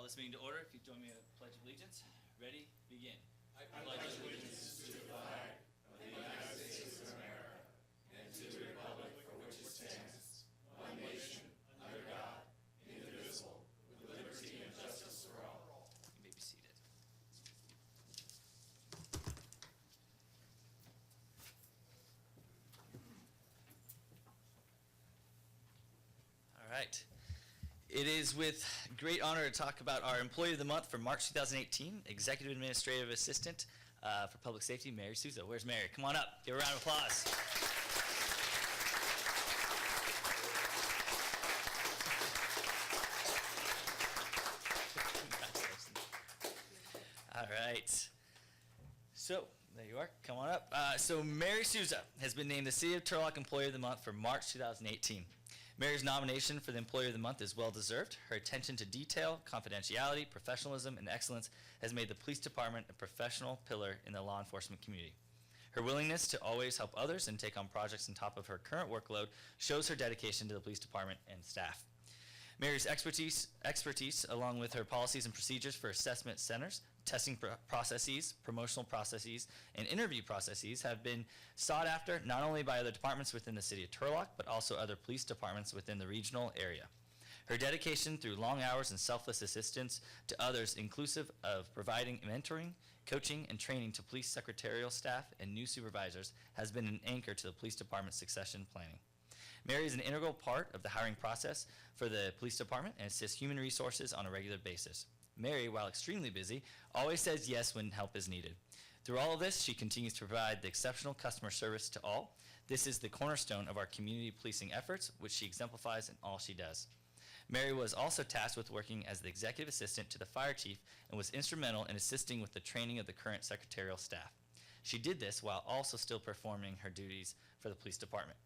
this meeting to order. If you join me in a pledge of allegiance. Ready? Begin. I pledge allegiance to the flag of the United States of America and to the republic for which it stands, one nation, under God, indivisible, with liberty and justice for all. You may be seated. All right. It is with great honor to talk about our Employee of the Month for March 2018, Executive Administrative Assistant for Public Safety, Mary Souza. Where's Mary? Come on up. Give her a round of applause. All right. So, there you are. Come on up. So, Mary Souza has been named the City of Turlock Employee of the Month for March 2018. Mary's nomination for the Employee of the Month is well-deserved. Her attention to detail, confidentiality, professionalism, and excellence has made the police department a professional pillar in the law enforcement community. Her willingness to always help others and take on projects on top of her current workload shows her dedication to the police department and staff. Mary's expertise, along with her policies and procedures for assessment centers, testing processes, promotional processes, and interview processes have been sought after not only by other departments within the city of Turlock, but also other police departments within the regional area. Her dedication through long hours and selfless assistance to others, inclusive of providing mentoring, coaching, and training to police secretarial staff and new supervisors, has been an anchor to the police department's succession planning. Mary is an integral part of the hiring process for the police department and assists human resources on a regular basis. Mary, while extremely busy, always says yes when help is needed. Through all of this, she continues to provide the exceptional customer service to all. This is the cornerstone of our community policing efforts, which she exemplifies in all she does. Mary was also tasked with working as the executive assistant to the fire chief and was instrumental in assisting with the training of the current secretarial staff. She did this while also still performing her duties for the police department.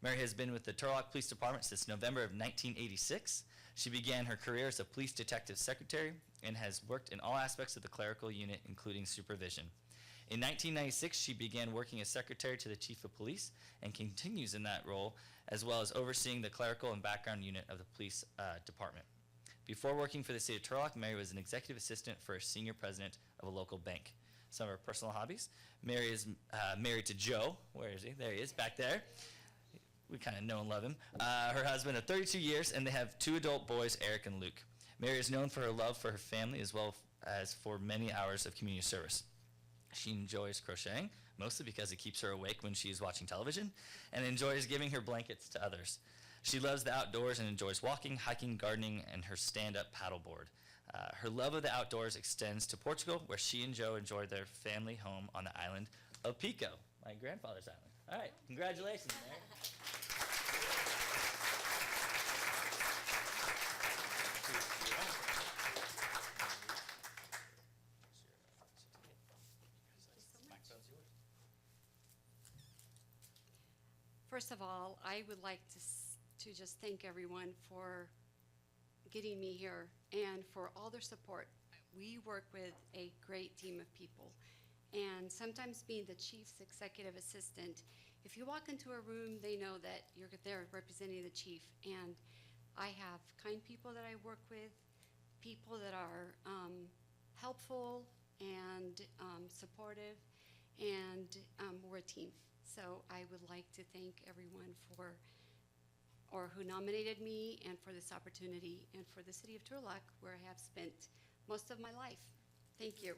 Mary has been with the Turlock Police Department since November of 1986. She began her career as a police detective secretary and has worked in all aspects of the clerical unit, including supervision. In 1996, she began working as secretary to the chief of police and continues in that role, as well as overseeing the clerical and background unit of the police department. Before working for the city of Turlock, Mary was an executive assistant for a senior president of a local bank. Some of her personal hobbies: Mary is married to Joe. Where is he? There he is, back there. We kind of know and love him. Her husband of 32 years, and they have 2 adult boys, Eric and Luke. Mary is known for her love for her family as well as for many hours of community service. She enjoys crocheting, mostly because it keeps her awake when she is watching television, and enjoys giving her blankets to others. She loves the outdoors and enjoys walking, hiking, gardening, and her stand-up paddleboard. Her love of the outdoors extends to Portugal, where she and Joe enjoy their family home on the island of Pico, my grandfather's island. All right, congratulations, Mary. First of all, I would like to just thank everyone for getting me here and for all their support. We work with a great team of people. And sometimes being the chief's executive assistant, if you walk into a room, they know that you're there representing the chief. And I have kind people that I work with, people that are helpful and supportive, and we're a team. So I would like to thank everyone who nominated me and for this opportunity, and for the city of Turlock, where I have spent most of my life. Thank you.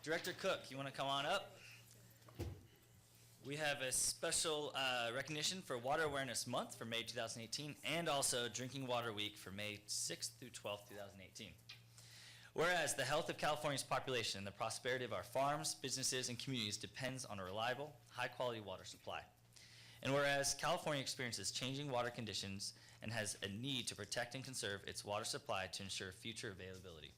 Director Cook, you want to come on up? We have a special recognition for Water Awareness Month for May 2018, and also Drinking Water Week for May 6th through 12th, 2018. Whereas the health of California's population and the prosperity of our farms, businesses, and communities depends on a reliable, high-quality water supply. And whereas California experiences changing water conditions and has a need to protect and conserve its water supply to ensure future availability.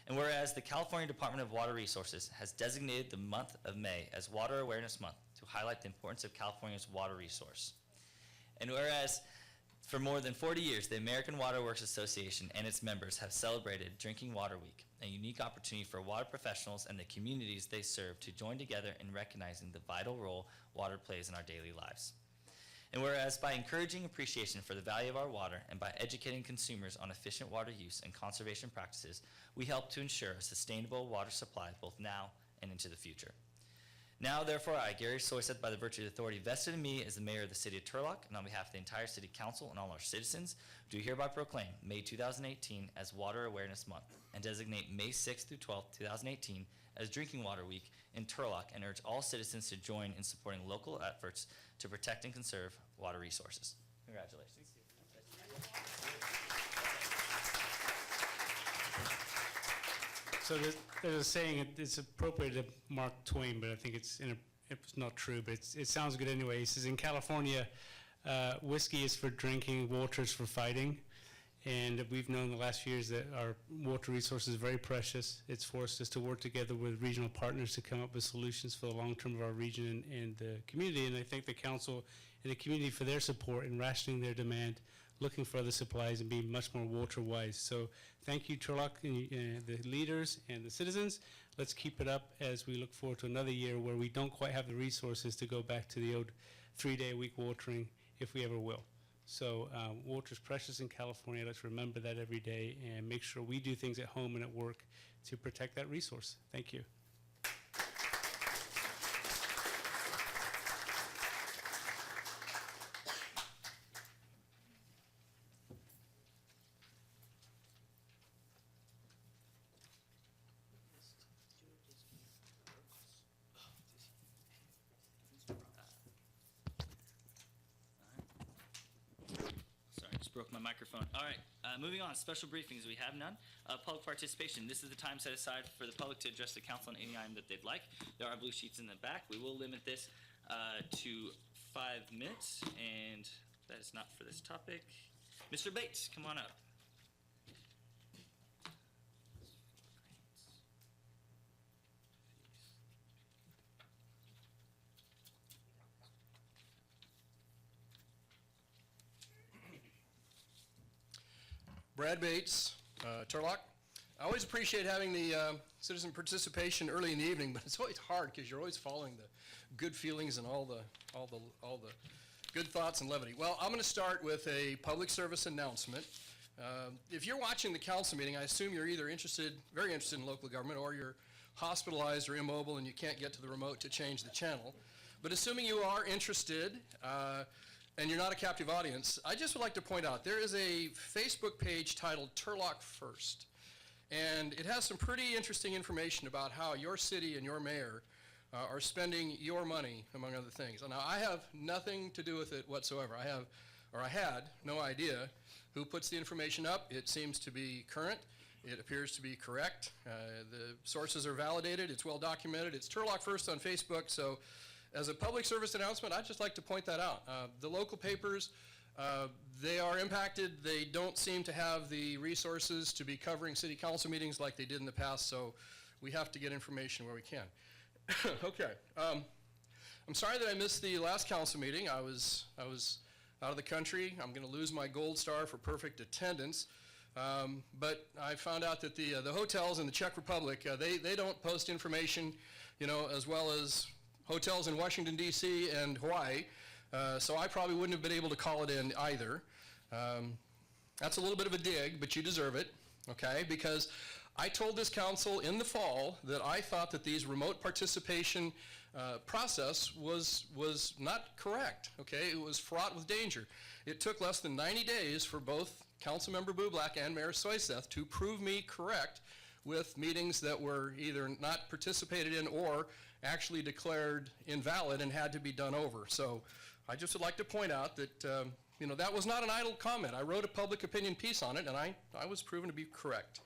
And whereas the California Department of Water Resources has designated the month of May as Water Awareness Month to highlight the importance of California's water resource. And whereas For more than 40 years, the American Water Works Association and its members have celebrated Drinking Water Week, a unique opportunity for water professionals and the communities they serve to join together in recognizing the vital role water plays in our daily lives. And whereas by encouraging appreciation for the value of our water and by educating consumers on efficient water use and conservation practices, we help to ensure a sustainable water supply both now and into the future. Now, therefore, I, Gary Soyset, by the virtue of the authority vested in me as the mayor of the city of Turlock, and on behalf of the entire city council and all our citizens, do hereby proclaim May 2018 as Water Awareness Month and designate May 6th through 12th, 2018 as Drinking Water Week in Turlock, and urge all citizens to join in supporting local efforts to protect and conserve water resources. Congratulations. So there's a saying, it's appropriate to Mark Twain, but I think it's not true, but it sounds good anyway. He says, in California, whiskey is for drinking, water is for fighting. And we've known the last few years that our water resource is very precious. It's forced us to work together with regional partners to come up with solutions for the long term of our region and the community. And I thank the council and the community for their support in rationing their demand, looking for other supplies, and being much more water wise. So thank you, Turlock, and the leaders and the citizens. Let's keep it up as we look forward to another year where we don't quite have the resources to go back to the old 3-day-a-week watering, if we ever will. So water is precious in California. Let's remember that every day and make sure we do things at home and at work to protect that resource. Thank you. Sorry, just broke my microphone. All right, moving on, special briefings, we have none. Public participation, this is the time set aside for the public to address the council on any item that they'd like. There are blue sheets in the back. We will limit this to 5 minutes, and that is not for this topic. Mr. Bates, come on up. Brad Bates, Turlock. I always appreciate having the citizen participation early in the evening, but it's always hard because you're always following the good feelings and all the good thoughts and levity. Well, I'm going to start with a public service announcement. If you're watching the council meeting, I assume you're either very interested in local government, or you're hospitalized or immobile and you can't get to the remote to change the channel. But assuming you are interested, and you're not a captive audience, I just would like to point out there is a Facebook page titled Turlock First, and it has some pretty interesting information about how your city and your mayor are spending your money, among other things. Now, I have nothing to do with it whatsoever. I had no idea who puts the information up. It seems to be current. It appears to be correct. The sources are validated. It's well documented. It's Turlock First on Facebook, so as a public service announcement, I'd just like to point that out. The local papers, they are impacted. They don't seem to have the resources to be covering city council meetings like they did in the past, so we have to get information where we can. Okay. I'm sorry that I missed the last council meeting. I was out of the country. I'm going to lose my gold star for perfect attendance. But I found out that the hotels in the Czech Republic, they don't post information, as well as hotels in Washington, D.C. and Hawaii, so I probably wouldn't have been able to call it in either. That's a little bit of a dig, but you deserve it, okay? Because I told this council in the fall that I thought that these remote participation process was not correct, okay? It was fraught with danger. It took less than 90 days for both Councilmember Bublak and Mayor Soyseth to prove me correct with meetings that were either not participated in or actually declared invalid and had to be done over. So I just would like to point out that, that was not an idle comment. I wrote a public opinion piece on it, and I was proven to be correct.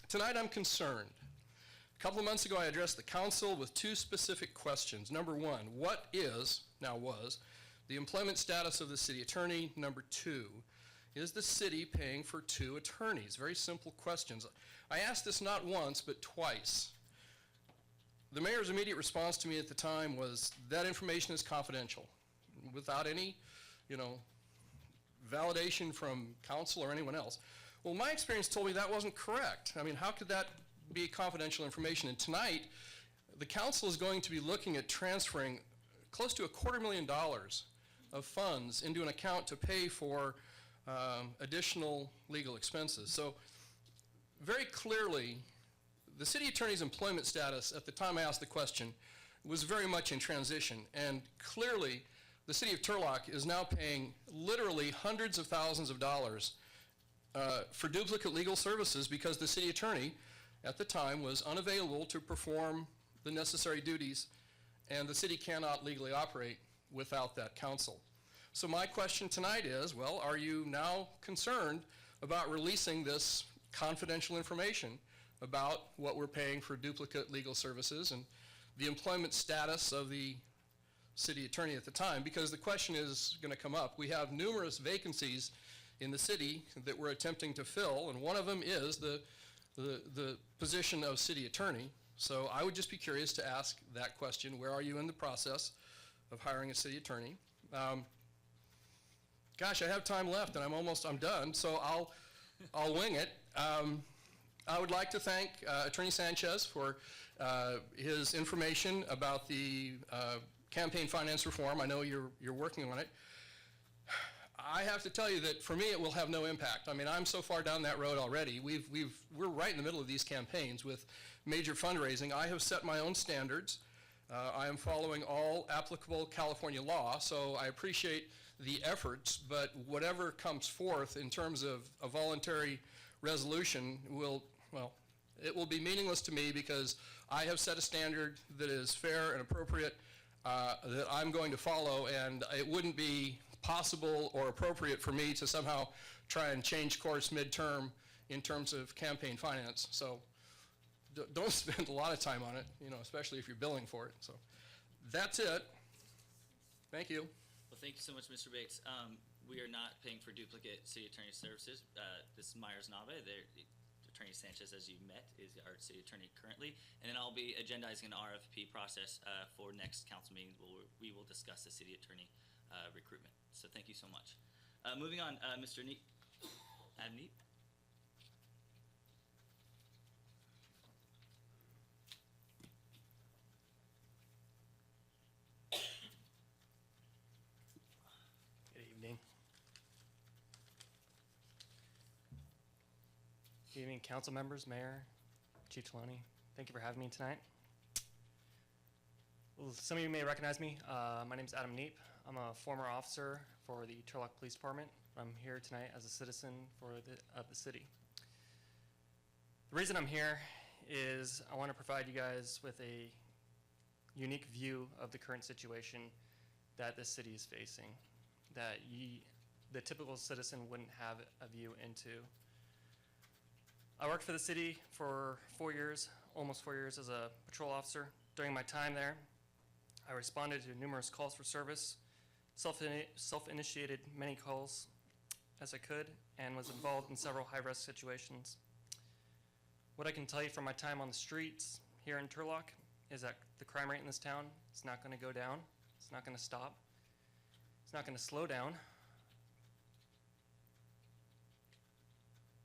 Tonight I'm concerned. A couple of months ago I addressed the council with 2 specific questions. Number 1, what is, now was, the employment status of the city attorney? Number 2, is the city paying for 2 attorneys? Very simple questions. I asked this not once, but twice. The mayor's immediate response to me at the time was, that information is confidential, without any, validation from counsel or anyone else. Well, my experience told me that wasn't correct. I mean, how could that be confidential information? And tonight, the council is going to be looking at transferring close to $250,000 of funds into an account to pay for additional legal expenses. So very clearly, the city attorney's employment status at the time I asked the question was very much in transition, and clearly the city of Turlock is now paying literally hundreds of thousands of dollars for duplicate legal services because the city attorney at the time was unavailable to perform the necessary duties, and the city cannot legally operate without that counsel. So my question tonight is, well, are you now concerned about releasing this confidential information about what we're paying for duplicate legal services and the employment status of the city attorney at the time? Because the question is going to come up. We have numerous vacancies in the city that we're attempting to fill, and one of them is the position of city attorney. So I would just be curious to ask that question. Where are you in the process of hiring a city attorney? Gosh, I have time left, and I'm done, so I'll wing it. I would like to thank Attorney Sanchez for his information about the campaign finance reform. I know you're working on it. I have to tell you that for me it will have no impact. I mean, I'm so far down that road already. We're right in the middle of these campaigns with major fundraising. I have set my own standards. I am following all applicable California law, so I appreciate the efforts, but whatever comes forth in terms of a voluntary resolution it will be meaningless to me because I have set a standard that is fair and appropriate that I'm going to follow, and it wouldn't be possible or appropriate for me to somehow try and change course midterm in terms of campaign finance. So don't spend a lot of time on it, especially if you're billing for it. So that's it. Thank you. Well, thank you so much, Mr. Bates. We are not paying for duplicate city attorney services. This is Myers-Nave. Attorney Sanchez, as you met, is our city attorney currently. And then I'll be agendizing an RFP process for next council meeting where we will discuss the city attorney recruitment. So thank you so much. Moving on, Mr. Neep. Adam Neep. Good evening. Good evening, council members, mayor, Chief Taloni. Thank you for having me tonight. Well, some of you may recognize me. My name is Adam Neep. I'm a former officer for the Turlock Police Department. I'm here tonight as a citizen of the city. The reason I'm here is I want to provide you guys with a unique view of the current situation that this city is facing, that the typical citizen wouldn't have a view into. I worked for the city for 4 years, almost 4 years as a patrol officer. During my time there, I responded to numerous calls for service, self-initiated many calls as I could, and was involved in several high-risk situations. What I can tell you from my time on the streets here in Turlock is that the crime rate in this town is not going to go down. It's not going to stop. It's not going to slow down.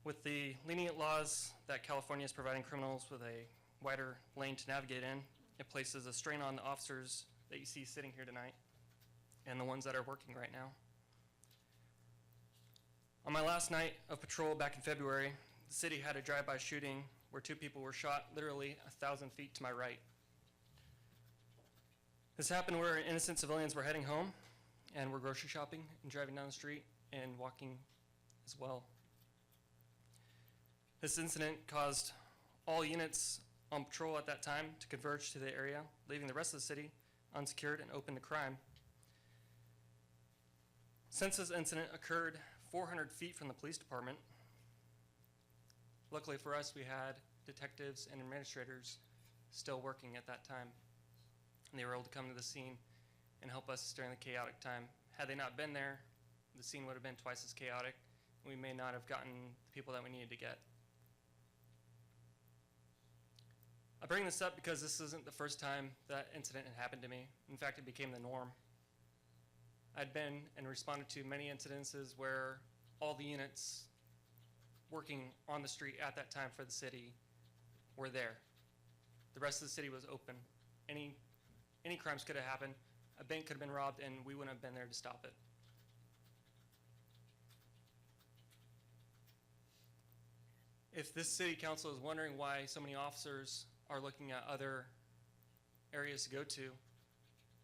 With the lenient laws that California is providing criminals with a wider lane to navigate in, it places a strain on the officers that you see sitting here tonight and the ones that are working right now. On my last night of patrol back in February, the city had a drive-by shooting where 2 people were shot literally 1,000 feet to my right. This happened where innocent civilians were heading home and were grocery shopping and driving down the street and walking as well. This incident caused all units on patrol at that time to converge to the area, leaving the rest of the city unsecured and open to crime. Since this incident occurred 400 feet from the police department, luckily for us, we had detectives and administrators still working at that time. And they were able to come to the scene and help us during the chaotic time. Had they not been there, the scene would have been twice as chaotic, and we may not have gotten the people that we needed to get. I bring this up because this isn't the first time that incident had happened to me. In fact, it became the norm. I'd been and responded to many incidences where all the units working on the street at that time for the city were there. The rest of the city was open. Any crimes could have happened. A bank could have been robbed, and we wouldn't have been there to stop it. If this city council is wondering why so many officers are looking at other areas to go to,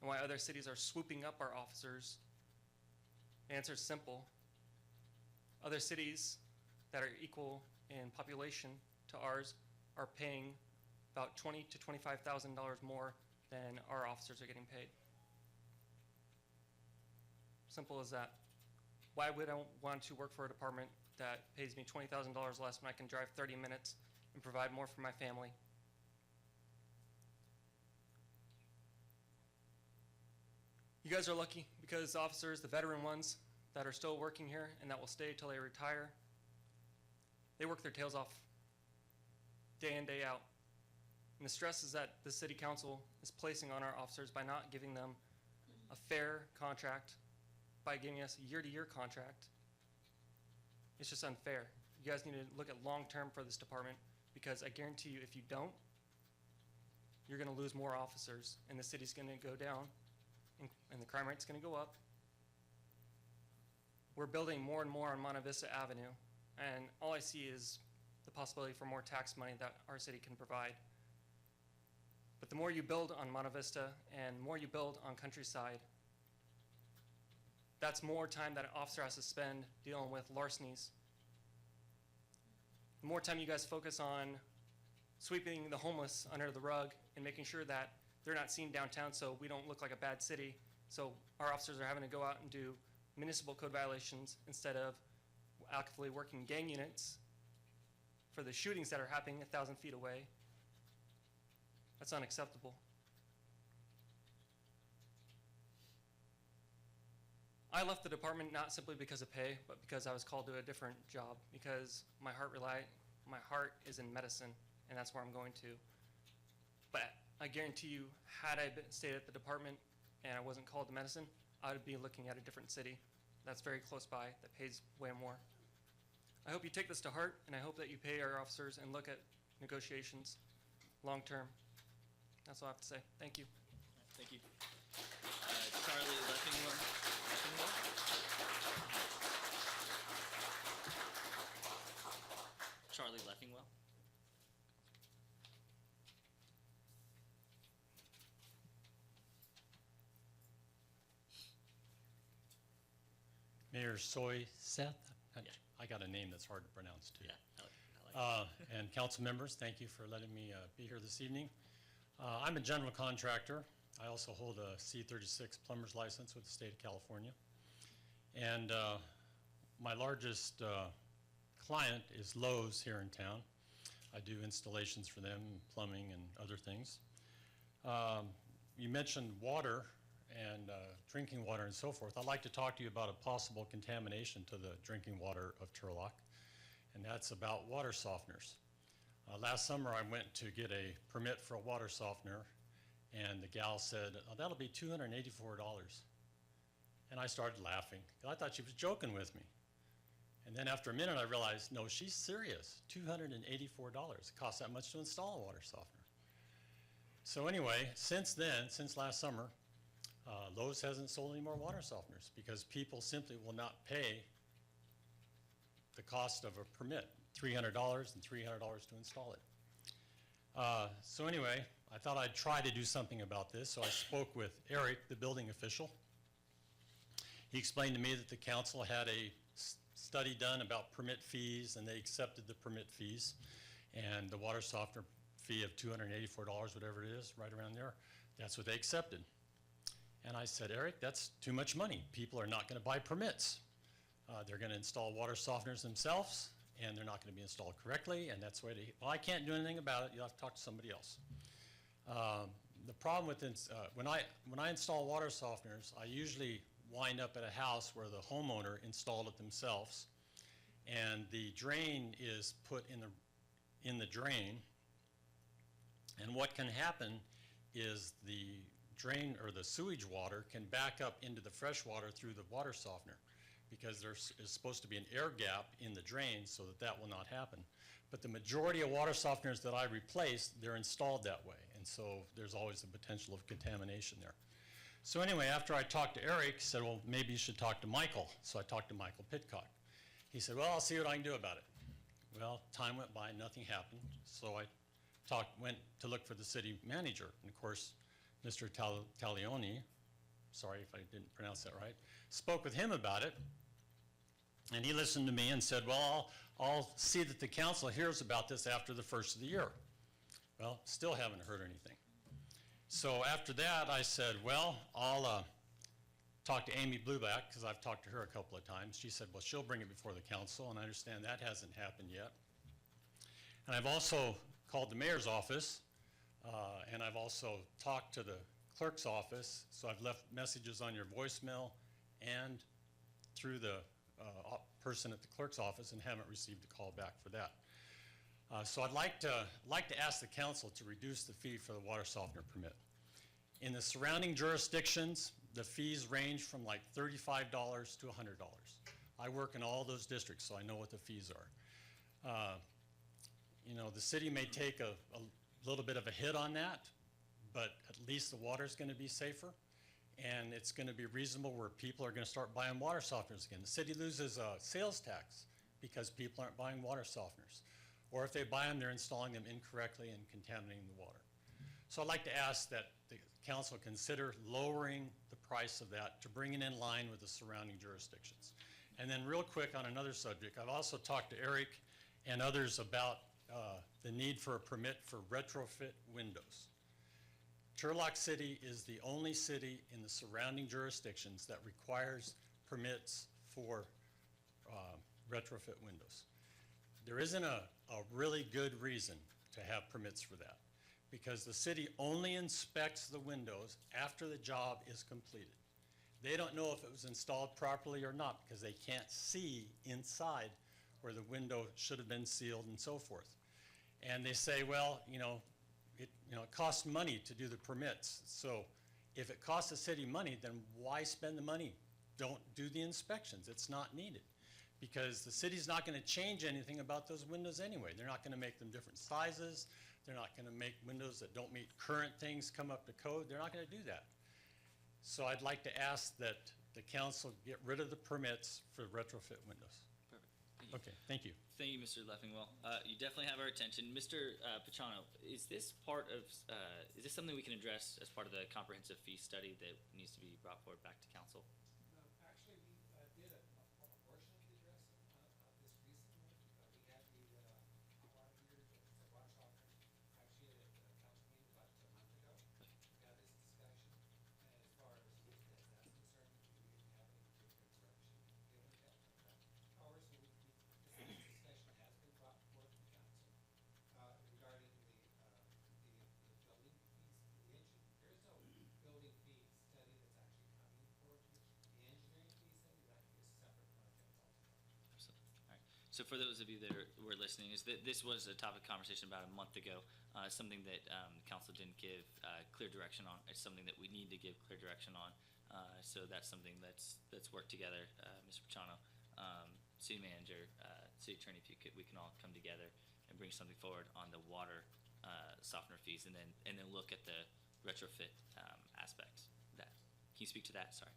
and why other cities are swooping up our officers, the answer is simple. Other cities that are equal in population to ours are paying about $20,000 to $25,000 more than our officers are getting paid. Simple as that. Why would I want to work for a department that pays me $20,000 less when I can drive 30 minutes and provide more for my family? You guys are lucky because the officers, the veteran ones that are still working here and that will stay till they retire, they work their tails off day in, day out. And the stresses that the city council is placing on our officers by not giving them a fair contract, by giving us a year-to-year contract, it's just unfair. You guys need to look at long-term for this department, because I guarantee you if you don't, you're going to lose more officers, and the city's going to go down, and the crime rate's going to go up. We're building more and more on Monte Vista Avenue, and all I see is the possibility for more tax money that our city can provide. But the more you build on Monte Vista and the more you build on Countryside, that's more time that an officer has to spend dealing with larcenies. The more time you guys focus on sweeping the homeless under the rug and making sure that they're not seen downtown so we don't look like a bad city, so our officers are having to go out and do municipal code violations instead of actively working gang units for the shootings that are happening 1,000 feet away, that's unacceptable. I left the department not simply because of pay, but because I was called to a different job, because my heart is in medicine, and that's where I'm going to. But I guarantee you, had I stayed at the department and I wasn't called to medicine, I would be looking at a different city that's very close by, that pays way more. I hope you take this to heart, and I hope that you pay our officers and look at negotiations long term. That's all I have to say. Thank you. Thank you. Charlie Leffingwell. Charlie Leffingwell. Mayor Soy Seth. Yeah. I got a name that's hard to pronounce too. Yeah, I like And council members, thank you for letting me be here this evening. I'm a general contractor. I also hold a C36 plumber's license with the state of California. And my largest client is Lowe's here in town. I do installations for them, plumbing and other things. You mentioned water and drinking water and so forth. I'd like to talk to you about a possible contamination to the drinking water of Turlock, and that's about water softeners. Last summer I went to get a permit for a water softener, and the gal said, "Oh, that'll be $284. And I started laughing. I thought she was joking with me. And then after a minute I realized, no, she's serious. $284. It costs that much to install a water softener. So anyway, since then, since last summer, Lowe's hasn't sold any more water softeners because people simply will not pay the cost of a permit, $300 and $300 to install it. So anyway, I thought I'd try to do something about this, so I spoke with Eric, the building official. He explained to me that the council had a study done about permit fees, and they accepted the permit fees, and the water softener fee of $284, whatever it is, right around there, that's what they accepted. And I said, Eric, that's too much money. People are not going to buy permits. They're going to install water softeners themselves, and they're not going to be installed correctly, and that's the way to, well, I can't do anything about it. You'll have to talk to somebody else. The problem with when I install water softeners, I usually wind up at a house where the homeowner installed it themselves, and the drain is put in the drain, and what can happen is the drain or the sewage water can back up into the fresh water through the water softener, because there is supposed to be an air gap in the drain so that that will not happen. But the majority of water softeners that I replace, they're installed that way, and so there's always the potential of contamination there. So anyway, after I talked to Eric, he said, well, maybe you should talk to Michael. So I talked to Michael Pitcock. He said, well, I'll see what I can do about it. Well, time went by, nothing happened, so I went to look for the city manager, and of course, Mr. Taglioni, sorry if I didn't pronounce that right, spoke with him about it, and he listened to me and said, well, I'll see that the council hears about this after the first of the year. Well, still haven't heard anything. So after that, I said, well, I'll talk to Amy Blueback, because I've talked to her a couple of times. She said, well, she'll bring it before the council, and I understand that hasn't happened yet. And I've also called the mayor's office, and I've also talked to the clerk's office, so I've left messages on your voicemail and through the person at the clerk's office, and haven't received a call back for that. So I'd like to ask the council to reduce the fee for the water softener permit. In the surrounding jurisdictions, the fees range from like $35 to $100. I work in all those districts, so I know what the fees are. You know, the city may take a little bit of a hit on that, but at least the water's going to be safer, and it's going to be reasonable where people are going to start buying water softeners again. The city loses a sales tax because people aren't buying water softeners. Or if they buy them, they're installing them incorrectly and contaminating the water. So I'd like to ask that the council consider lowering the price of that to bring it in line with the surrounding jurisdictions. And then real quick on another subject, I've also talked to Eric and others about the need for a permit for retrofit windows. Turlock City is the only city in the surrounding jurisdictions that requires permits for retrofit windows. There isn't a really good reason to have permits for that, because the city only inspects the windows after the job is completed. They don't know if it was installed properly or not, because they can't see inside where the window should have been sealed and so forth. And they say, well, it costs money to do the permits. So if it costs the city money, then why spend the money? Don't do the inspections. It's not needed, because the city's not going to change anything about those windows anyway. They're not going to make them different sizes. They're not going to make windows that don't meet current things come up to code. They're not going to do that. So I'd like to ask that the council get rid of the permits for retrofit windows. Perfect. Thank you. Okay, thank you. Thank you, Mr. Leffingwell. You definitely have our attention. Mr. Pachano, is this something we can address as part of the comprehensive fee study that needs to be brought forward back to council? Actually, we did a portion of the addressing of this recently. We had the water meters, the water softeners, actually at the council meeting about a month ago. We had this discussion, and as far as that's concerned, we didn't have any particular direction given yet. However, so this discussion has been brought forth to council regarding the building fees for the engine. There is no building fee study that's actually coming forward to the engineering fee study. That is separate projects altogether. Absolutely. All right. So for those of you that were listening, this was a topic of conversation about a month ago, something that council didn't give clear direction on. It's something that we need to give clear direction on. So that's something that's worked together, Mr. Pachano, city manager, city attorney, if we can all come together and bring something forward on the water softener fees, and then look at the retrofit aspects. Can you speak to that? Sorry.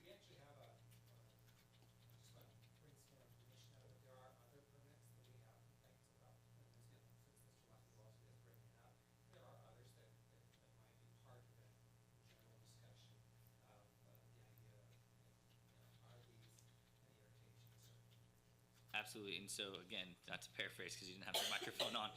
We actually have I just want to bring some more information out of it. There are other permits that we have complaints about, and since Mr. Leffingwell also is bringing it up, there are others that might be part of that general discussion of the idea of, are these an irritation to certain individuals? Absolutely, and so again, not to paraphrase because you didn't have your microphone on,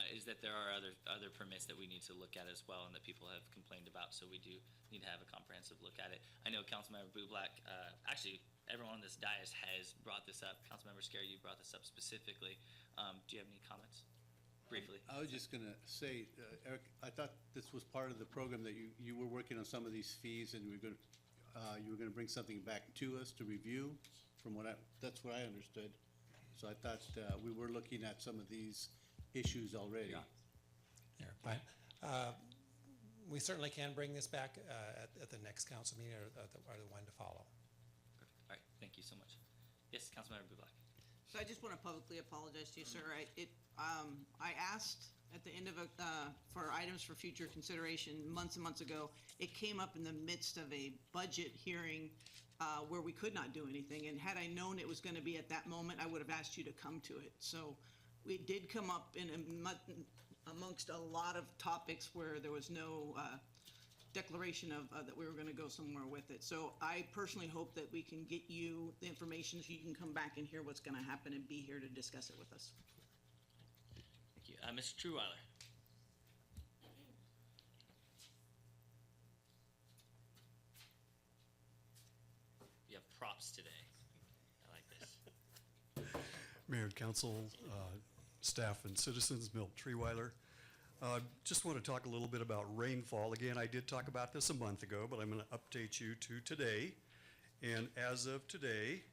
is that there are other permits that we need to look at as well, and that people have complained about. So we do need to have a comprehensive look at it. I know Councilmember Blueblack, actually everyone on this dais has brought this up. Councilmember Scary, you brought this up specifically. Do you have any comments? Briefly. I was just gonna say, Eric, I thought this was part of the program that you were working on some of these fees, and you were gonna bring something back to us to review. That's what I understood. So I thought we were looking at some of these issues already. Yeah. There, fine. we certainly can bring this back at the next council meeting or the one to follow. Perfect. All right, thank you so much. Yes, Councilmember Bublak. So I just want to publicly apologize to you, sir. I asked at the end of for items for future consideration months and months ago. It came up in the midst of a budget hearing where we could not do anything. And had I known it was going to be at that moment, I would have asked you to come to it. So it did come up amongst a lot of topics where there was no declaration of that we were going to go somewhere with it. So I personally hope that we can get you the information so you can come back and hear what's going to happen and be here to discuss it with us. Thank you. Mr. Trueweiler. You have props today. I like this. Mayor and council, staff and citizens, Milt Treeweiler. Just want to talk a little bit about rainfall. Again, I did talk about this a month ago, but I'm going to update you to today. And as of today,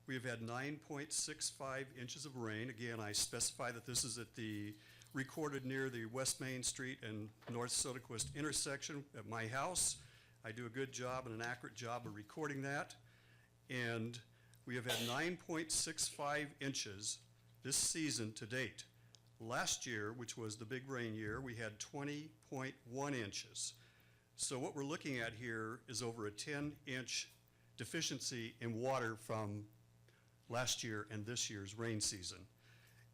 we have had 9.65 inches of rain. Again, I specify that this is at the recorded near the West Main Street and North Sodaquist intersection at my house. I do a good job and an accurate job of recording that. And we have had 9.65 inches this season to date. Last year, which was the big rain year, we had 20.1 inches. So what we're looking at here is over a 10-inch deficiency in water from last year and this year's rain season.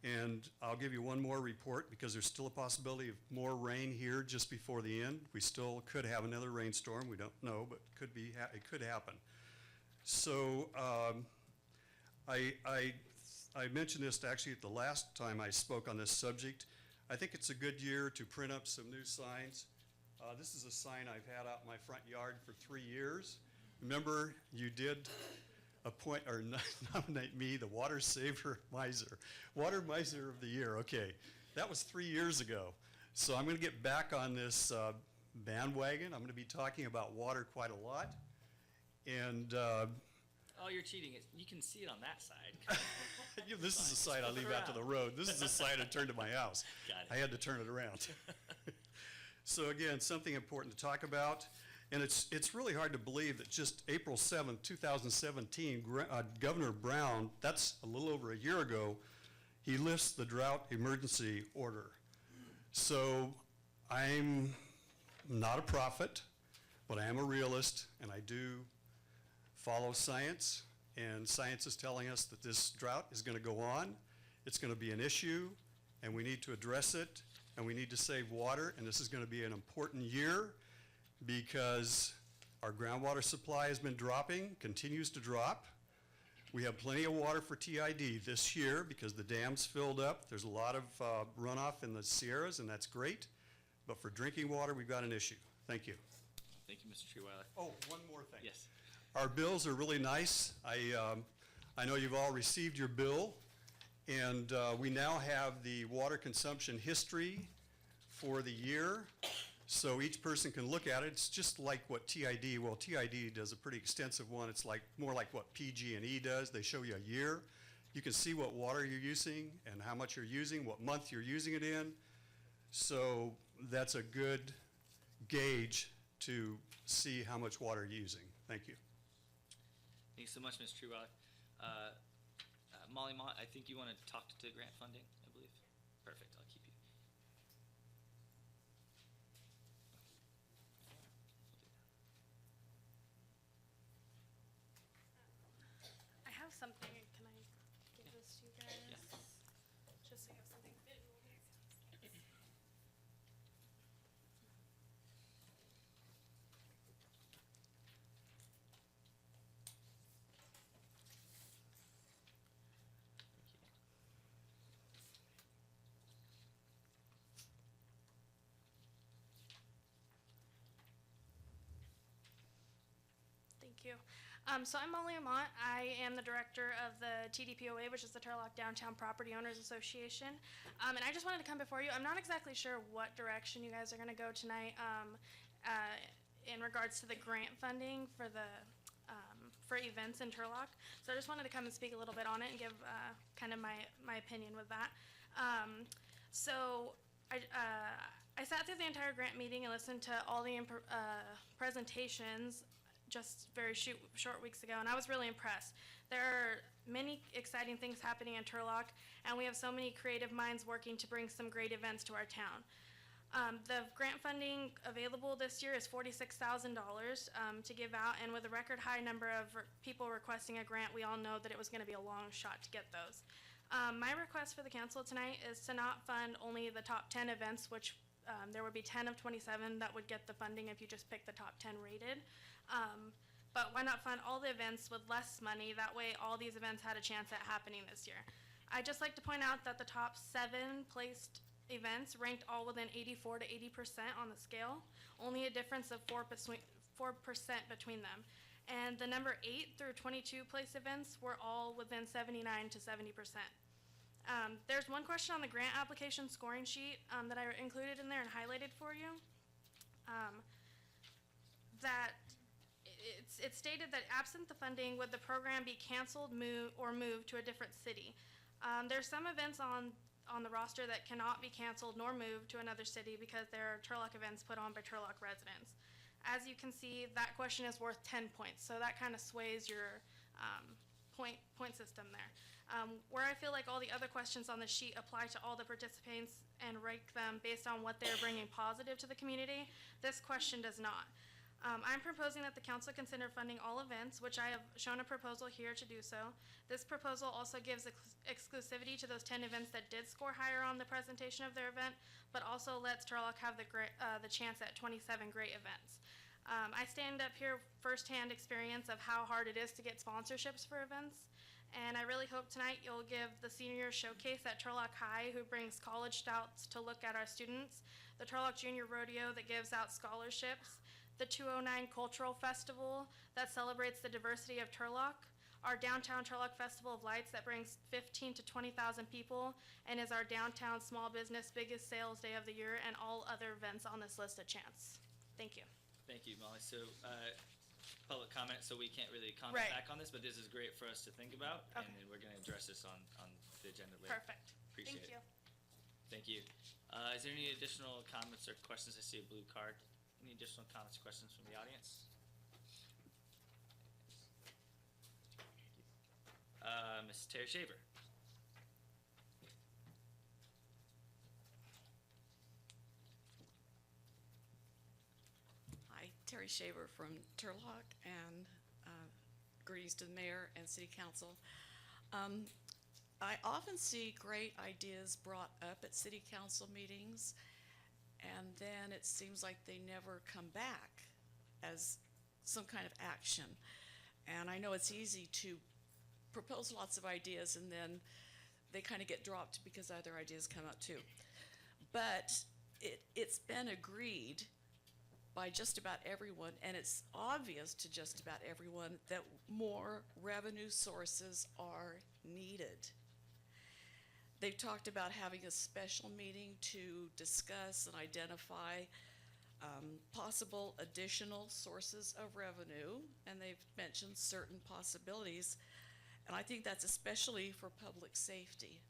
And I'll give you one more report because there's still a possibility of more rain here just before the end. We still could have another rainstorm. We don't know, but it could happen. So I mentioned this actually at the last time I spoke on this subject. I think it's a good year to print up some new signs. This is a sign I've had out in my front yard for 3 years. Remember, you did appoint or nominate me the Water Saver Miser. Water Miser of the Year, okay. That was 3 years ago. So I'm gonna get back on this bandwagon. I'm gonna be talking about water quite a lot. And Oh, you're cheating. You can see it on that side. this is the side I leave out to the road. This is the side I turn to my house. Got it. I had to turn it around. So again, something important to talk about. And it's really hard to believe that just April 7th, 2017, Governor Brown, that's a little over a year ago, he lifts the drought emergency order. So I'm not a prophet, but I am a realist, and I do follow science. And science is telling us that this drought is going to go on. It's going to be an issue, and we need to address it, and we need to save water, and this is going to be an important year because our groundwater supply has been dropping, continues to drop. We have plenty of water for TID this year because the dam's filled up. There's a lot of runoff in the Sierras, and that's great. But for drinking water, we've got an issue. Thank you. Thank you, Mr. Treeweiler. Oh, one more thing. Yes. Our bills are really nice. I know you've all received your bill, and we now have the water consumption history for the year. So each person can look at it. It's just like what TID, well, TID does a pretty extensive one. It's like more like what PG&E does. They show you a year. You can see what water you're using and how much you're using, what month you're using it in. So that's a good gauge to see how much water you're using. Thank you. Thanks so much, Mr. Trueweiler. Molly Mott, I think you want to talk to grant funding, I believe. Perfect, I'll keep you. I have something. Can I give this to you guys? Yeah. Just so you have something visual. Thank you. So I'm Molly Amont. I am the director of the TDPOA, which is the Turlock Downtown Property Owners Association. And I just wanted to come before you. I'm not exactly sure what direction you guys are going to go tonight in regards to the grant funding for the for events in Turlock. So I just wanted to come and speak a little bit on it and give kind of my opinion with that. So I I sat through the entire grant meeting and listened to all the presentations just very short weeks ago, and I was really impressed. There are many exciting things happening in Turlock, and we have so many creative minds working to bring some great events to our town. The grant funding available this year is $46,000 to give out, and with a record high number of people requesting a grant, we all know that it was going to be a long shot to get those. My request for the council tonight is to not fund only the top 10 events, which there would be 10 of 27 that would get the funding if you just pick the top 10 rated. But why not fund all the events with less money? That way all these events had a chance at happening this year. I'd just like to point out that the top 7 placed events ranked all within 84 to 80% on the scale, only a difference of 4% between them. And the number 8 through 22 place events were all within 79 to 70%. There's one question on the grant application scoring sheet that I included in there and highlighted for you. That it's stated that absent the funding, would the program be canceled, moved to a different city? There's some events on the roster that cannot be canceled nor moved to another city because there are Turlock events put on by Turlock residents. As you can see, that question is worth 10 points, so that kind of sways your point system there. Where I feel like all the other questions on the sheet apply to all the participants and rank them based on what they're bringing positive to the community, this question does not. I'm proposing that the council consider funding all events, which I have shown a proposal here to do so. This proposal also gives exclusivity to those 10 events that did score higher on the presentation of their event, but also lets Turlock have the chance at 27 great events. I stand up here firsthand experience of how hard it is to get sponsorships for events, and I really hope tonight you'll give the senior showcase at Turlock High, who brings college scouts to look at our students, the Turlock Junior Rodeo that gives out scholarships, the 209 Cultural Festival that celebrates the diversity of Turlock, our downtown Turlock Festival of Lights that brings 15 to 20,000 people and is our downtown small business biggest sales day of the year, and all other events on this list of chance. Thank you. Thank you, Molly. So, public comment, so we can't really comment Right. back on this, but this is great for us to think about, Okay. and then we're going to address this on the agenda later. Perfect. Appreciate Thank you. it. Thank you. Is there any additional comments or questions? I see a blue card. Any additional comments or questions from the audience? Ms. Terry Shaver. Hi, Terry Shaver from Turlock, and greetings to the mayor and city council. I often see great ideas brought up at city council meetings, and then it seems like they never come back as some kind of action. And I know it's easy to propose lots of ideas and then they kind of get dropped because other ideas come up too. But it's been agreed by just about everyone, and it's obvious to just about everyone, that more revenue sources are needed. They've talked about having a special meeting to discuss and identify possible additional sources of revenue, and they've mentioned certain possibilities, and I think that's especially for public safety.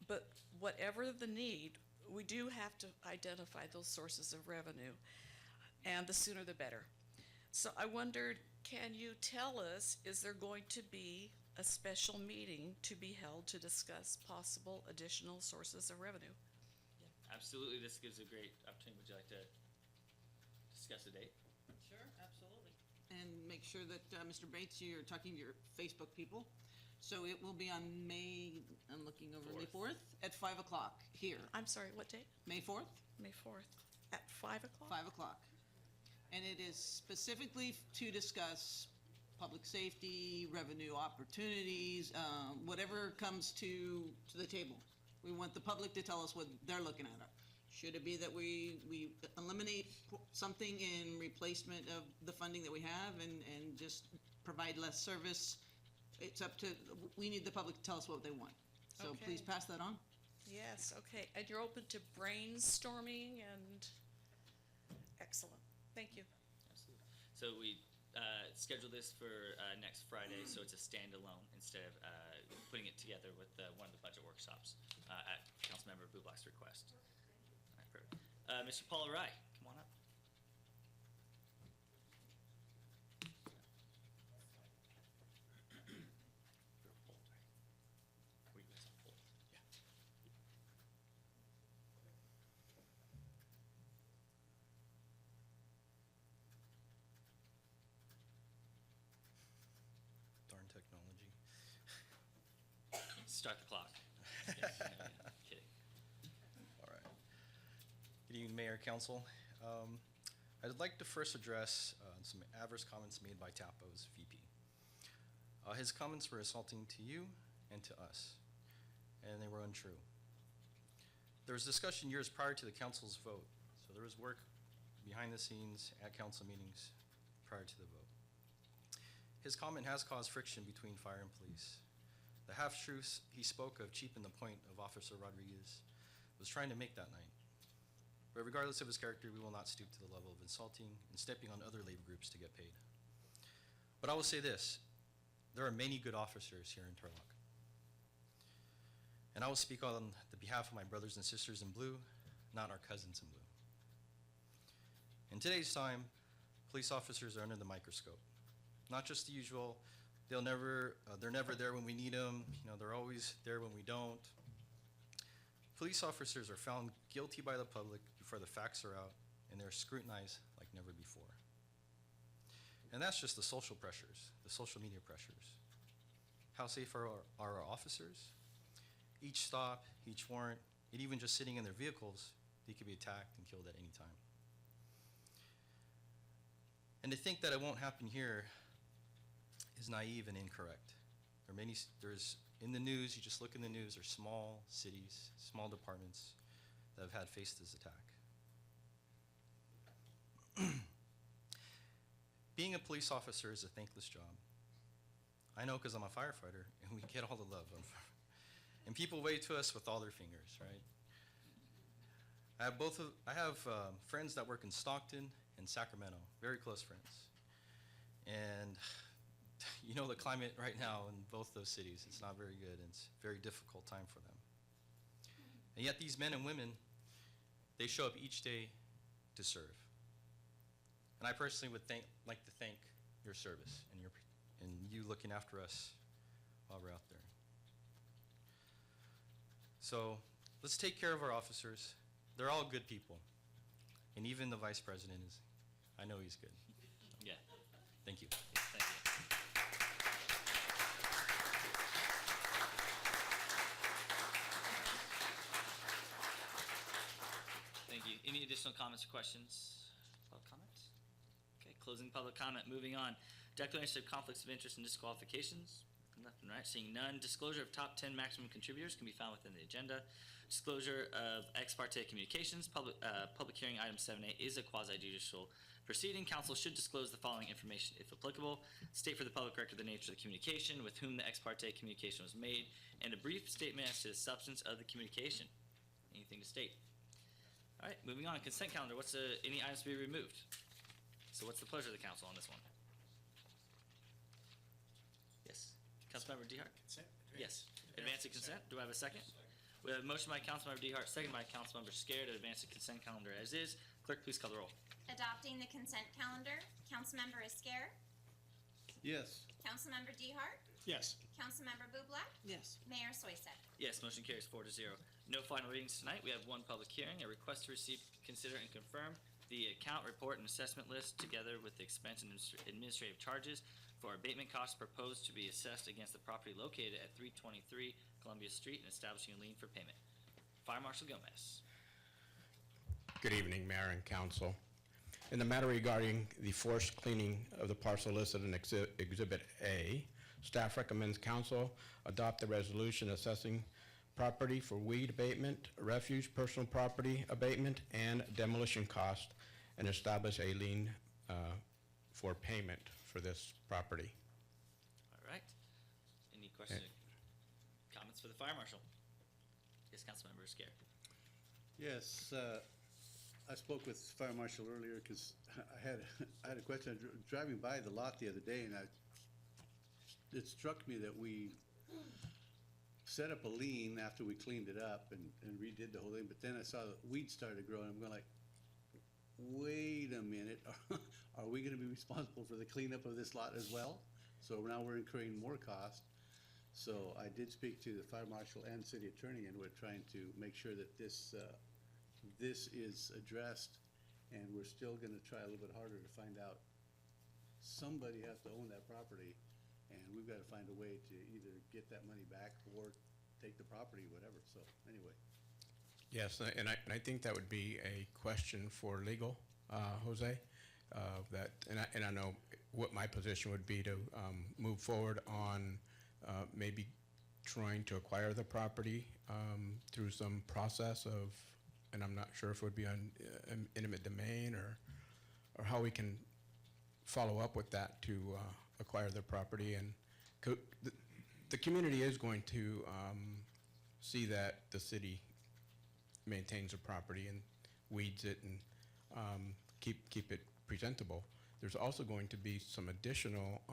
But whatever the need, we do have to identify those sources of revenue, and the sooner the better. So I wondered, can you tell us, is there going to be a special meeting to be held to discuss possible additional sources of revenue? Absolutely, this gives a great opportunity. Would you like to discuss a date? Sure, absolutely. And make sure that, Mr. Bates, you're talking to your Facebook people. So it will be on May, I'm looking over, May 4th at 5 o'clock here. I'm sorry, what date? May 4th, May 4th, at 5 o'clock? 5 o'clock. And it is specifically to discuss public safety, revenue opportunities, whatever comes to the table. We want the public to tell us what they're looking at. Should it be that we eliminate something in replacement of the funding that we have and just provide less service? It's up to, we need the public to tell us what they want. So Okay. please pass that on. Yes, okay, and you're open to brainstorming and, excellent, thank you. Absolutely. So we scheduled this for next Friday, so it's a standalone instead of putting it together with one of the budget workshops at Councilmember Bubak's request. All right, perfect. Mr. Paul Rai, come on up. Darn technology. Start the clock. Kidding. All right. Good evening, Mayor, Council. I'd like to first address some adverse comments made by Tapo's VP. His comments were insulting to you and to us, and they were untrue. There was discussion years prior to the council's vote, so there was work behind the scenes at council meetings prior to the vote. His comment has caused friction between fire and police. The half-truths he spoke of cheapened the point of Officer Rodriguez was trying to make that night. But regardless of his character, we will not stoop to the level of insulting and stepping on other labor groups to get paid. But I will say this, there are many good officers here in Turlock. And I will speak on the behalf of my brothers and sisters in blue, not our cousins in blue. In today's time, police officers are under the microscope. Not just the usual, they're never there when we need them, they're always there when we don't. Police officers are found guilty by the public before the facts are out, and they're scrutinized like never before. And that's just the social pressures, the social media pressures. How safe are our officers? Each stop, each warrant, and even just sitting in their vehicles, they could be attacked and killed at any time. And to think that it won't happen here is naive and incorrect. There's in the news, you just look in the news, there's small cities, small departments that have had faced this attack. Being a police officer is a thankless job. I know because I'm a firefighter and we get all the love. And people wave to us with all their fingers, right? I have friends that work in Stockton and Sacramento, very close friends. And you know the climate right now in both those cities, it's not very good, and it's a very difficult time for them. And yet these men and women, they show up each day to serve. And I personally would like to thank your service and you looking after us while we're out there. So let's take care of our officers. They're all good people. And even the vice president is, I know he's good. Yeah. Thank you. Thank you. Thank you. Any additional comments or questions? Public comments? Okay, closing public comment. Moving on. Declaration of conflicts of interest and disqualifications. Left and right, seeing none. Disclosure of top 10 maximum contributors can be found within the agenda. Disclosure of ex parte communications. Public hearing item 7A is a quasi-judicial proceeding. Council should disclose the following information if applicable. State for the public record the nature of the communication, with whom the ex parte communication was made, and a brief statement as to the substance of the communication. Anything to state? All right, moving on. Consent calendar. Any items to be removed? So what's the pleasure of the council on this one? Yes. Councilmember DeHart? Consent? Yes. Advance the consent. Do I have a second? We have a motion by Councilmember DeHart, second by Councilmember Scared to advance the consent calendar as is. Clerk, please call the roll. Adopting the consent calendar, Councilmember Iscare, Yes. Councilmember DeHart, Yes. Councilmember Bublak, Yes. Mayor Soisek. Yes, motion carries 4-0. No final readings tonight. We have one public hearing, a request to receive, consider, and confirm the account report and assessment list together with the expense and administrative charges for abatement costs proposed to be assessed against the property located at 323 Columbia Street and establishing a lien for payment. Fire Marshal Gomez. Good evening, Mayor and Council. In the matter regarding the forced cleaning of the parcel listed in Exhibit A, staff recommends Council adopt the resolution assessing property for weed abatement, refuge, personal property abatement, and demolition cost, and establish a lien for payment for this property. All right. Any questions or comments for the Fire Marshal? Yes, Councilmember Scared. Yes, I spoke with Fire Marshal earlier because I had a question. I was driving by the lot the other day, and it struck me that we set up a lien after we cleaned it up and redid the whole thing, but then I saw the weeds started growing. I'm going like, wait a minute, are we gonna be responsible for the cleanup of this lot as well? So now we're incurring more cost. So I did speak to the fire marshal and city attorney, and we're trying to make sure that this is addressed, and we're still gonna try a little bit harder to find out. Somebody has to own that property, and we've gotta find a way to either get that money back or take the property, whatever, so, anyway. Yes, and I think that would be a question for legal, Jose. And I know what my position would be to move forward on maybe trying to acquire the property through some process of, and I'm not sure if it would be on intimate domain or how we can follow up with that to acquire the property. And the community is going to see that the city maintains the property and weeds it and keep it presentable. There's also going to be some additional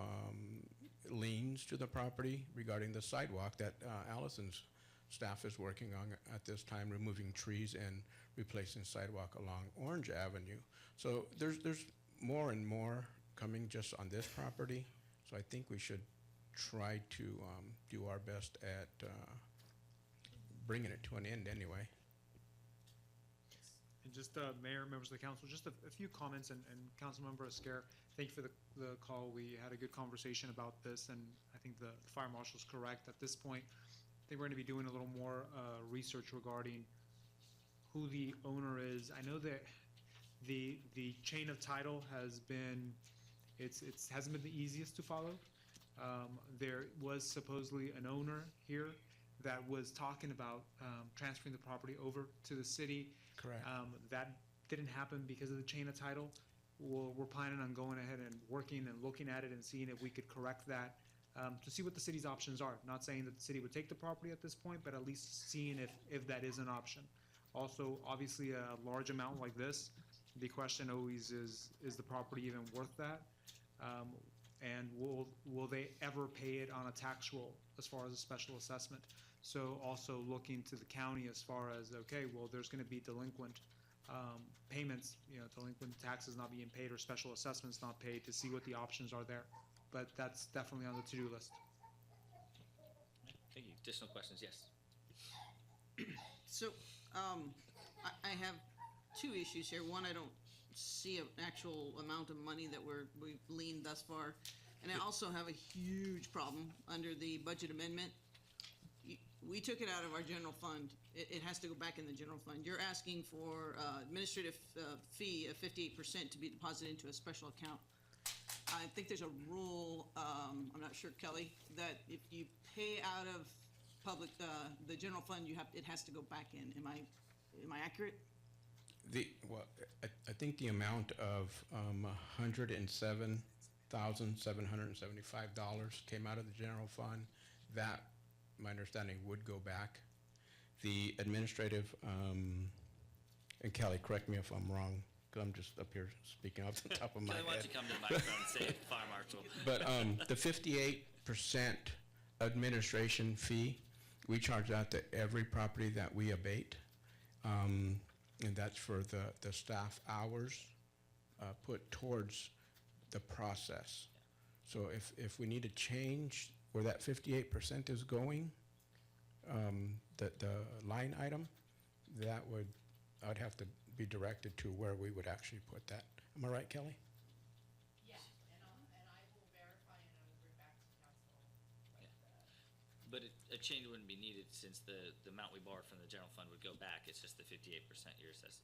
liens to the property regarding the sidewalk that Allison's staff is working on at this time, removing trees and replacing sidewalk along Orange Avenue. So there's more and more coming just on this property. So I think we should try to do our best at bringing it to an end anyway. And just, Mayor, members of the council, just a few comments, and Councilmember Esquer, thank you for the call. We had a good conversation about this, and I think the fire marshal's correct. At this point, I think we're gonna be doing a little more research regarding who the owner is. I know that the chain of title has been, it hasn't been the easiest to follow. There was supposedly an owner here that was talking about transferring the property over to the city. Correct. That didn't happen because of the chain of title. We're planning on going ahead and working and looking at it and seeing if we could correct that, to see what the city's options are. Not saying that the city would take the property at this point, but at least seeing if that is an option. Also, obviously, a large amount like this, the question always is the property even worth that? And will they ever pay it on a tax roll as far as a special assessment? So also looking to the county as far as, okay, well, there's gonna be delinquent payments, delinquent taxes not being paid or special assessments not paid, to see what the options are there. But that's definitely on the to-do list. Thank you. Additional questions? Yes. So, I have two issues here. One, I don't see an actual amount of money that we've leaned thus far. And I also have a huge problem under the budget amendment. We took it out of our general fund. It has to go back in the general fund. You're asking for administrative fee of 58% to be deposited into a special account. I think there's a rule, I'm not sure, Kelly, that if you pay out of public, the general fund, it has to go back in. Am I accurate? I think the amount of $107,775 came out of the general fund. That, my understanding, would go back. The administrative, and Kelly, correct me if I'm wrong, because I'm just up here speaking off the top of my Kelly, why don't head. you come to the microphone and say it, Fire Marshal? But the 58% administration fee, we charge that to every property that we abate. And that's for the staff hours put towards the process. So if we need to change where that 58% is going, the line item, I'd have to be directed to where we would actually put that. Am I right, Kelly? Yeah, and I will verify and I will bring back to council. But a change wouldn't be needed since the amount we borrowed from the general fund would go back. It's just the 58% you're assessing.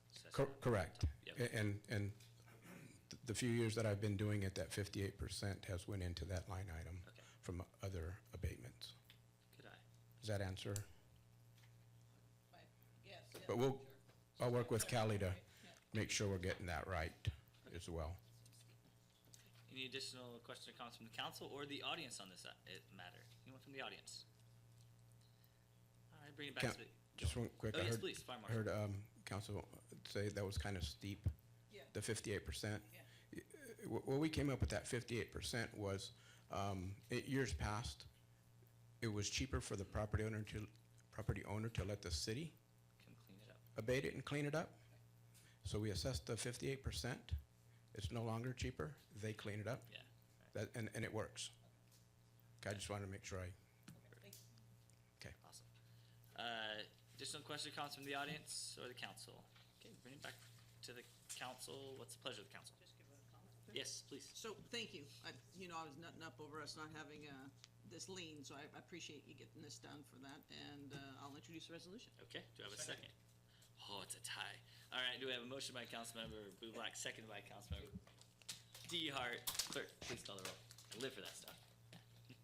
Correct. Yep. And the few years that I've been doing it, that 58% has went into that line item from other abatements. Good eye. Does that answer? Yes. But I'll work with Callie to make sure we're getting that right as well. Any additional questions or comments from the council or the audience on this matter? Anyone from the audience? All right, bring it back to the. Just one quick. Oh, I yes, heard, please, Fire I Marshal. heard council say that was kind of steep. Yeah. The 58%. What we came up with that 58% was, years past, it was cheaper for the property owner to let the city Can clean it up. abate it and clean it up. So we assessed the 58%. It's no longer cheaper. They clean it up. Yeah. That, and it works. Okay, I just wanted to make sure I. Okay. Awesome. Additional questions or comments from the audience or the council? Okay, bring it back to the council. What's the pleasure of the council? Just give a comment. Yes, please. So, thank you. I was nutting up over us not having, this lien, so I appreciate you getting this done for that, and, I'll introduce the resolution. Okay, do I have a second? Oh, it's a tie. All right, do we have a motion by Councilmember Bublak, seconded by Councilmember Hart? Clerk, please call the roll. I live for that stuff.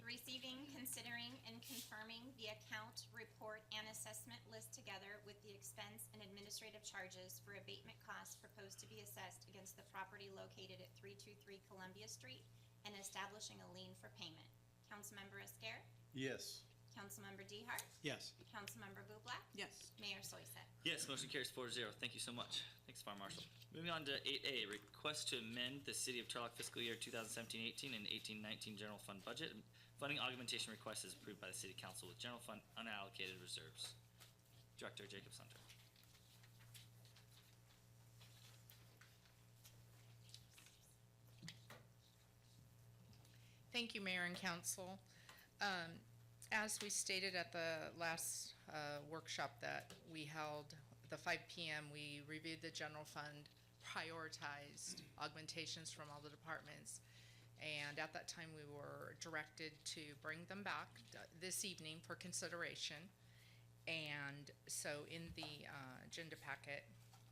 Receiving, considering, and confirming the account, report, and assessment list together with the expense and administrative charges for abatement costs proposed to be assessed against the property located at 323 Columbia Street and establishing a lien for payment. Councilmember Esquer, Yes. Councilmember Hart, Yes. Councilmember Bublak, Yes. Mayor Soisek. Yes, motion carries 4-0. Thank you so much. Thanks, Farm Marshal. Moving on to 8A, request to amend the City of Turlock fiscal year 2017-18 and 18-19 general fund budget. Funding augmentation request is approved by the City Council with general fund unallocated reserves. Director Jacob Sunter. Thank you, Mayor and Council. As we stated at the last workshop that we held, the 5 p.m., we reviewed the general fund, prioritized augmentations from all the departments, and at that time, we were directed to bring them back this evening for consideration. And so in the agenda packet,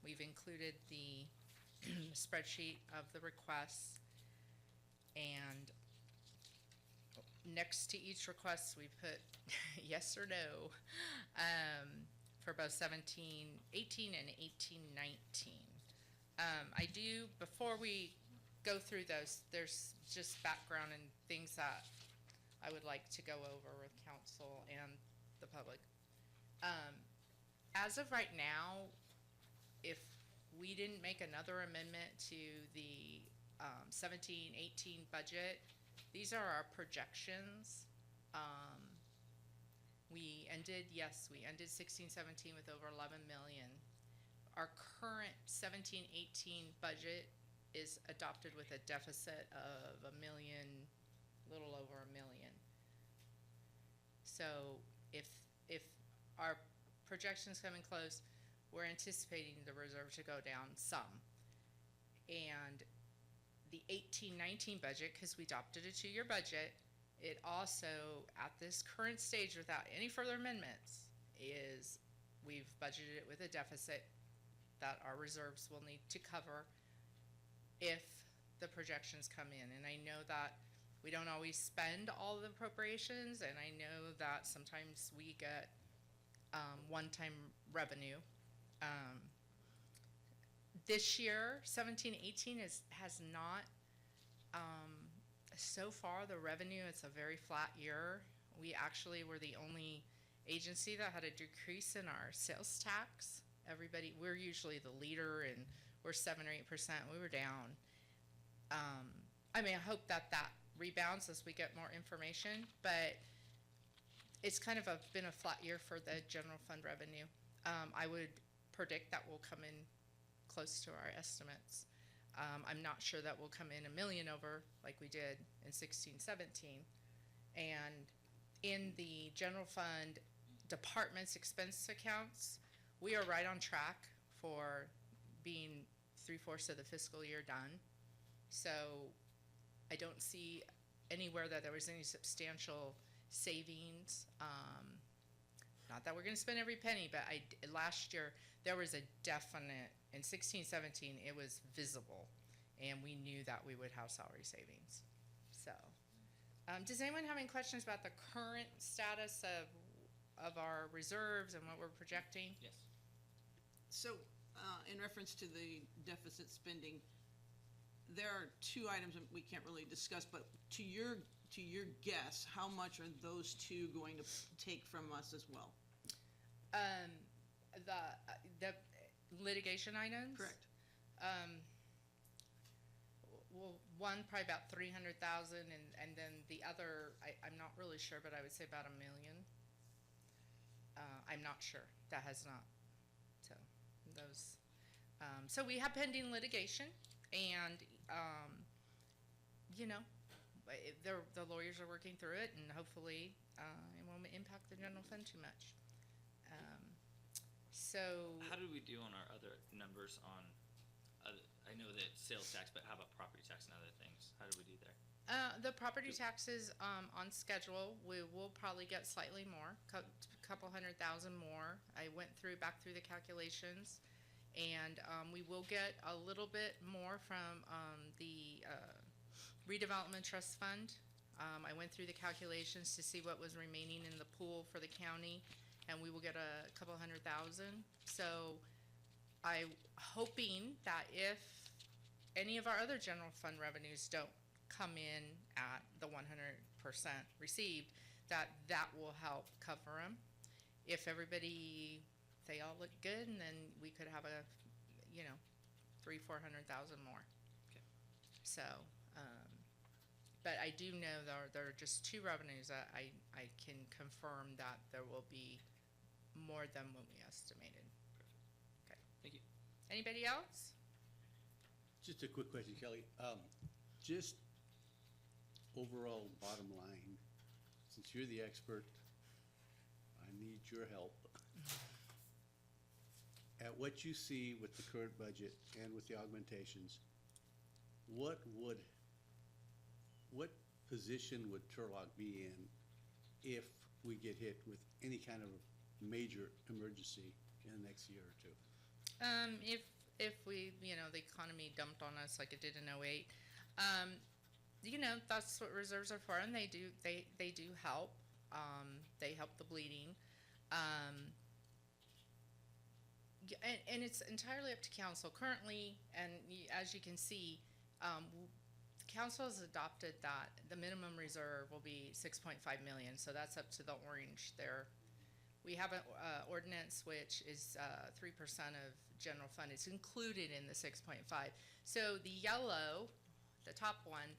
we've included the spreadsheet of the requests, and next to each request, we put yes or no for both 17-18 and 18-19. I do, before we go through those, there's just background and things that I would like to go over with council and the public. As of right now, if we didn't make another amendment to the 17-18 budget, these are our projections. We ended 16-17 with over 11 million. Our current 17-18 budget is adopted with a deficit of a little over $1 million. So if our projections come in close, we're anticipating the reserve to go down some. And the 18-19 budget, because we adopted a 2-year budget, it also, at this current stage without any further amendments, is we've budgeted it with a deficit that our reserves will need to cover if the projections come in. And I know that we don't always spend all the appropriations, and I know that sometimes we get one-time revenue. This year, 17-18 has not, so far the revenue, it's a very flat year. We actually were the only agency that had a decrease in our sales tax. We're usually the leader, and we're 7 or 8%. We were down. I hope that rebounds as we get more information, but it's kind of been a flat year for the general fund revenue. I would predict that we'll come in close to our estimates. I'm not sure that we'll come in $1 million over like we did in 16-17. And in the general fund department's expense accounts, we are right on track for being 3/4 of the fiscal year done. So I don't see anywhere that there was any substantial savings. Not that we're going to spend every penny, but last year there was a definite, in 16-17 it was visible, and we knew that we would have salary savings. So does anyone have any questions about the current status of our reserves and what we're projecting? Yes. So, in reference to the deficit spending, there are 2 items that we can't really discuss, but to your guess, how much are those 2 going to take from us as well? The litigation items? Correct. Well, one probably about 300,000, and then the other, I'm not really sure, but I would say about $1 million. I'm not sure. That has not. So those So we have pending litigation, and, you know, the lawyers are working through it, and hopefully it won't impact the general fund too much. So, How did we do on our other numbers on, I know that sales tax, but how about property tax and other things? How did we do there? the property taxes on schedule, we will probably get slightly more, couple $100,000 more. I went back through the calculations, and we will get a little bit more from the redevelopment trust fund. I went through the calculations to see what was remaining in the pool for the county, and we will get a couple $100,000. So I'm hoping that if any of our other general fund revenues don't come in at the 100% received, that will help cover them. If everybody, they all look good, and then we could have a, you know, 300,000-400,000 more. Okay. So, but I do know there are just two revenues that I can confirm that there will be more than what we estimated. Okay. Thank you. Anybody else? Just a quick question, Kelly. Just overall bottom line, since you're the expert, I need your help. At what you see with the current budget and with the augmentations, what position would Turlock be in if we get hit with any kind of major emergency in the next year or two? If we, you know, the economy dumped on us like it did in '08, you know, that's what reserves are for, and they do help. They help the bleeding. And it's entirely up to council. Currently, and as you can see, council has adopted that the minimum reserve will be 6.5 million, so that's up to the orange there. We have an ordinance which is 3% of general fund. It's included in the 6.5. So the yellow, the top one,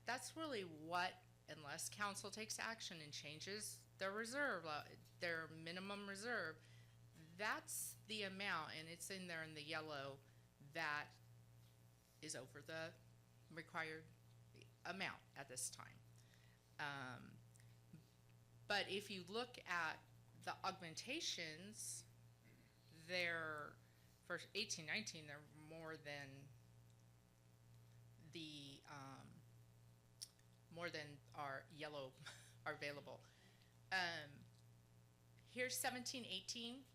that's really what, unless council takes action and changes their reserve, their minimum reserve, that's the amount, and it's in there in the yellow, that is over the required amount at this time. But if you look at the augmentations, they're, for 18-19, they're more than the, more than our yellow are available. Here's 17-18,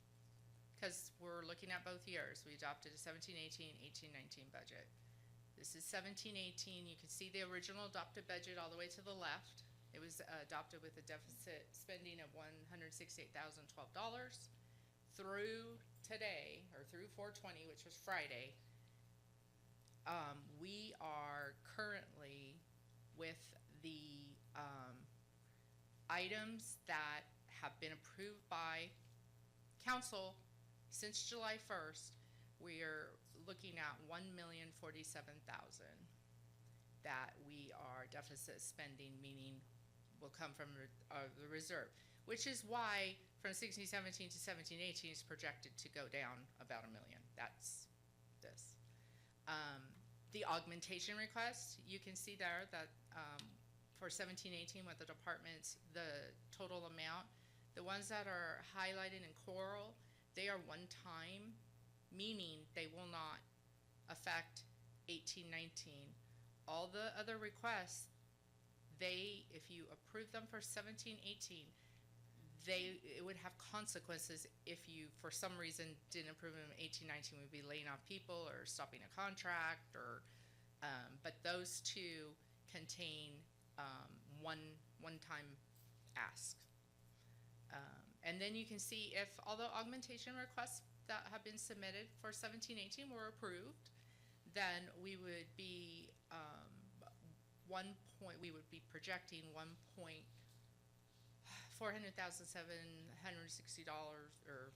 because we're looking at both years. We adopted a 17-18, 18-19 budget. This is 17-18. You can see the original adopted budget all the way to the left. It was adopted with a deficit spending of $168,012. Through today, or through 4/20, which was Friday, we are currently with the items that have been approved by council since July 1st. We are looking at $1,047,000 that we are deficit spending, meaning will come from the reserve, which is why from 16-17 to 17-18 is projected to go down about $1 million. That's this. The augmentation request, you can see there that for 17-18 with the departments, the total amount, the ones that are highlighted in coral, they are one time, meaning they will not affect 18-19. All the other requests, if you approve them for 17-18, it would have consequences if you, for some reason, didn't approve them 18-19. We'd be laying off people or stopping a contract, or, but those two contain one-time ask. And then you can see if all the augmentation requests that have been submitted for 17-18 were approved, then we would be we would be projecting $1,400,760 or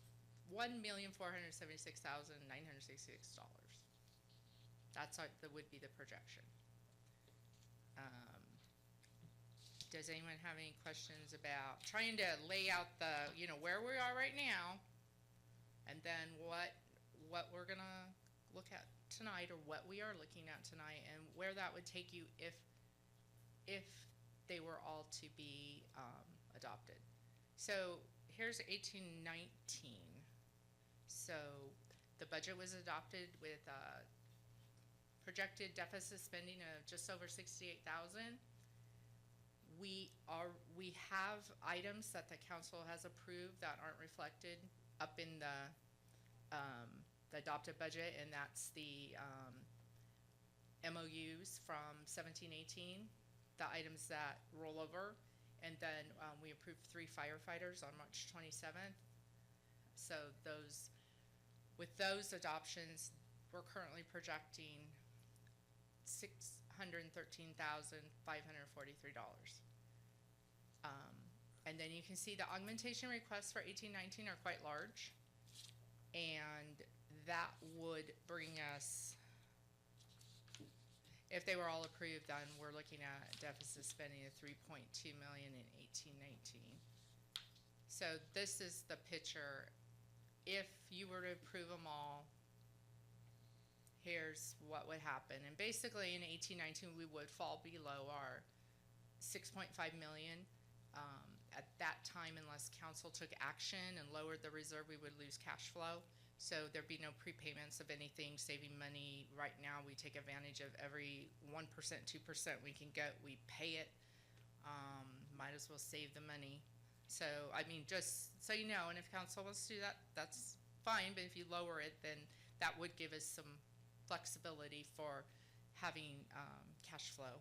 $1,476,966. That would be the projection. Does anyone have any questions about trying to lay out where we are right now, and then what we're gonna look at tonight, or what we are looking at tonight, and where that would take you if they were all to be adopted. So here's 18-19. So the budget was adopted with projected deficit spending of just over 68,000. We have items that the council has approved that aren't reflected up in the adopted budget, and that's the MOUs from 17-18, the items that roll over, and then we approved 3 firefighters on March 27th. So with those adoptions, we're currently projecting $613,543. And then you can see the augmentation requests for 18-19 are quite large, and that would bring us, if they were all approved, then we're looking at deficit spending of $3.2 million in 18-19. So this is the picture. If you were to approve them all, here's what would happen. And basically in 18-19, we would fall below our 6.5 million. At that time, unless council took action and lowered the reserve, we would lose cash flow. So there'd be no prepayments of anything, saving money. Right now, we take advantage of every 1%, 2% we can get, we pay it. Might as well save the money. So, I mean, just so you know, and if council wants to do that, that's fine, but if you lower it, then that would give us some flexibility for having cash flow.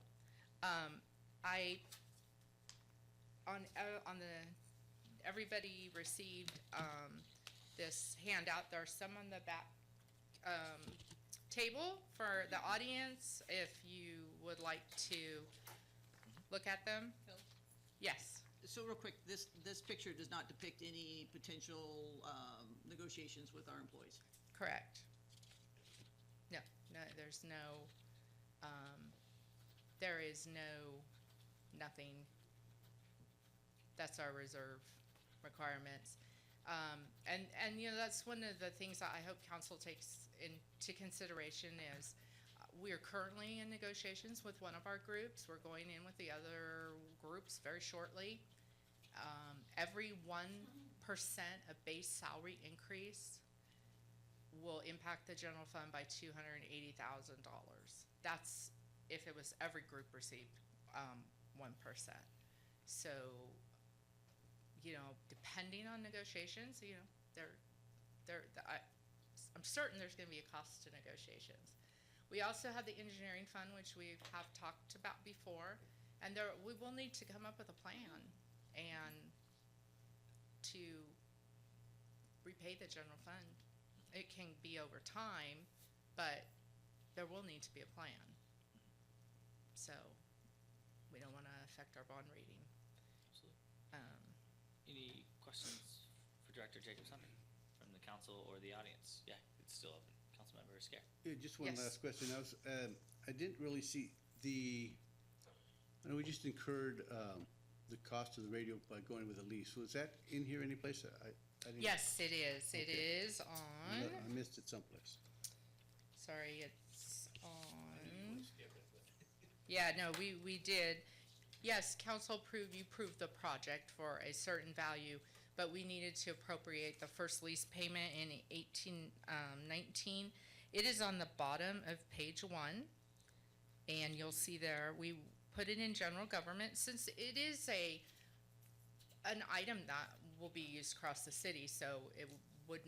Everybody received this handout. There's some on the back table for the audience if you would like to look at them. Phil? Yes. So real quick, this picture does not depict any potential negotiations with our employees. Correct. No, there's no, there is nothing. That's our reserve requirements. And you know, that's one of the things that I hope council takes into consideration is we are currently in negotiations with one of our groups. We're going in with the other groups very shortly. Every 1% of base salary increase will impact the general fund by $280,000. That's if it was every group received 1%. So, you know, depending on negotiations, you know, I'm certain there's going to be a cost to negotiations. We also have the engineering fund, which we have talked about before, and we will need to come up with a plan and to repay the general fund. It can be over time, but there will need to be a plan. So we don't want to affect our bond rating. Absolutely. Any questions for Director Jacobson from the council or the audience? Yeah, it's still open. Councilmember Scare. Yeah, just one Yes. last question. I didn't really see I know we just incurred, the cost of the radio by going with a lease. Was that in here anyplace? I didn't. Yes, it is. It Okay. is on. I missed it someplace. Sorry, it's on. Yeah, no, we did. Yes, council you approved the project for a certain value, but we needed to appropriate the first lease payment in 18-19. It is on the bottom of page 1, and you'll see there, we put it in general government, since it is an item that will be used across the city, so we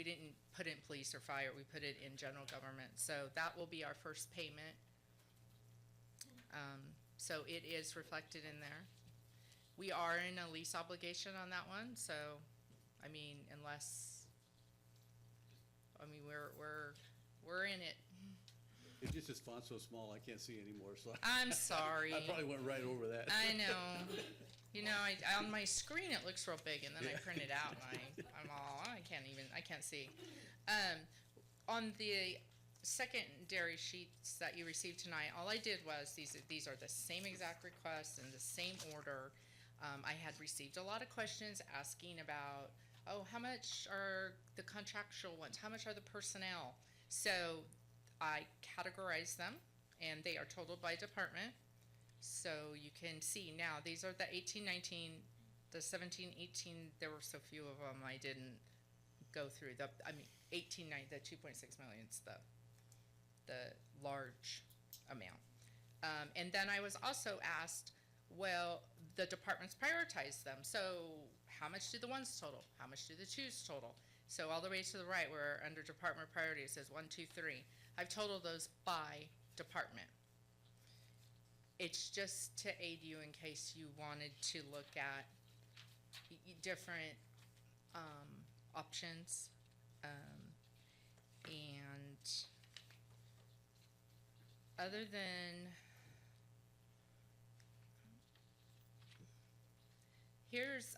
didn't put it in police or fire, we put it in general government. So that will be our first payment. So it is reflected in there. We are in a lease obligation on that one, so, I mean, we're in it. It's just this font so small, I can't see anymore, so. I'm sorry. I probably went right over that. I know. You know, on my screen it looks real big, and then I print it out, and I can't see. On the secondary sheets that you received tonight, all I did was, these are the same exact requests in the same order. I had received a lot of questions asking about, how much are the contractual ones? How much are the personnel? So I categorize them, and they are totaled by department. So you can see now, these are the 18, 19, the 17, 18, there were so few of them, I didn't go through the, 18, the 2.6 million is the large amount. And then I was also asked, well, the departments prioritize them. So how much do the ones total? How much do the twos total? So all the way to the right, where under department priority, it says 1, 2, 3. I've totaled those by department. It's just to aid you in case you wanted to look at different options. And other than, here's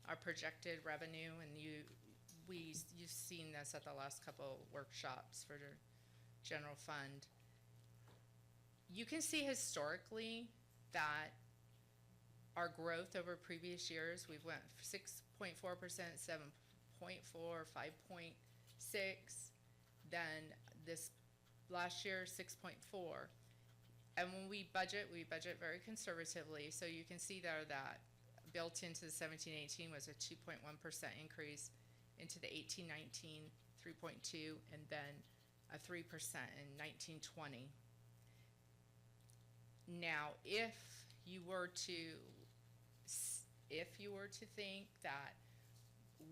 our projected revenue, and you've seen this at the last couple workshops for the general fund. You can see historically that our growth over previous years, we've went 6.4%, 7.4, 5.6, then this last year 6.4. And when we budget very conservatively. So you can see there that built into the 17-18 was a 2.1% increase, into the 18-19 3.2, and then a 3% in 19-20. Now, if you were to think that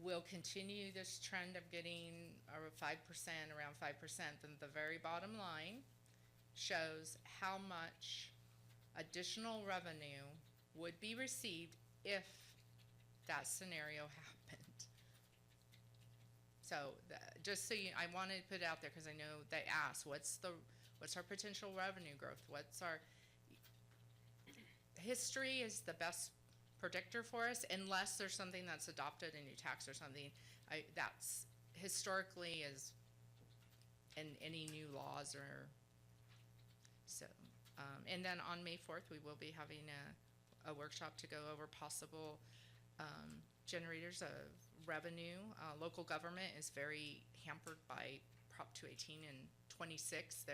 we'll continue this trend of getting around 5%, then the very bottom line shows how much additional revenue would be received if that scenario happened. So just so I wanted to put it out there because I know they asked, what's our potential revenue growth? What's our history is the best predictor for us, unless there's something that's adopted, a new tax or something. That's historically is in any new laws or so. And then on May 4th, we will be having a workshop to go over possible generators of revenue. Local government is very hampered by Prop 218 and 26.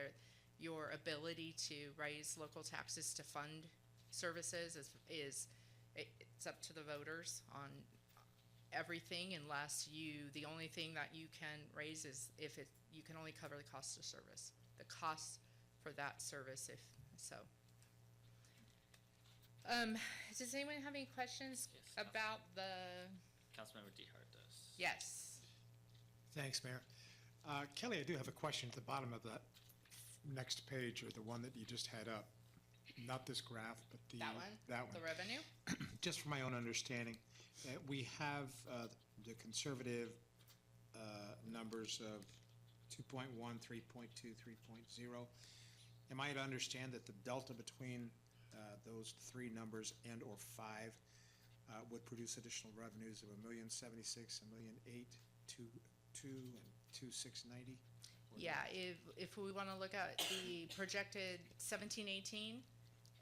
Your ability to raise local taxes to fund services it's up to the voters on everything, unless the only thing that you can raise is if you can only cover the cost of service, the cost for that service, if so. Does anyone have any questions about the? Councilmember DeHart does. Yes. Thanks, Mayor. Kelly, I do have a question at the bottom of that next page, or the one that you just had up. Not this graph, but That one? That one. The revenue? Just for my own understanding, we have the conservative numbers of 2.1, 3.2, 3.0. Am I to understand that the delta between those three numbers and or 5 would produce additional revenues of $1,076,000, $1,008,000, 2 and 2,690? Yeah, if we want to look at the projected 17-18,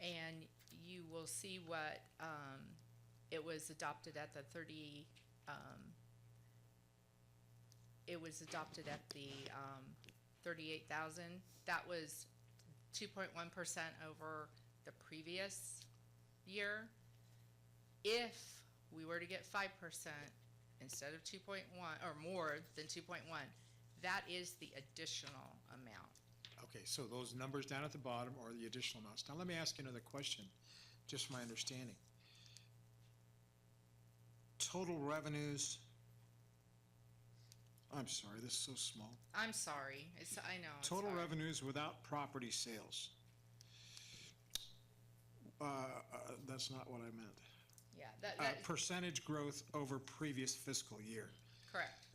and you will see what it was adopted at the 30. It was adopted at the 38,000. That was 2.1% over the previous year. If we were to get 5% instead of 2.1 or more than 2.1, that is the additional amount. Okay, so those numbers down at the bottom are the additional amounts. Now let me ask you another question, just for my understanding. Total revenues, I'm sorry, this is so small. I'm sorry, I know. it's Total hard. revenues without property sales. That's not what I meant. Yeah, that Percentage growth over previous fiscal year. correct.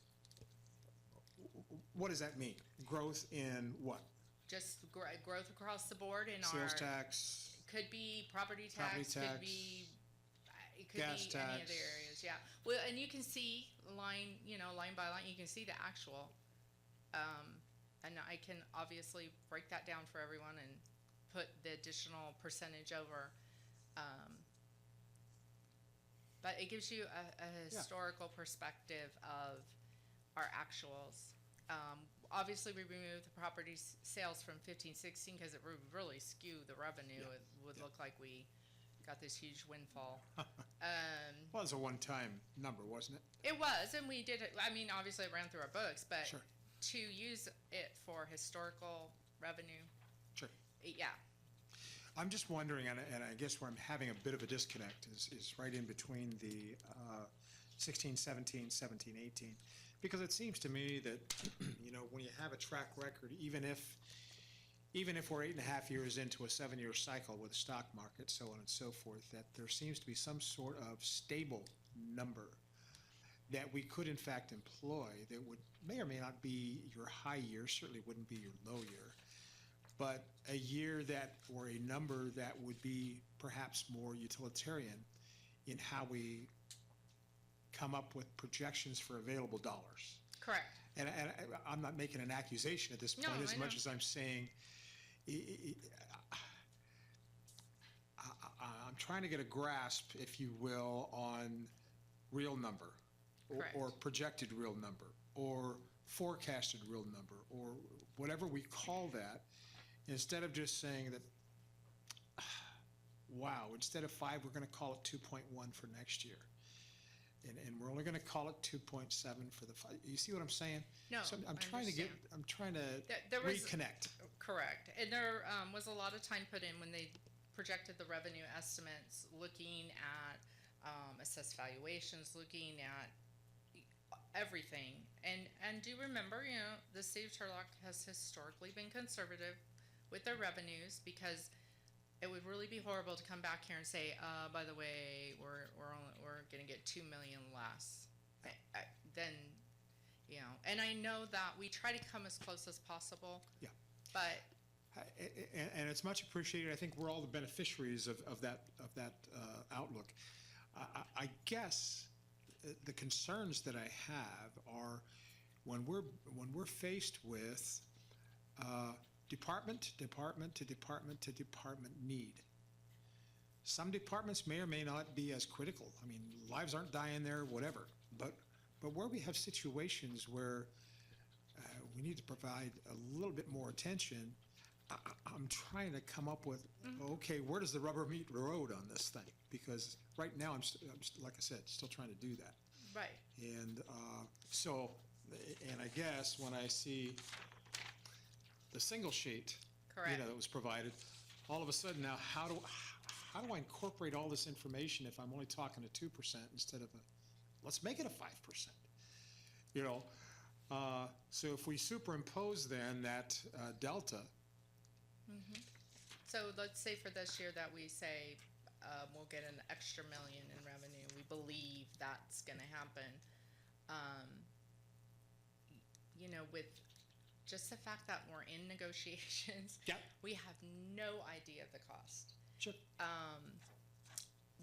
What does that mean? Growth in what? Just growth across the board in Sales our, tax, could be property Property tax, tax, could be, it could gas be any of the tax. areas, yeah. Well, and you can see line by line, you can see the actual. And I can obviously break that down for everyone and put the additional percentage over. But it gives you a historical perspective of our actuals. obviously we removed the property sales from 15-16 because it would really skew the revenue. Yeah. It would look like we got this huge windfall. Well, it was a one-time number, wasn't it? It was, and we did it, I mean, obviously it ran through our books, but Sure. to use it for historical revenue, Sure. yeah. I'm just wondering, and I guess where I'm having a bit of a disconnect is right in between the 16, 17, 17, 18. Because it seems to me that, you know, when you have a track record, even if we're 8.5 years into a 7-year cycle with the stock market, so on and so forth, that there seems to be some sort of stable number that we could in fact employ that may or may not be your high year, certainly wouldn't be your low year, but a year that, or a number that would be perhaps more utilitarian in how we come up with projections for available dollars. Correct. And I'm not making an accusation at this No, point as I much know. as I'm saying, I'm trying to get a grasp, if you will, on real number, or projected real number, or forecasted real number, or whatever we call that, instead of just saying that, wow, instead of 5, we're going to call it 2.1 for next year. And we're only going to call it 2.7 for the 5. You see what I'm saying? No, So I'm I trying to get, understand. I'm trying to There was- reconnect. Correct. And there was a lot of time put in when they projected the revenue estimates, looking at assessed valuations, looking at everything. And do remember, you know, the city of Turlock has historically been conservative with their revenues because it would really be horrible to come back here and say, by the way, we're going to get $2 million less. Then, you know, and I know that we try to come as close as possible. Yeah. But And it's much appreciated. I think we're all the beneficiaries of that outlook. I guess the concerns that I have are when we're faced with department to department to department to department need. Some departments may or may not be as critical. I mean, lives aren't dying there, whatever. But where we have situations where we need to provide a little bit more attention, I'm trying to come up with, okay, where does the rubber meet the road on this thing? Because right now, I'm like I said, still trying to do that. right. And so, and I guess when I see the single sheet, Correct. that was provided, all of a sudden now, how do I incorporate all this information if I'm only talking to 2% instead of let's make it a 5%? You know, so if we superimpose then that delta. So let's say for this year that we say we'll get an extra $1 million in revenue. We believe that's going to happen. You know, with just the fact that we're in negotiations, Yep. we have no idea of the cost. Sure.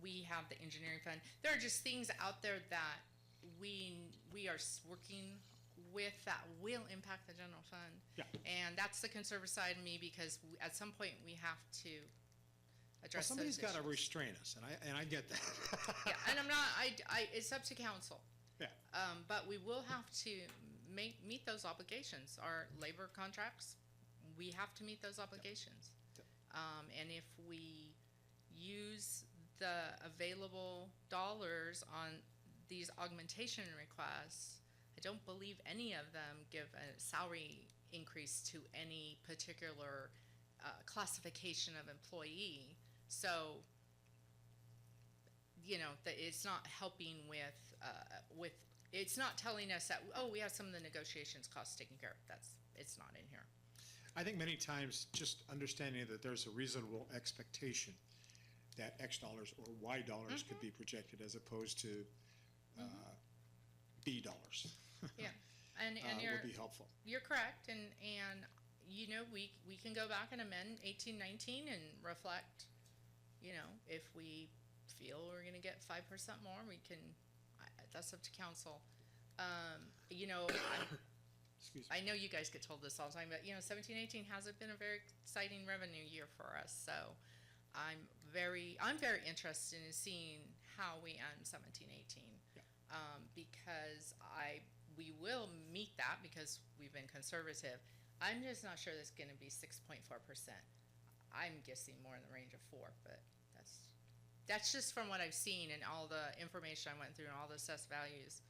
We have the engineering fund. There are just things out there that we are working with that will impact the general fund. Yeah. And that's the conservative side of me because at some point we have to Well, address somebody's those got to issues. restrain us, and I get that. Yeah, and I'm not, it's up to council. Yeah. But we will have to meet those obligations. Our labor contracts, we have to meet those obligations. And if we use the available dollars on these augmentation requests, I don't believe any of them give a salary increase to any particular classification of employee. So, you know, it's not helping with, it's not telling us that, oh, we have some of the negotiations costs taken care of. It's not in here. I think many times just understanding that there's a reasonable expectation that X dollars or Y dollars could be projected as opposed to B dollars. Yeah, and would be helpful. You're correct, and you know, we can go back and amend 1819 and reflect, you know, if we feel we're gonna get 5% more, we can, that's up to council. You know, Excuse me. I know you guys get told this all the time, but, you know, 1718 hasn't been a very exciting revenue year for us, so I'm very interested in seeing how we end 1718. Yeah. Because I we will meet that because we've been conservative. I'm just not sure that's gonna be 6.4%. I'm guessing more in the range of 4, but that's just from what I've seen and all the information I went through and all the assessed values.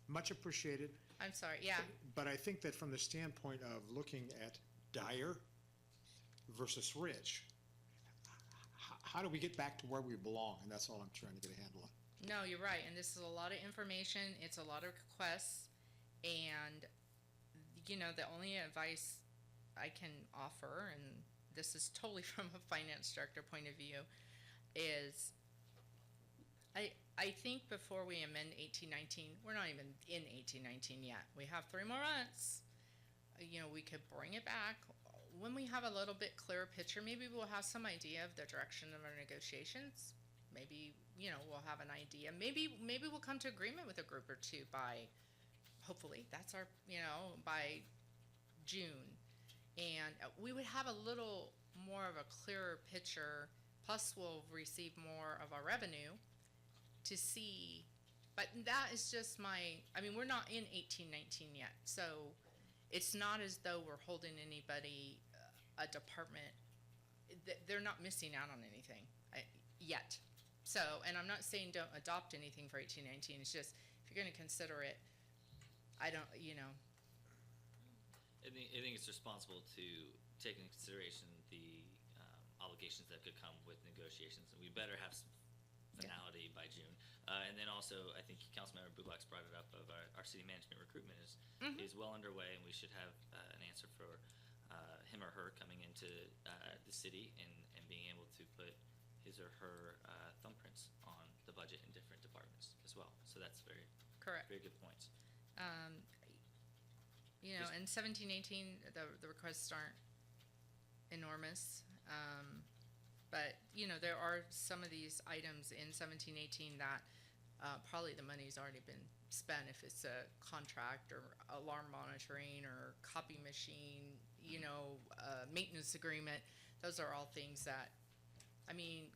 Much appreciated, I'm sorry, yeah, but I think that from the standpoint of looking at Dyer versus Rich, how do we get back to where we belong? And that's all I'm trying to get a handle on. no, you're right, and this is a lot of information, it's a lot of requests, and, you know, the only advice I can offer, and this is totally from a finance director point of view, is I think before we amend 1819, we're not even in 1819 yet. We have 3 more months. You know, we could bring it back. When we have a little bit clearer picture, maybe we'll have some idea of the direction of our negotiations. Maybe, you know, we'll have an idea. Maybe we'll come to agreement with a group or two by, hopefully, that's our, you know, by June. And we would have a little more of a clearer picture, plus we'll receive more of our revenue to see, but that is just I mean, we're not in 1819 yet, so it's not as though we're holding anybody, a department, they're not missing out on anything yet. So, and I'm not saying don't adopt anything for 1819, it's just, if you're gonna consider it, I don't, you know, I think it's responsible to take into consideration the obligations that could come with negotiations, and we better have some finality by June. And then also, I think Councilmember Bubak's brought it up of our city management recruitment is well underway, and we should have an answer for him or her coming into the city and being able to put his or her thumbprints on the budget in different departments as well. So that's correct. very good points. You know, in 1718, the requests aren't enormous. But, you know, there are some of these items in 1718 that probably the money's already been spent, if it's a contract or alarm monitoring or copy machine, you know, maintenance agreement. Those are all things that, I mean,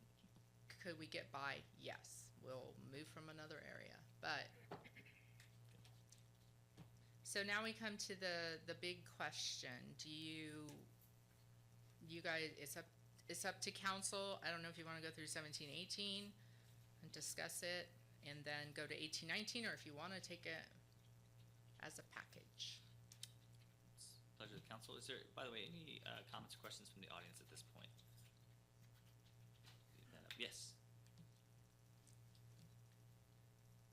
could we get by? Yes. We'll move from another area. But, so now we come to the big question. Do you guys, it's up to council. I don't know if you want to go through 1718 and discuss it and then go to 1819, or if you want to take it as a package. Pleasure of the council. Is there, by the way, any comments or questions from the audience at this point? Yes.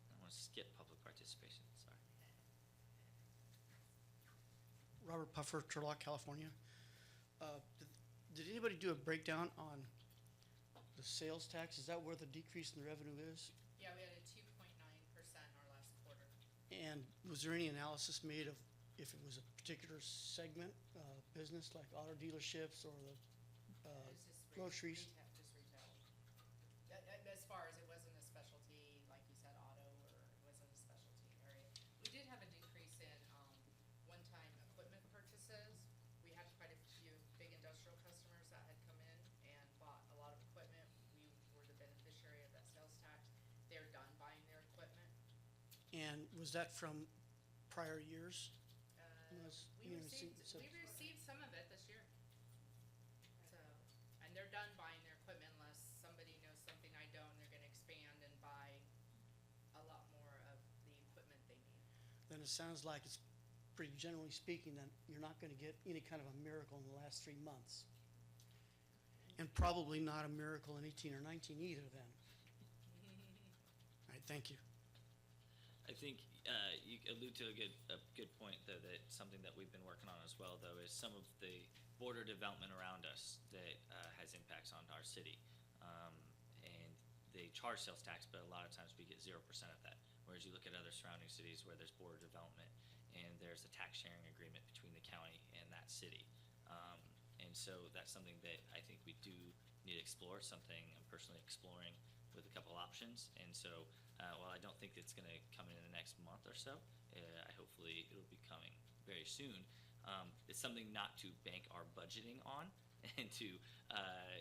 I want to skip public participation, sorry. Robert Puffer, Turlock, California. Did anybody do a breakdown on the sales tax? Is that where the decrease in the revenue is? Yeah, we had a 2.9% our last quarter. And was there any analysis made of if it was a particular segment, business like auto dealerships or the groceries? Just retail. As far as it wasn't a specialty, like you said, auto, or it wasn't a specialty area. We did have a decrease in one-time equipment purchases. We had quite a few big industrial customers that had come in and bought a lot of equipment. We were the beneficiary of that sales tax. They're done buying their equipment. And was that from prior years? We received some of it this year. So, and they're done buying their equipment unless somebody knows something I don't, and they're gonna expand and buy a lot more of the equipment they need. Then it sounds like it's pretty generally speaking that you're not gonna get any kind of a miracle in the last 3 months. And probably not a miracle in 18 or 19 either then. All right, thank you. I think you allude to a good point, though, that something that we've been working on as well, though, is some of the border development around us that has impacts on our city. And they charge sales tax, but a lot of times we get 0% of that. Whereas you look at other surrounding cities where there's border development and there's a tax sharing agreement between the county and that city. And so that's something that I think we do need to explore, something I'm personally exploring with a couple options. And so while I don't think it's going to come in the next month or so, hopefully it'll be coming very soon. It's something not to bank our budgeting on and to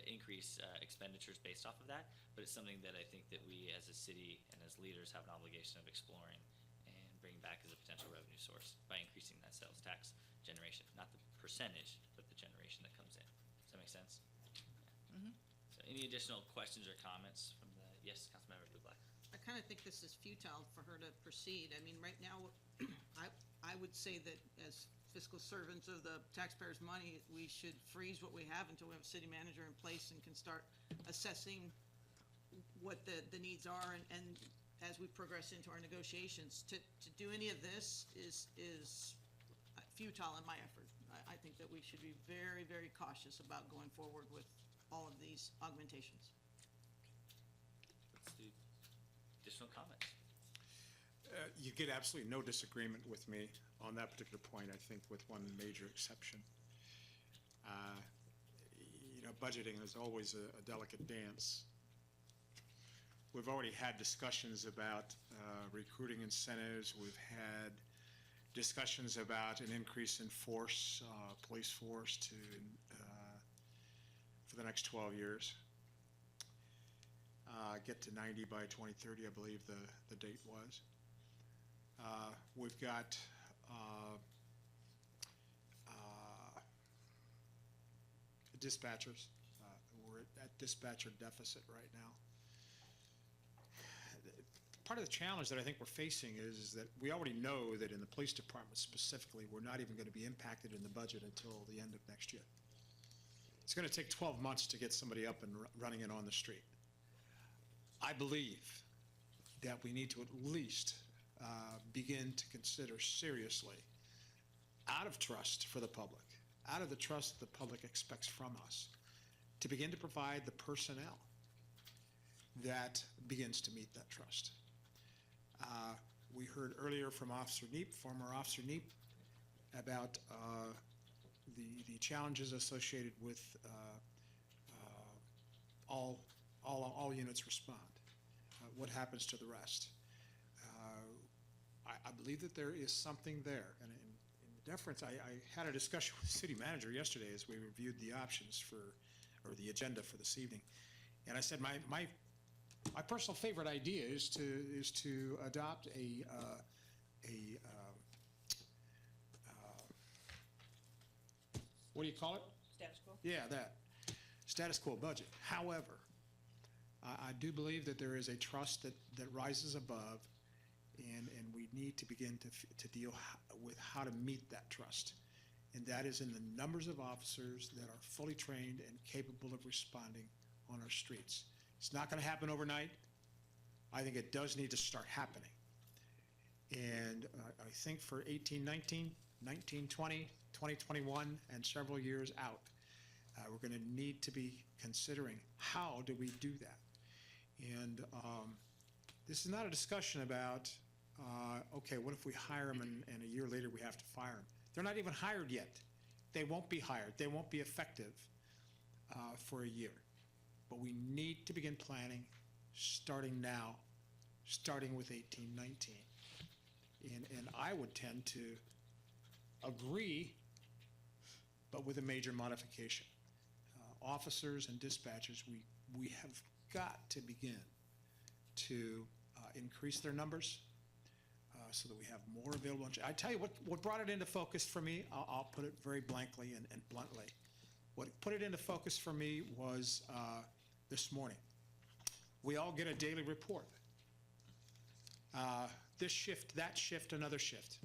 increase expenditures based off of that, but it's something that I think that we as a city and as leaders have an obligation of exploring and bring back as a potential revenue source by increasing that sales tax generation, not the percentage, but the generation that comes in. Does that make sense? So any additional questions or comments from the, yes, Councilmember Dubak? I kind of think this is futile for her to proceed. I mean, right now, I would say that as fiscal servants of the taxpayers' money, we should freeze what we have until we have a city manager in place and can start assessing what the needs are, and as we progress into our negotiations. To do any of this is futile in my effort. I think that we should be very, very cautious about going forward with all of these augmentations. Let's do additional comments. You get absolutely no disagreement with me on that particular point, I think, with one major exception. Budgeting is always a delicate dance. We've already had discussions about recruiting incentives. We've had discussions about an increase in force, police force for the next 12 years. Get to 90 by 2030, I believe the date was. We've got dispatchers. We're at dispatcher deficit right now. Part of the challenge that I think we're facing is that we already know that in the police department specifically, we're not even going to be impacted in the budget until the end of next year. It's going to take 12 months to get somebody up and running and on the street. I believe that we need to at least begin to consider seriously, out of trust for the public, out of the trust that the public expects from us, to begin to provide the personnel that begins to meet that trust. We heard earlier from Officer Neep, former Officer Neep, about the challenges associated with all units respond. What happens to the rest? I believe that there is something there, and in deference, I had a discussion with the city manager yesterday as we reviewed the options or the agenda for this evening, and I said my personal favorite idea is to adopt what do you call it? Status quo? Yeah, that status quo budget. However, I do believe that there is a trust that rises above, and we need to begin to deal with how to meet that trust. And that is in the numbers of officers that are fully trained and capable of responding on our streets. It's not going to happen overnight. I think it does need to start happening. And I think for 18-19, 19-20, 2021, and several years out, we're going to need to be considering how do we do that. And this is not a discussion about, okay, what if we hire them and a year later we have to fire them? They're not even hired yet. They won't be hired. They won't be effective for a year. But we need to begin planning starting now, starting with 18-19. And I would tend to agree, but with a major modification. Officers and dispatchers, we have got to begin to increase their numbers so that we have more available. I tell you what brought it into focus for me, I'll put it very blankly and bluntly. What put it into focus for me was this morning. We all get a daily report. This shift, that shift, another shift.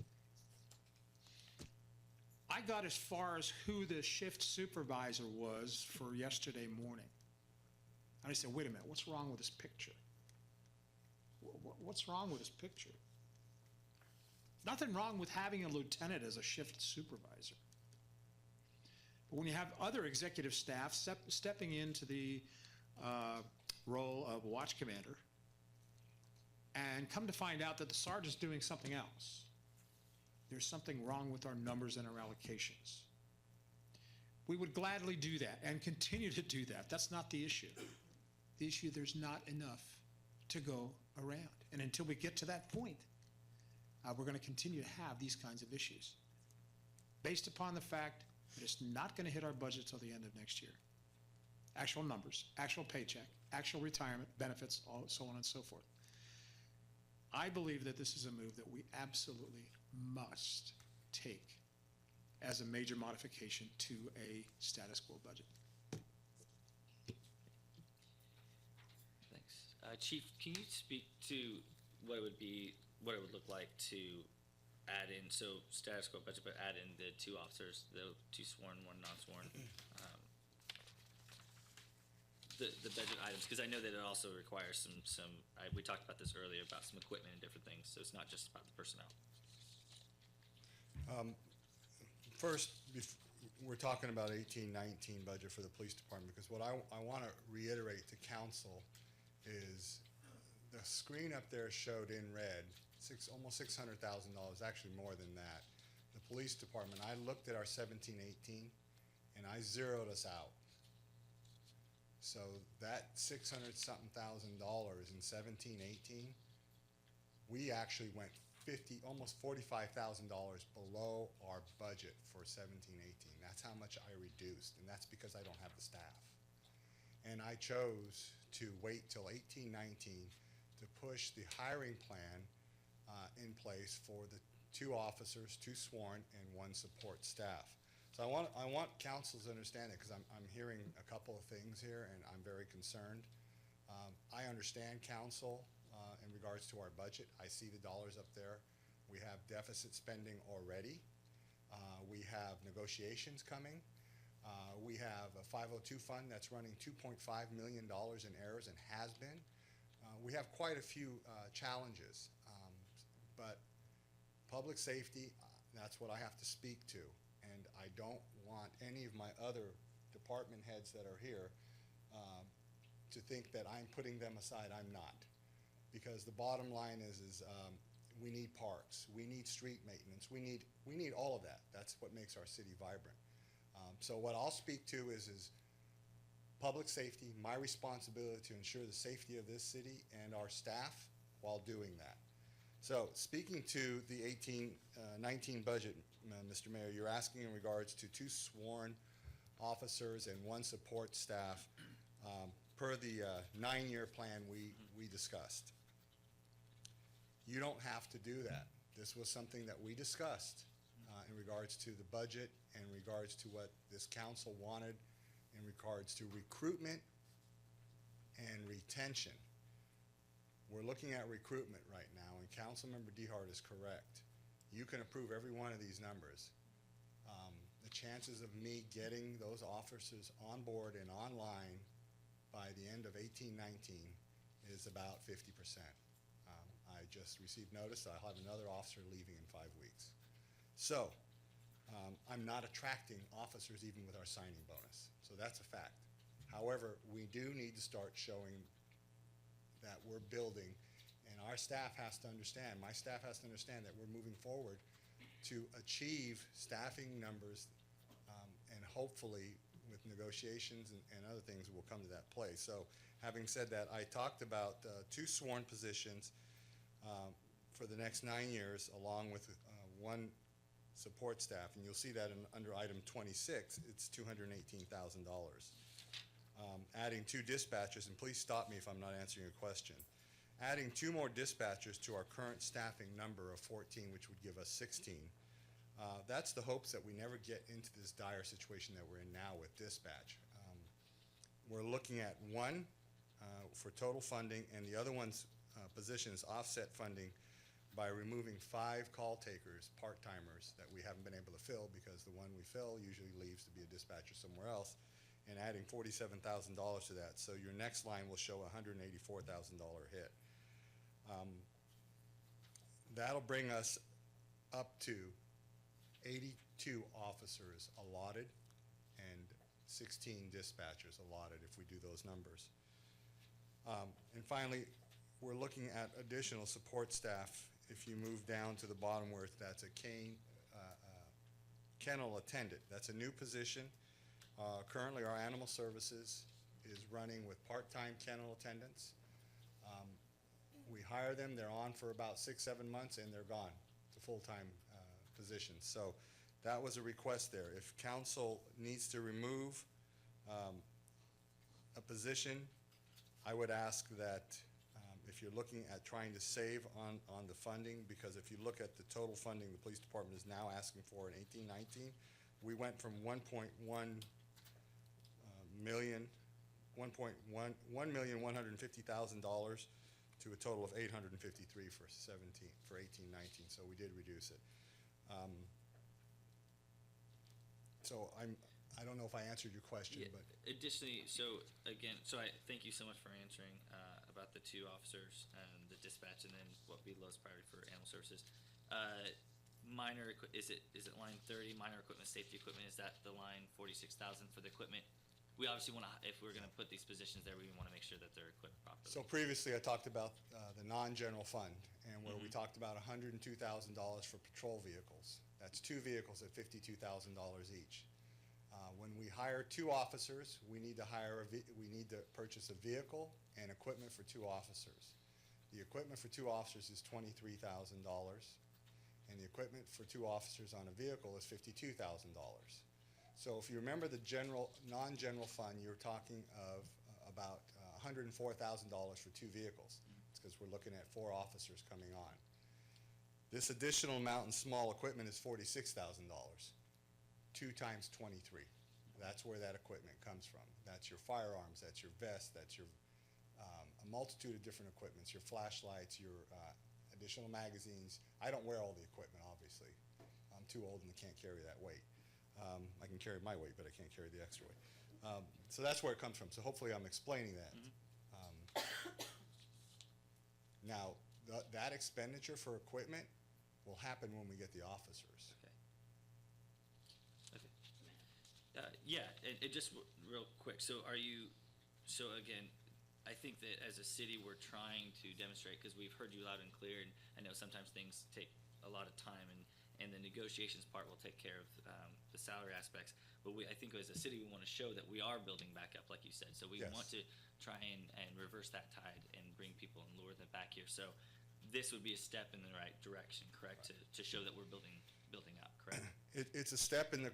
I got as far as who the shift supervisor was for yesterday morning. And I said, wait a minute, what's wrong with this picture? What's wrong with this picture? Nothing wrong with having a lieutenant as a shift supervisor. But when you have other executive staff stepping into the role of watch commander, and come to find out that the sergeant's doing something else, there's something wrong with our numbers and our allocations. We would gladly do that and continue to do that. That's not the issue. The issue, there's not enough to go around. And until we get to that point, we're going to continue to have these kinds of issues based upon the fact that it's not going to hit our budget till the end of next year. Actual numbers, actual paycheck, actual retirement benefits, so on and so forth. I believe that this is a move that we absolutely must take as a major modification to a status quo budget. Thanks. Chief, can you speak to what it would look like to add in, so status quo budget, but add in the 2 officers, the 2 sworn, 1 non-sworn? The budget items, because I know that it also requires we talked about this earlier, about some equipment and different things, so it's not just about the personnel. First, we're talking about 18-19 budget for the police department, because what I want to reiterate to council is the screen up there showed in red, almost $600,000, actually more than that. The police department, I looked at our 17-18 and I zeroed us out. So that $600-something thousand in 17-18, we actually went almost $45,000 below our budget for 17-18. That's how much I reduced, and that's because I don't have the staff. And I chose to wait till 18-19 to push the hiring plan in place for the 2 officers, 2 sworn, and 1 support staff. So I want council to understand it, because I'm hearing a couple of things here, and I'm very concerned. I understand council in regards to our budget. I see the dollars up there. We have deficit spending already. We have negotiations coming. We have a 502 fund that's running $2.5 million in errors and has been. We have quite a few challenges, but public safety, that's what I have to speak to. And I don't want any of my other department heads that are here to think that I'm putting them aside. I'm not. Because the bottom line is we need parks, we need street maintenance, we need all of that. That's what makes our city vibrant. So what I'll speak to is public safety, my responsibility to ensure the safety of this city and our staff while doing that. So speaking to the 18-19 budget, Mr. Mayor, you're asking in regards to 2 sworn officers and 1 support staff per the 9-year plan we discussed. You don't have to do that. This was something that we discussed in regards to the budget, in regards to what this council wanted, in regards to recruitment and retention. We're looking at recruitment right now, and Councilmember DeHart is correct. You can approve every one of these numbers. The chances of me getting those officers on board and online by the end of 18-19 is about 50%. I just received notice that I'll have another officer leaving in 5 weeks. So I'm not attracting officers even with our signing bonus. So that's a fact. However, we do need to start showing that we're building, and our staff has to understand, my staff has to understand that we're moving forward to achieve staffing numbers, and hopefully with negotiations and other things will come to that place. So having said that, I talked about 2 sworn positions for the next 9 years, along with 1 support staff, and you'll see that under item 26, it's $218,000. Adding 2 dispatchers, and please stop me if I'm not answering your question. Adding 2 more dispatchers to our current staffing number of 14, which would give us 16. That's the hopes that we never get into this dire situation that we're in now with dispatch. We're looking at 1 for total funding, and the other one's position is offset funding by removing 5 call takers, part-timers, that we haven't been able to fill because the one we fill usually leaves to be a dispatcher somewhere else, and adding $47,000 to that. So your next line will show a $184,000 hit. That'll bring us up to 82 officers allotted and 16 dispatchers allotted if we do those numbers. And finally, we're looking at additional support staff. If you move down to the bottom where that's a kennel attendant, that's a new position. Currently, our animal services is running with part-time kennel attendants. We hire them, they're on for about 6-7 months, and they're gone to full-time positions. So that was a request there. If council needs to remove a position, I would ask that if you're looking at trying to save on the funding, because if you look at the total funding the police department is now asking for in 18-19, we went from 1.1 million, $1,150,000 to a total of 853 for 18-19. So we did reduce it. So I don't know if I answered your question, Yeah, but additionally, so again, so I thank you so much for answering about the 2 officers and the dispatch, and then what would be lowest priority for animal services. Is it line 30, minor equipment, safety equipment? Is that the line 46,000 for the equipment? We obviously want to, if we're going to put these positions there, we want to make sure that they're equipped properly. so previously I talked about the non-general fund, and where we talked about $102,000 for patrol vehicles. That's 2 vehicles at $52,000 each. When we hire 2 officers, we need to purchase a vehicle and equipment for 2 officers. The equipment for 2 officers is $23,000, and the equipment for 2 officers on a vehicle is $52,000. So if you remember the non-general fund, you're talking of about $104,000 for 2 vehicles. It's because we're looking at 4 officers coming on. This additional amount in small equipment is $46,000, 2 times 23. That's where that equipment comes from. That's your firearms, that's your vest, that's your a multitude of different equipments, your flashlights, your additional magazines. I don't wear all the equipment, obviously. I'm too old and can't carry that weight. I can carry my weight, but I can't carry the extra weight. So that's where it comes from. So hopefully I'm explaining that. Now, that expenditure for equipment will happen when we get the officers. Okay. Yeah, and just real quick, so again, I think that as a city, we're trying to demonstrate, because we've heard you loud and clear, and I know sometimes things take a lot of time, and the negotiations part will take care of the salary aspects, but I think as a city, we want to show that we are building back up, like you said, so we Yes. want to try and reverse that tide and bring people and lure them back here, so this would be a step in the right direction, correct, to show that we're building up, correct? It's a step in the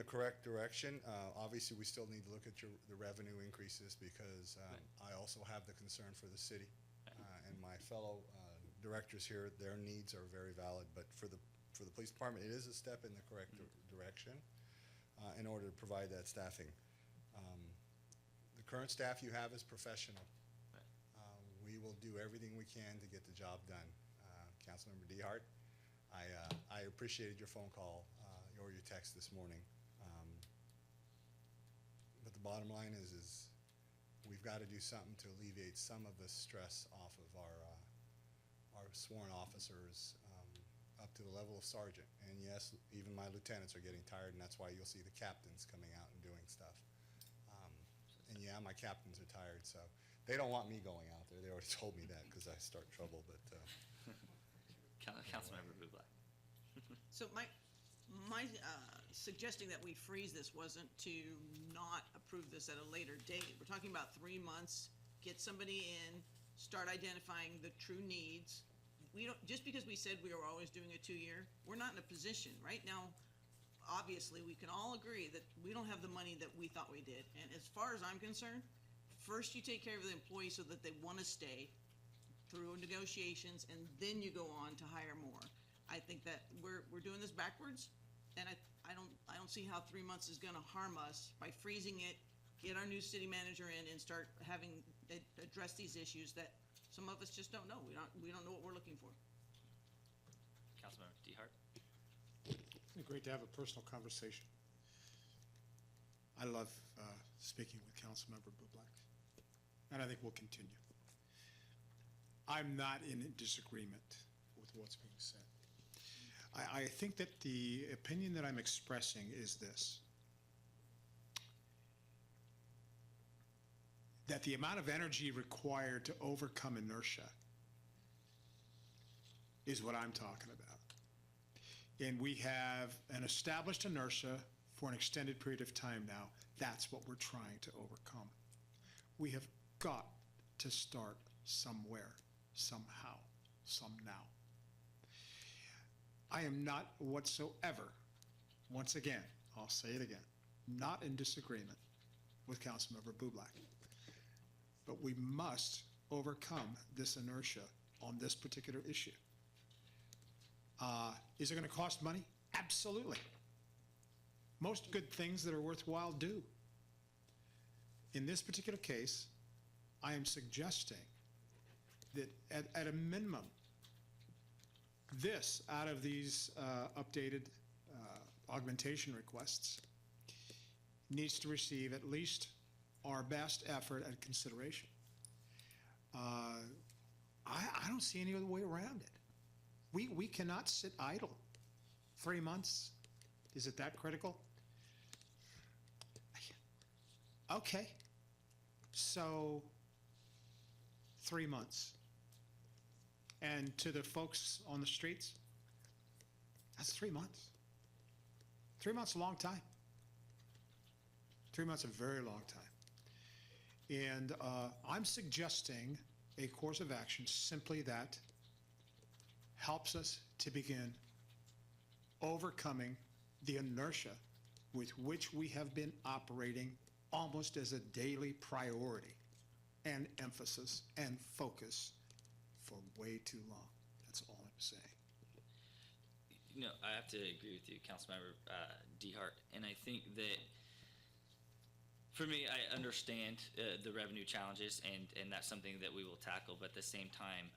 correct direction. Obviously, we still need to look at the revenue increases, because I also have the concern for the city. And my fellow directors here, their needs are very valid, but for the police department, it is a step in the correct direction in order to provide that staffing. The current staff you have is professional. We will do everything we can to get the job done. Councilmember DeHart, I appreciated your phone call or your text this morning. But the bottom line is we've got to do something to alleviate some of the stress off of our sworn officers up to the level of sergeant. And yes, even my lieutenants are getting tired, and that's why you'll see the captains coming out and doing stuff. And yeah, my captains are tired, so they don't want me going out there. They already told me that, because I start trouble, but Councilmember Bublak. So my suggesting that we freeze this wasn't to not approve this at a later date. We're talking about 3 months, get somebody in, start identifying the true needs. We don't, just because we said we were always doing a 2-year, we're not in a position. Right now, obviously, we can all agree that we don't have the money that we thought we did. And as far as I'm concerned, first you take care of the employees so that they want to stay through negotiations, and then you go on to hire more. I think that we're doing this backwards, and I don't see how 3 months is gonna harm us by freezing it, get our new city manager in and start having, address these issues that some of us just don't know. We don't know what we're looking for. Councilmember DeHart. Great to have a personal conversation. I love speaking with Councilmember Bublak, and I think we'll continue. I'm not in disagreement with what's being said. I think that the opinion that I'm expressing is this: that the amount of energy required to overcome inertia is what I'm talking about. And we have an established inertia for an extended period of time now. That's what we're trying to overcome. We have got to start somewhere, somehow, some now. I am not whatsoever, once again, I'll say it again, not in disagreement with Councilmember Bublak. But we must overcome this inertia on this particular issue. Is it going to cost money? Absolutely. Most good things that are worthwhile do. In this particular case, I am suggesting that at a minimum, this out of these updated augmentation requests needs to receive at least our best effort and consideration. I don't see any other way around it. We cannot sit idle. 3 months, is it that critical? Okay, so 3 months. And to the folks on the streets, that's 3 months. 3 months is a long time. 3 months is a very long time. And I'm suggesting a course of action simply that helps us to begin overcoming the inertia with which we have been operating almost as a daily priority and emphasis and focus for way too long. That's all I'm saying. You know, I have to agree with you, Councilmember DeHart, and I think that for me, I understand the revenue challenges, and that's something that we will tackle, but at the same time,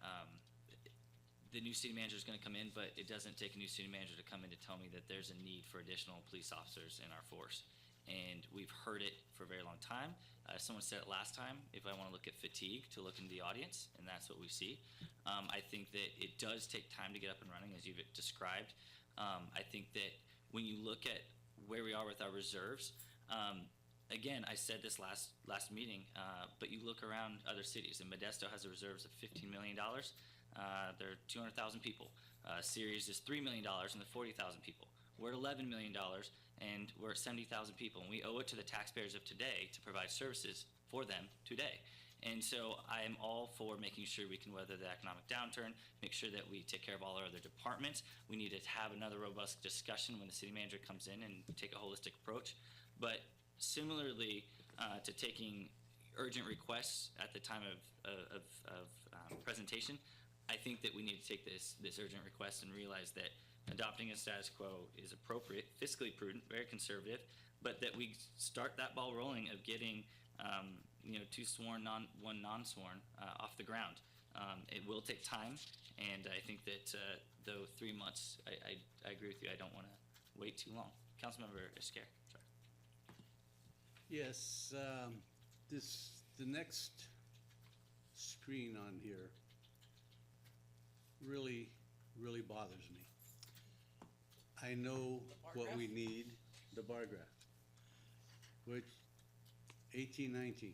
the new city manager is going to come in, but it doesn't take a new city manager to come in to tell me that there's a need for additional police officers in our force. And we've heard it for a very long time. Someone said it last time, if I want to look at fatigue, to look in the audience, and that's what we see. I think that it does take time to get up and running, as you've described. I think that when you look at where we are with our reserves, again, I said this last meeting, but you look around other cities, and Modesto has a reserves of $15 million. There are 200,000 people. Ceres is $3 million and they're 40,000 people. We're at $11 million and we're at 70,000 people, and we owe it to the taxpayers of today to provide services for them today. And so I am all for making sure we can weather the economic downturn, make sure that we take care of all our other departments. We need to have another robust discussion when the city manager comes in and take a holistic approach. But similarly to taking urgent requests at the time of presentation, I think that we need to take this urgent request and realize that adopting a status quo is appropriate, fiscally prudent, very conservative, but that we start that ball rolling of getting 2 sworn, one non-sworn off the ground. It will take time, and I think that though 3 months, I agree with you. I don't want to wait too long. Councilmember Esquer, sorry. Yes, the next screen on here really bothers me. I know what we need, the bar graph, which 1819,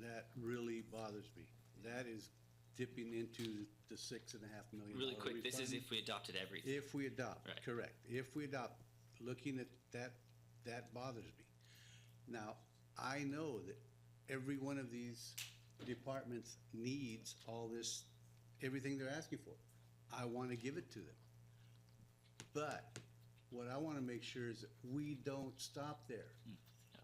that really bothers me. That is dipping into the $6.5 million. Really quick, this is if we adopted everything. If we adopt, Right. correct. If we adopt, looking at that bothers me. Now, I know that every one of these departments needs all this, everything they're asking for. I want to give it to them. But what I want to make sure is that we don't stop there.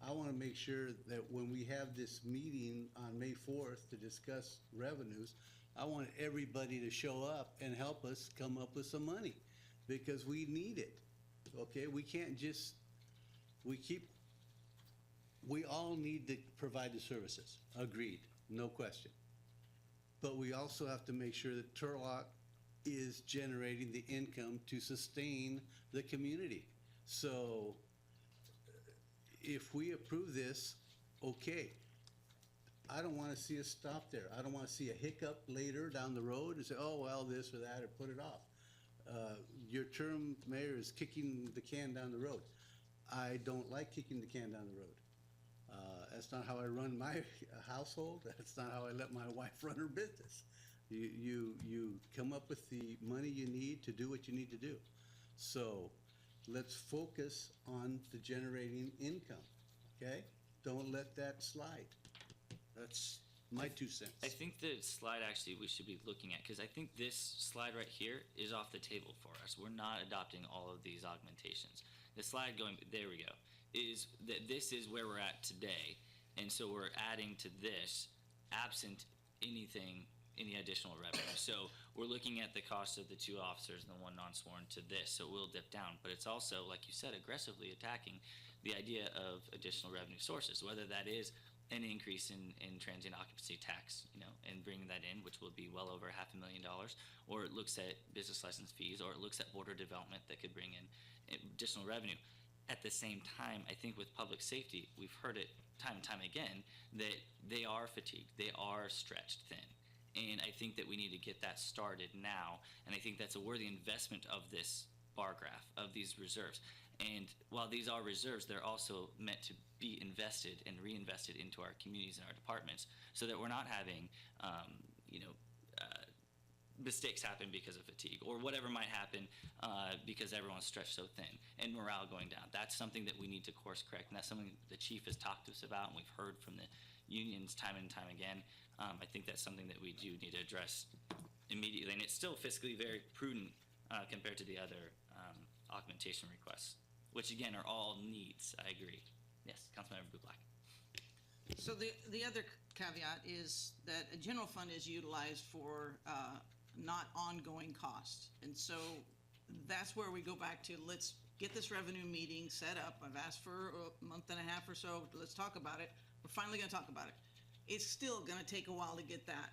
I want to make sure that when we have this meeting on May 4th to discuss revenues, I want everybody to show up and help us come up with some money, because we need it, okay? We can't just, we all need to provide the services, agreed, no question. But we also have to make sure that Turlock is generating the income to sustain the community. So if we approve this, okay. I don't want to see us stop there. I don't want to see a hiccup later down the road and say, oh, well, this or that, or put it off. Your term, Mayor, is kicking the can down the road. I don't like kicking the can down the road. That's not how I run my household. That's not how I let my wife run her business. You come up with the money you need to do what you need to do. So let's focus on the generating income, okay? Don't let that slide. That's my 2 cents. I think the slide actually we should be looking at, because I think this slide right here is off the table for us. We're not adopting all of these augmentations. The slide going, there we go, is that this is where we're at today, and so we're adding to this absent any additional revenue. So we're looking at the cost of the 2 officers and the 1 non-sworn to this, so it will dip down. But it's also, like you said, aggressively attacking the idea of additional revenue sources, whether that is an increase in transient occupancy tax, and bringing that in, which will be well over $500,000, or it looks at business license fees, or it looks at border development that could bring in additional revenue. At the same time, I think with public safety, we've heard it time and time again, that they are fatigued, they are stretched thin. And I think that we need to get that started now, and I think that's a worthy investment of this bar graph, of these reserves. And while these are reserves, they're also meant to be invested and reinvested into our communities and our departments, so that we're not having, mistakes happen because of fatigue, or whatever might happen because everyone's stretched so thin and morale going down. That's something that we need to course correct, and that's something the chief has talked to us about, and we've heard from the unions time and time again. I think that's something that we do need to address immediately, and it's still fiscally very prudent compared to the other augmentation requests, which again are all needs. I agree. Yes, Councilmember Bublak. So the other caveat is that a general fund is utilized for not ongoing costs. And so that's where we go back to, let's get this revenue meeting set up. I've asked for a month and a half or so. Let's talk about it. We're finally going to talk about it. It's still going to take a while to get that.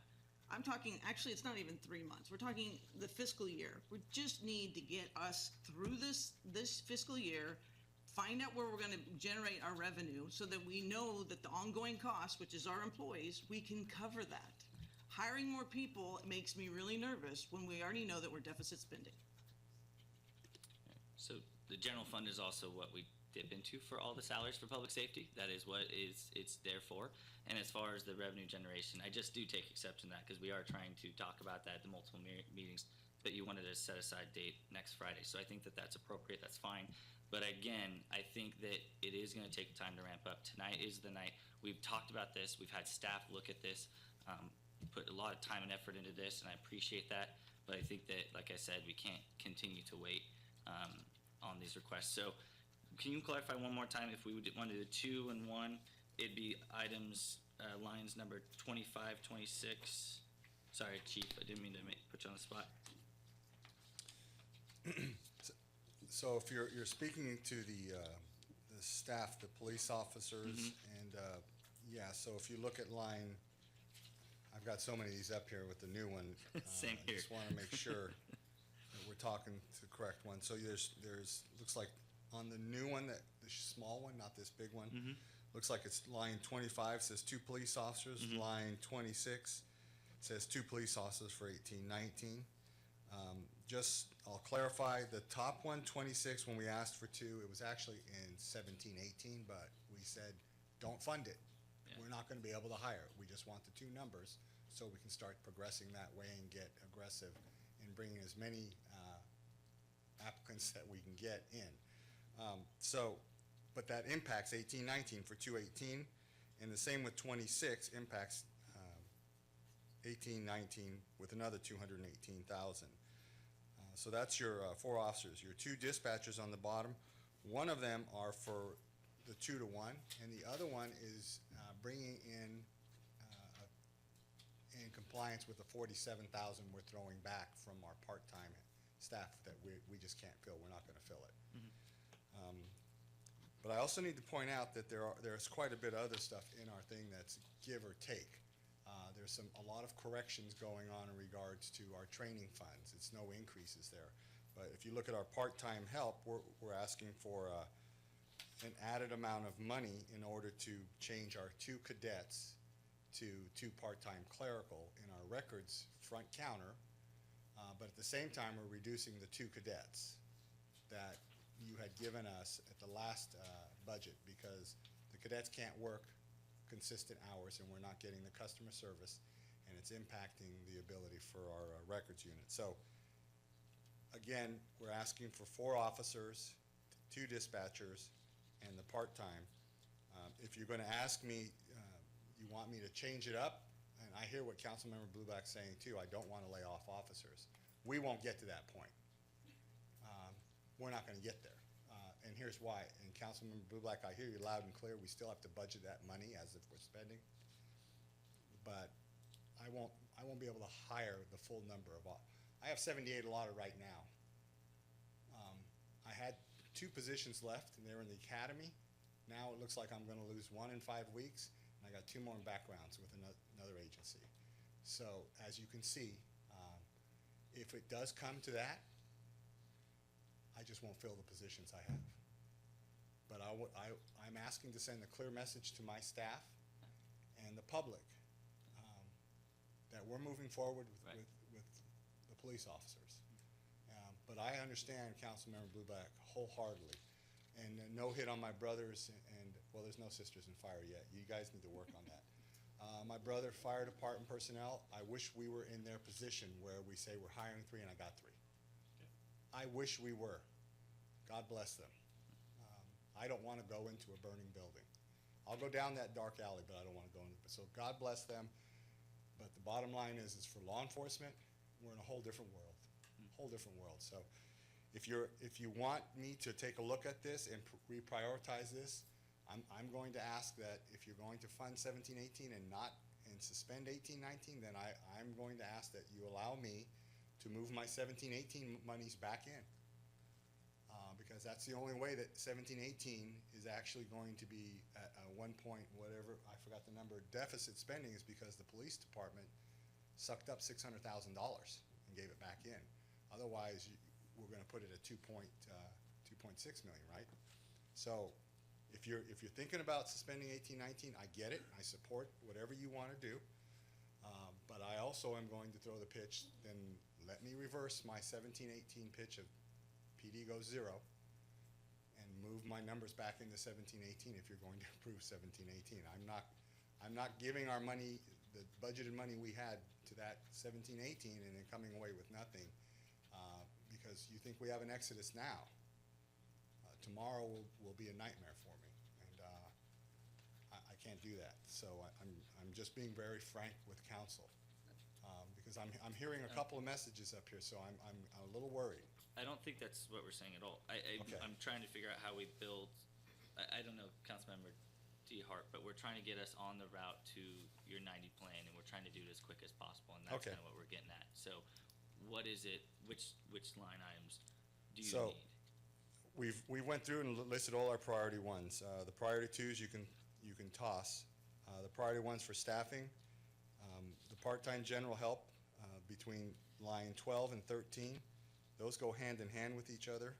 I'm talking, actually, it's not even 3 months. We're talking the fiscal year. We just need to get us through this fiscal year, find out where we're going to generate our revenue so that we know that the ongoing costs, which is our employees, we can cover that. Hiring more people makes me really nervous when we already know that we're deficit spending. So the general fund is also what we dip into for all the salaries for public safety. That is what it's there for. And as far as the revenue generation, I just do take exception to that, because we are trying to talk about that at the multiple meetings, but you wanted to set aside date next Friday. So I think that that's appropriate, that's fine. But again, I think that it is going to take time to ramp up. Tonight is the night. We've talked about this. We've had staff look at this, put a lot of time and effort into this, and I appreciate that. But I think that, like I said, we can't continue to wait on these requests. So can you clarify one more time? If we wanted a 2 and 1, it'd be items, lines number 25, 26. Sorry, Chief, I didn't mean to put you on the spot. So if you're speaking to the staff, the police officers, and yeah, so if you look at line, I've got so many of these up here with the new one. Same here. I just want to make sure that we're talking to the correct one. So there's looks like on the new one, that the small one, not this big one, looks like it's line 25 says 2 police officers. Line 26 says 2 police officers for 18-19. Just, I'll clarify, the top one, 26, when we asked for 2, it was actually in 17-18, but we said, don't fund it. Yeah. We're not going to be able to hire. We just want the 2 numbers so we can start progressing that way and get aggressive in bringing as many applicants that we can get in. But that impacts 18-19 for 218, and the same with 26 impacts 18-19 with another 218,000. So that's your 4 officers. Your 2 dispatchers on the bottom, one of them are for the 2 to 1, and the other one is bringing in compliance with the 47,000 we're throwing back from our part-time staff that we just can't fill. We're not going to fill it. But I also need to point out that there's quite a bit of other stuff in our thing that's give or take. There's a lot of corrections going on in regards to our training funds. It's no increases there. But if you look at our part-time help, we're asking for an added amount of money in order to change our 2 cadets to 2 part-time clerical in our records front counter. But at the same time, we're reducing the 2 cadets that you had given us at the last budget, because the cadets can't work consistent hours and we're not getting the customer service, and it's impacting the ability for our records unit. So again, we're asking for 4 officers, 2 dispatchers, and the part-time. If you're going to ask me, you want me to change it up, and I hear what Councilmember Blueback's saying too, I don't want to lay off officers. We won't get to that point. We're not going to get there. And here's why. And Councilmember Blueback, I hear you loud and clear. We still have to budget that money as if we're spending. But I won't won't be able to hire the full number of, I have 78 allotted right now. I had 2 positions left, and they were in the academy. Now it looks like I'm gonna lose 1 in 5 weeks, and I got 2 more in backgrounds with another agency. So, as you can see, if it does come to that, I just won't fill the positions I have. But I'm asking to send a clear message to my staff and the public that we're moving forward with the police officers. But I understand Councilmember Blueback wholeheartedly. And no hit on my brothers and, well, there's no sisters in fire yet. You guys need to work on that. My brother, fire department personnel, I wish we were in their position where we say we're hiring 3 and I got 3. I wish we were. God bless them. I don't want to go into a burning building. I'll go down that dark alley, but I don't want to go into it. So God bless them. But the bottom line is for law enforcement, we're in a whole different world. Whole different world. So if you want me to take a look at this and reprioritize this, I'm going to ask that if you're going to fund 17-18 and suspend 18-19, then I'm going to ask that you allow me to move my 17-18 monies back in. Because that's the only way that 17-18 is actually going to be at a 1 point whatever, I forgot the number, deficit spending is because the police department sucked up $600,000 and gave it back in. Otherwise, we're going to put it at 2.6 million, right? So if you're thinking about suspending 18-19, I get it. I support whatever you want to do. But I also am going to throw the pitch, then let me reverse my 17-18 pitch of PD goes 0 and move my numbers back into 17-18 if you're going to approve 17-18. I'm not giving our money, the budgeted money we had to that 17-18 and then coming away with nothing. Because you think we have an exodus now. Tomorrow will be a nightmare for me, and I can't do that. So I'm just being very frank with council, because I'm hearing a couple of messages up here, so I'm a little worried. I don't think that's what we're saying at all. Okay. I'm trying to figure out how we build, I don't know, Councilmember DeHart, but we're trying to get us on the route to your 90 plan, and we're trying to do it as quick as possible, and that's Okay. kind of what we're getting at. So what is it, which line items do you So, need? we went through and listed all our priority ones. The priority 2s you can toss. The priority ones for staffing, the part-time general help between line 12 and 13, those go hand in hand with each other,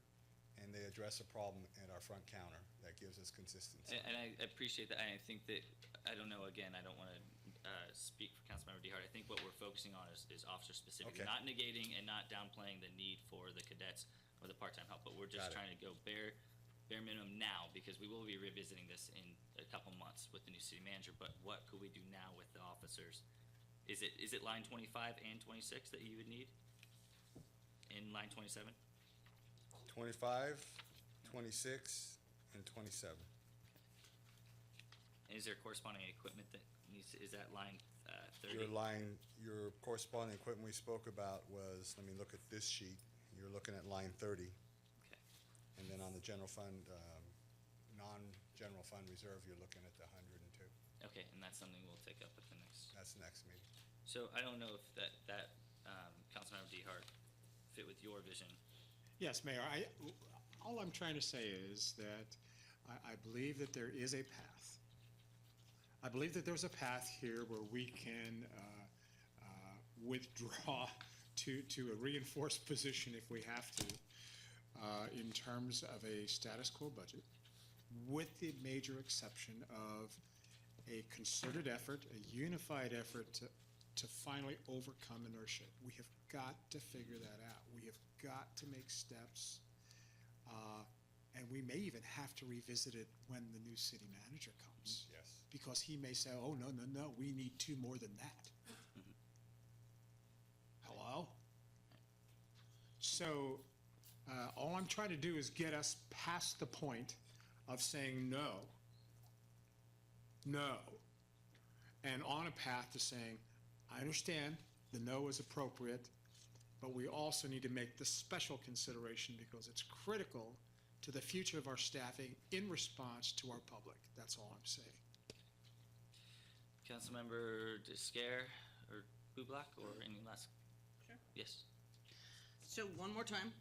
and they address a problem at our front counter that gives us consistency. And I appreciate that, and I think that, I don't know, again, I don't want to speak for Councilmember DeHart. I think what we're focusing on is officer-specific, Okay. not negating and not downplaying the need for the cadets or the part-time help, but we're just Got it. trying to go bare minimum now, because we will be revisiting this in a couple months with the new city manager, but what could we do now with the officers? Is it line 25 and 26 that you would need in line 27? 25, 26, and 27. And is there corresponding equipment that needs, is that line 30? Your corresponding equipment we spoke about was, let me look at this sheet, you're looking at line 30. Okay. And then on the general fund, non-general fund reserve, you're looking at the 102. Okay, and that's something we'll take up at the next. That's the next meeting. So I don't know if that Councilmember DeHart fit with your vision. Yes, Mayor, all I'm trying to say is that I believe that there is a path. I believe that there's a path here where we can withdraw to a reinforced position if we have to, in terms of a status quo budget, with the major exception of a concerted effort, a unified effort to finally overcome inertia. We have got to figure that out. We have got to make steps, and we may even have to revisit it when the new city manager comes. Yes. Because he may say, oh, no, we need 2 more than that. Hello? So, all I'm trying to do is get us past the point of saying no, and on a path to saying, I understand the no is appropriate, but we also need to make the special consideration because it's critical to the future of our staffing in response to our public. That's all I'm saying. Councilmember Descare, or Bublak, or any last? Sure. Yes. So one more time,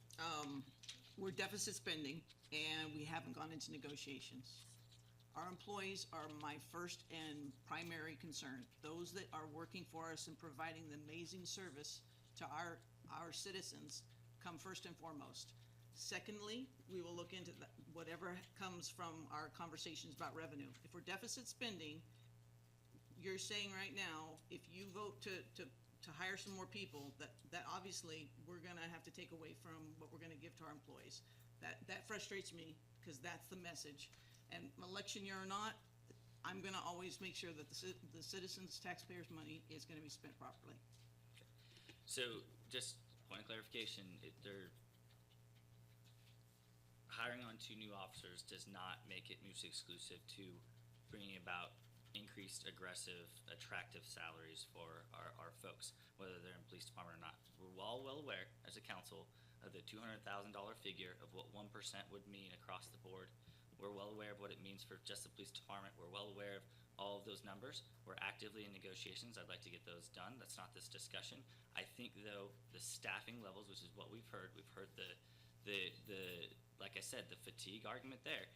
we're deficit spending and we haven't gone into negotiations. Our employees are my first and primary concern. Those that are working for us and providing the amazing service to our citizens come first and foremost. Secondly, we will look into whatever comes from our conversations about revenue. If we're deficit spending, you're saying right now, if you vote to hire some more people, that obviously we're gonna have to take away from what we're gonna give to our employees. That frustrates me, because that's the message. And election year or not, I'm gonna always make sure that the citizens, taxpayers' money is gonna be spent properly. So, just point of clarification, they're hiring on 2 new officers does not make it mutually exclusive to bringing about increased, aggressive, attractive salaries for our folks, whether they're in police department or not. We're all well aware, as a council, of the $200,000 figure of what 1% would mean across the board. We're well aware of what it means for just the police department. We're well aware of all of those numbers. We're actively in negotiations. I'd like to get those done. That's not this discussion. I think, though, the staffing levels, which is what we've heard the like I said, the fatigue argument there.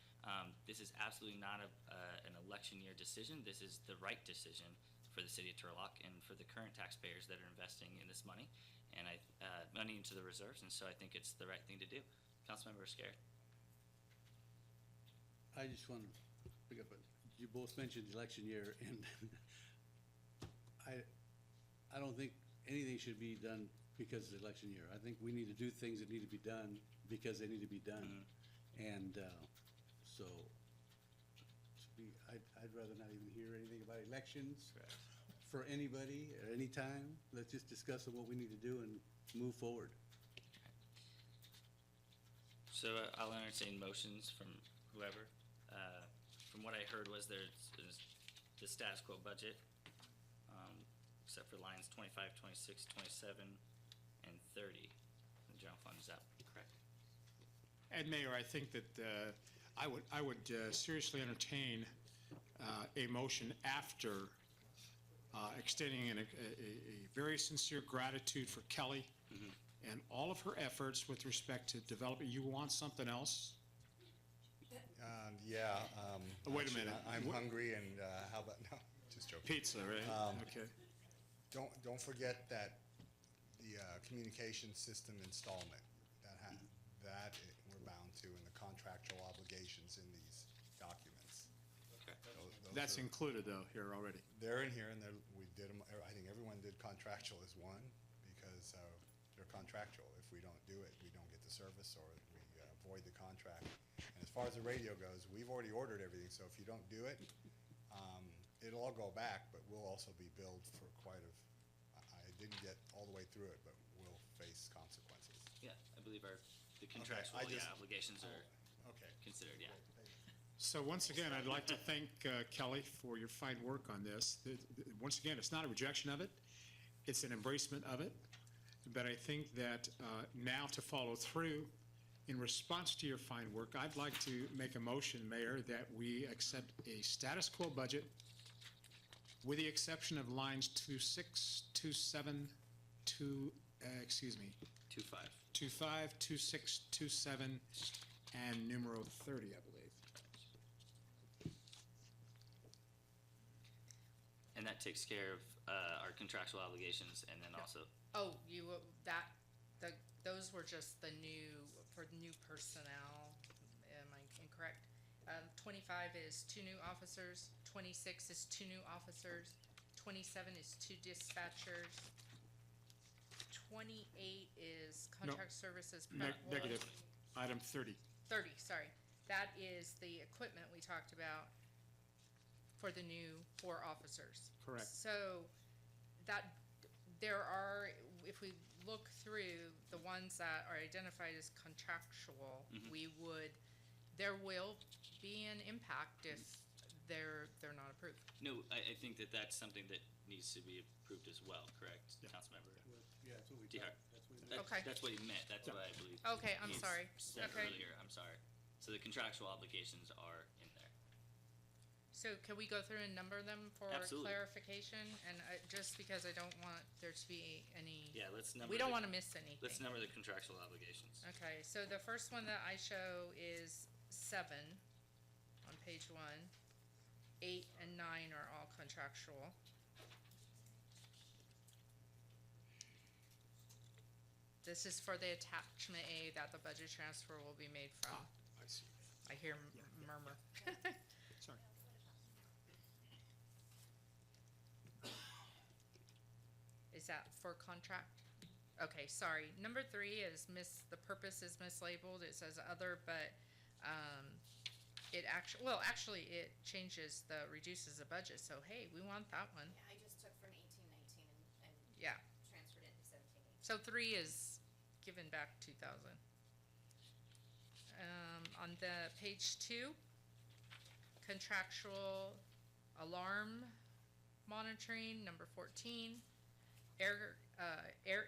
This is absolutely not an election year decision. This is the right decision for the city of Turlock and for the current taxpayers that are investing in this money and money into the reserves. And so I think it's the right thing to do. Councilmember Scared. I just want to pick up, you both mentioned the election year, and I don't think anything should be done because of the election year. I think we need to do things that need to be done because they need to be done. And so, I'd rather not even hear anything about elections for anybody at any time. Let's just discuss what we need to do and move forward. So I'll entertain motions from whoever. From what I heard was there's the status quo budget, except for lines 25, 26, 27, and 30 in the general fund. Is that correct? And Mayor, I think that I would seriously entertain a motion after extending a very sincere gratitude for Kelly and all of her efforts with respect to developing. You want something else? Yeah. Wait a minute. I'm hungry, and how about, no, just joking. Pizza, right? Okay. Don't forget that the communication system installment, that we're bound to, and the contractual obligations in these documents. Okay. That's included, though, here already. They're in here, and we did them, I think everyone did contractual as one, because they're contractual. If we don't do it, we don't get the service, or we void the contract. And as far as the radio goes, we've already ordered everything, so if you don't do it, it'll all go back, but we'll also be billed for I didn't get all the way through it, but we'll face consequences. Yeah, I believe the contractual obligations are considered, yeah. So once again, I'd like to thank Kelly for your fine work on this. Once again, it's not a rejection of it, it's an embracement of it. But I think that now to follow through, in response to your fine work, I'd like to make a motion, Mayor, that we accept a status quo budget with the exception of lines 26, 27, 25. 25, 26, 27, and numero 30, I believe. And that takes care of our contractual obligations, and then also. Oh, those were just the for new personnel. Am I incorrect? 25 is 2 new officers, 26 is 2 new officers, 27 is 2 dispatchers, 28 is contract services. Negative. Item 30. 30, sorry. That is the equipment we talked about for the new 4 officers. Correct. So that there are, if we look through the ones that are identified as contractual, there will be an impact if they're not approved. No, I think that's something that needs to be approved as well, correct, Councilmember? Yeah, that's what we DeHart. Okay. That's what he meant, that's what I believe. Okay, I'm sorry. Said Okay. earlier, I'm sorry. So the contractual obligations are in there. So can we go through and number them for Absolutely. clarification? And just because I don't want there to be any. Yeah, let's number. We don't the- want to miss anything. Let's number the contractual obligations. Okay, so the first one that I show is 7 on page 1. 8 and 9 are all contractual. This is for the attachment A that the budget transfer will be made from. I see. I hear murmur. Sorry. Is that for contract? Okay, sorry. Number 3 is the purpose is mislabeled. It says other, but, it actually it changes reduces the budget, so hey, we want that one. Yeah, I just took from 1819 and Yeah. transferred it into 1718. So 3 is given back 2,000. On the page 2, contractual alarm monitoring, number 14. Air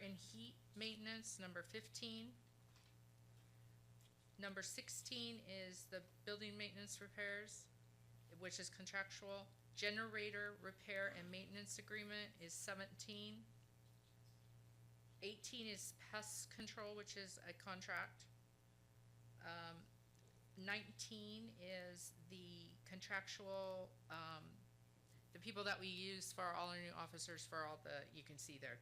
and heat maintenance, number 15. Number 16 is the building maintenance repairs, which is contractual. Generator repair and maintenance agreement is 17. 18 is pest control, which is a contract. 19 is the contractual, the people that we use for all our new officers for all you can see there,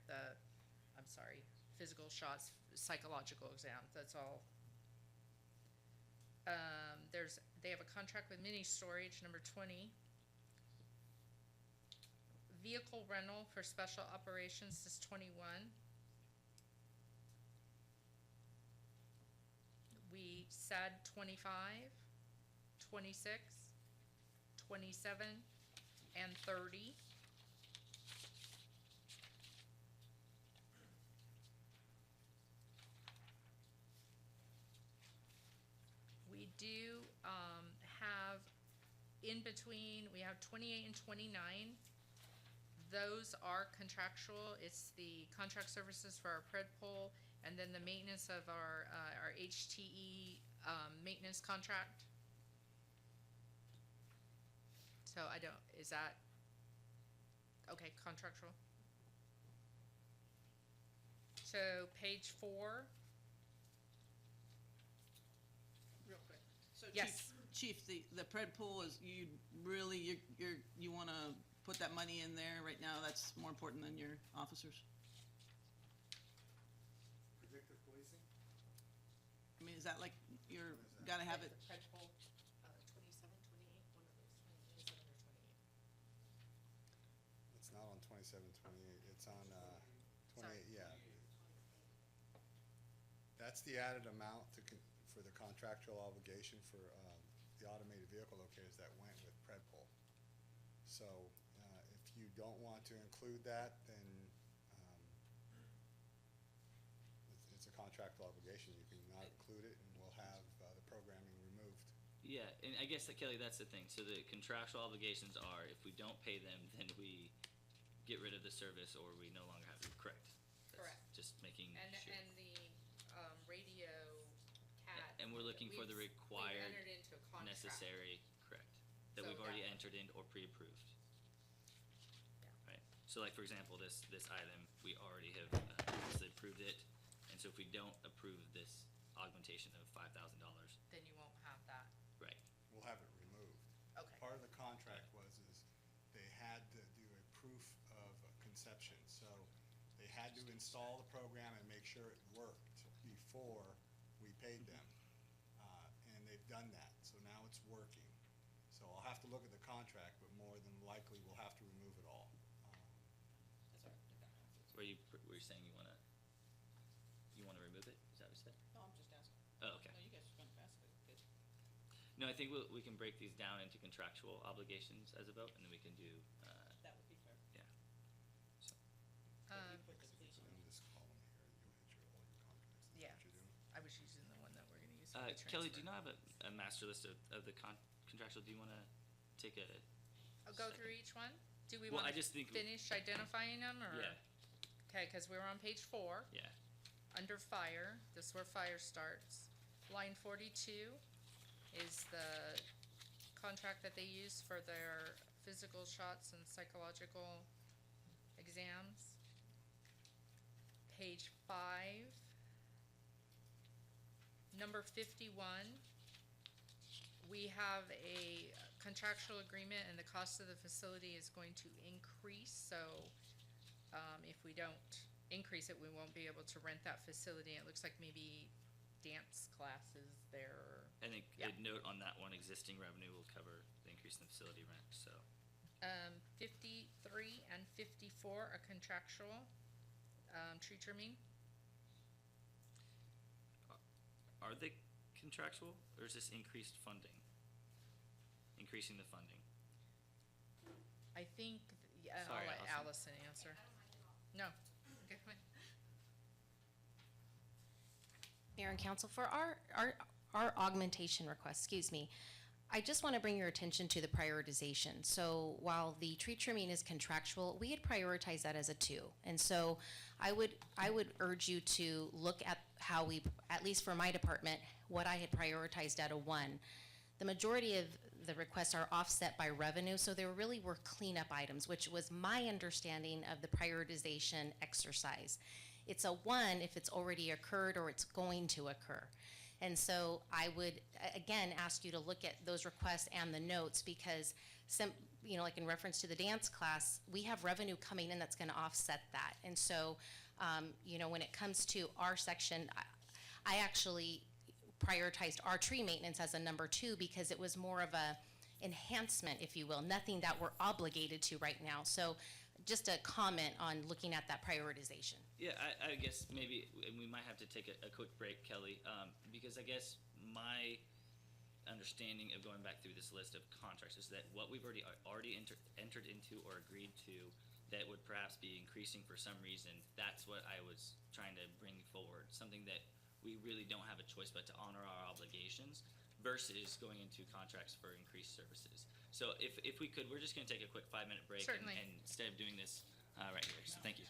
physical shots, psychological exam, that's all. They have a contract with mini storage, number 20. Vehicle rental for special operations is 21. We said 25, 26, 27, and 30. We do have in between, we have 28 and 29. Those are contractual. It's the contract services for our pred pole and then the maintenance of our HTE maintenance contract. So is that, okay, contractual? So page 4. Real quick. So Yes. Chief, the pred pool is, you wanna put that money in there right now? That's more important than your officers? Predictive policing? I mean, is that like, gotta have it? Pred pole, 27, 28, one of those 27 or 28. It's not on 27, 28, it's on, 28, yeah. That's the added amount for the contractual obligation for, the automated vehicle locators that went with Predpol. So, if you don't want to include that, then, it's a contractual obligation, you can not include it, and we'll have, the programming removed. Yeah, and I guess, Kelly, that's the thing. So the contractual obligations are, if we don't pay them, then we get rid of the service or we no longer have it. Correct? That's Correct. Just making And sure. the radio CAT. And we're looking for the we've required, entered into a contract. necessary, correct, that So we've already that- entered in or pre-approved. Yeah. Right, so like, for example, this item, we already have obviously approved it, and so if we don't approve this augmentation of $5,000, Then you won't have that. right, We'll have it removed. Okay. Part of the contract is they had to do a proof of conception. So they had to install the program and make sure it worked before we paid them. And they've done that, so now it's working. So I'll have to look at the contract, but more than likely, we'll have to remove it all. were you saying you wanna remove it, is that what you said? No, I'm just asking. Oh, okay. No, you guys are going fast, but good. No, I think we can break these down into contractual obligations as a vote, and then we can do, That would be fair. yeah. So, In this column here, you'll hit all your contracts. Is that Yeah. what you're doing? I was using the one that we're gonna use for the Kelly, do you transfer. not have a master list of the contractual? Do you wanna take a? I'll go through each one? Do we Well, want I just to think- finish identifying them, or? Yeah, Okay, because we're on page 4. yeah. Under fire, this is where fire starts. Line 42 is the contract that they use for their physical shots and psychological exams. Page 5. Number 51, we have a contractual agreement and the cost of the facility is going to increase, so if we don't increase it, we won't be able to rent that facility. It looks like maybe dance classes there. I think Yeah. a note on that one, existing revenue will cover the increase in the facility rent, so. 53 and 54 are contractual, tree trimming. Are they contractual, or is this increased funding? Increasing the funding? I think, yeah, Sorry, I'll let Allison. Allison answer. No. Okay, fine. Mayor and Council, for our augmentation request, excuse me, I just want to bring your attention to the prioritization. So while the tree trimming is contractual, we had prioritized that as a 2. And so I would urge you to look at how we, at least for my department, what I had prioritized at a 1. The majority of the requests are offset by revenue, so there really were cleanup items, which was my understanding of the prioritization exercise. It's a 1 if it's already occurred or it's going to occur. And so I would, again, ask you to look at those requests and the notes because, like in reference to the dance class, we have revenue coming in that's going to offset that. And so, when it comes to our section, I actually prioritized our tree maintenance as a number 2 because it was more of a enhancement, if you will, nothing that we're obligated to right now. So just a comment on looking at that prioritization. Yeah, I guess maybe we might have to take a quick break, Kelly, because I guess my understanding of going back through this list of contracts is that what we've already entered into or agreed to that would perhaps be increasing for some reason, that's what I was trying to bring forward, something that we really don't have a choice but to honor our obligations versus going into contracts for increased services. So if we could, we're just going to take a quick 5-minute break Certainly. and instead of doing this right here. So thank you.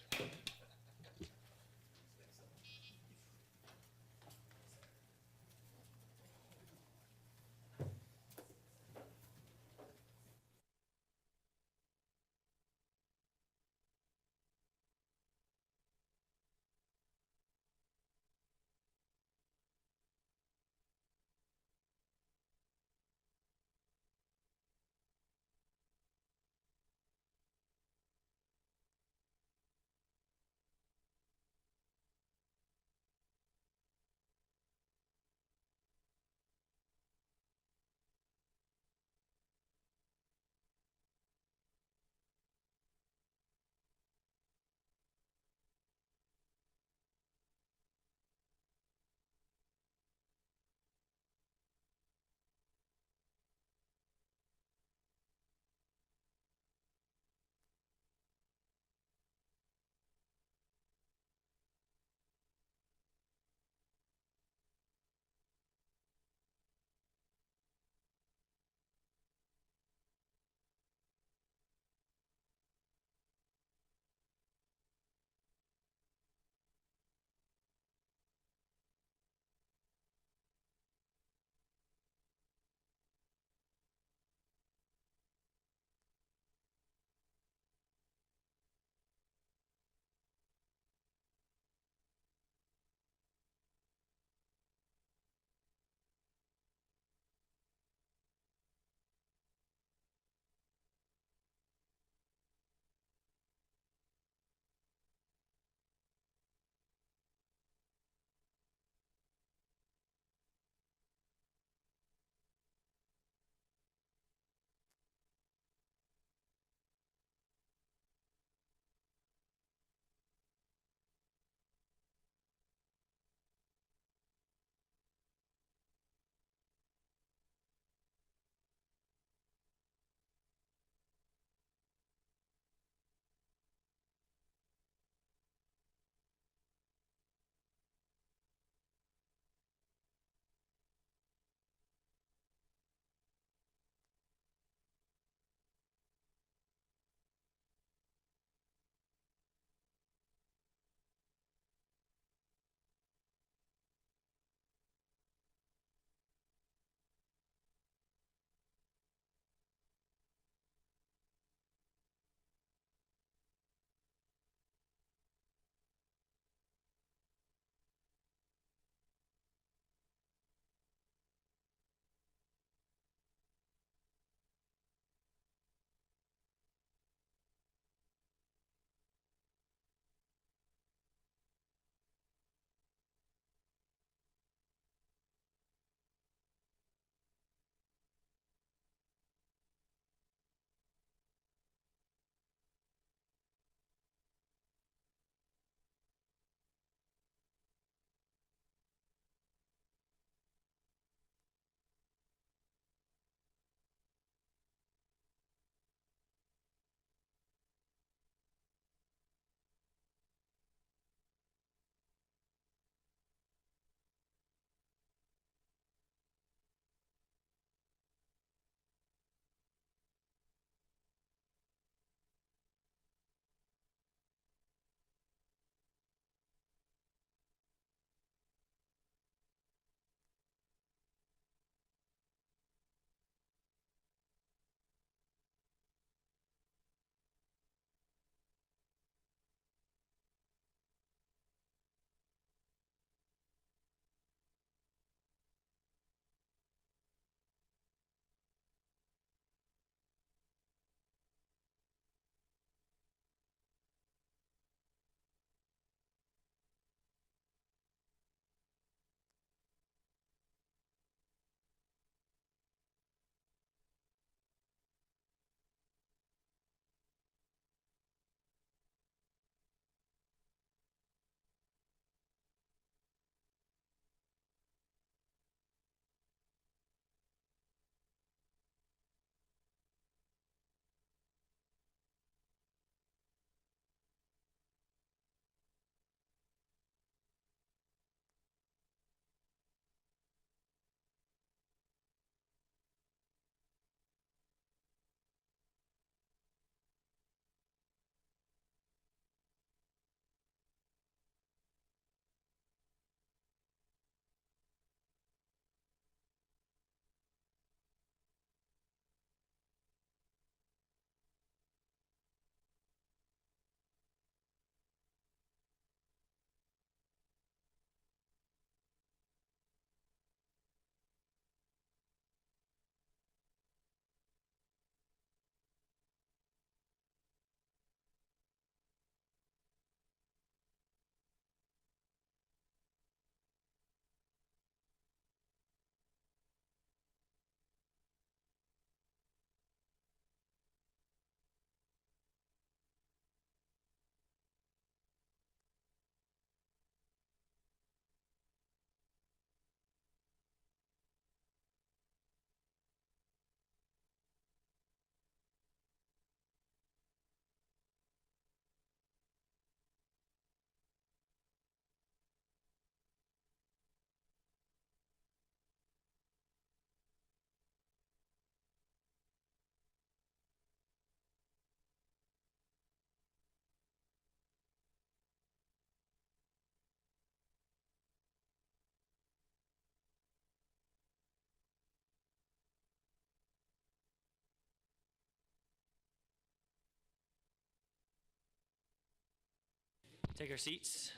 take our seats.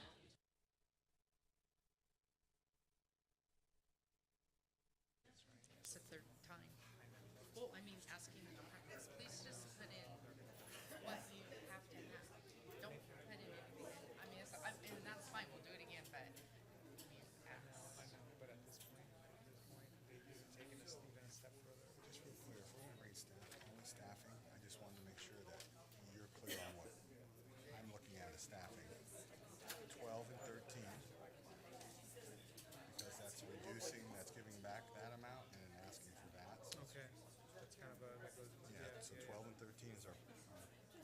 It's the third time. Well, I mean, asking the departments, please just put in what you have to have. Don't put in anything. I mean, and that's fine, we'll do it again, but, I mean, ask. I know, but at this point, they've taken us even a step further. Just real clear, if we're gonna bring only staffing, I just wanted to make sure that you're clear on what I'm looking at as staffing. 12 and 13, because that's reducing, that's giving back that amount and then asking for that. So Okay, that's kind of that goes. yeah, so 12 and 13 is our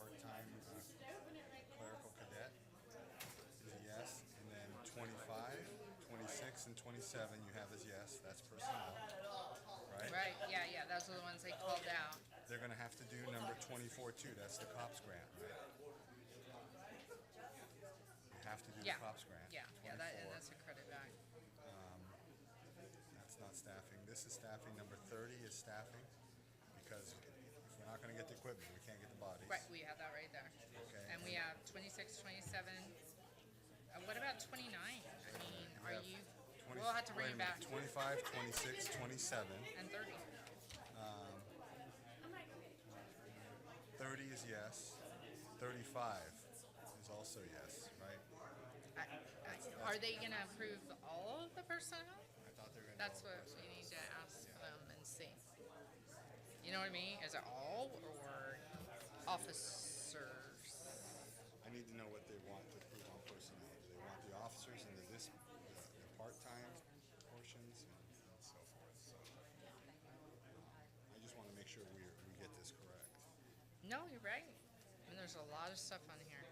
part-time clerical cadet is a yes, and then 25, 26, and 27 you have as yes, that's personnel, right? Right, yeah, those are the ones they called out. They're gonna have to do number 24 too, that's the COPS grant, right? You have to do the Yeah, COPS grant. yeah, 24. that's a credit back. That's not staffing, this is staffing, number 30 is staffing, because if we're not gonna get the equipment, we can't get the bodies. Right, we have that right there. Okay. And we have 26, 27, what about 29? I mean, We are have you, 20 we'll have to bring wait a it back. minute, 25, 26, 27. And 30. 30 is yes. 35 is also yes, right? Are they gonna approve all of the personnel? I thought they were gonna. That's what we need to ask them and see. You know what I mean? Is it all or officers? I need to know what they want to approve on personnel. Do they want the officers and the part-time portions and so forth? So I just want to make sure we get this correct. No, you're right. I mean, there's a lot of stuff on here.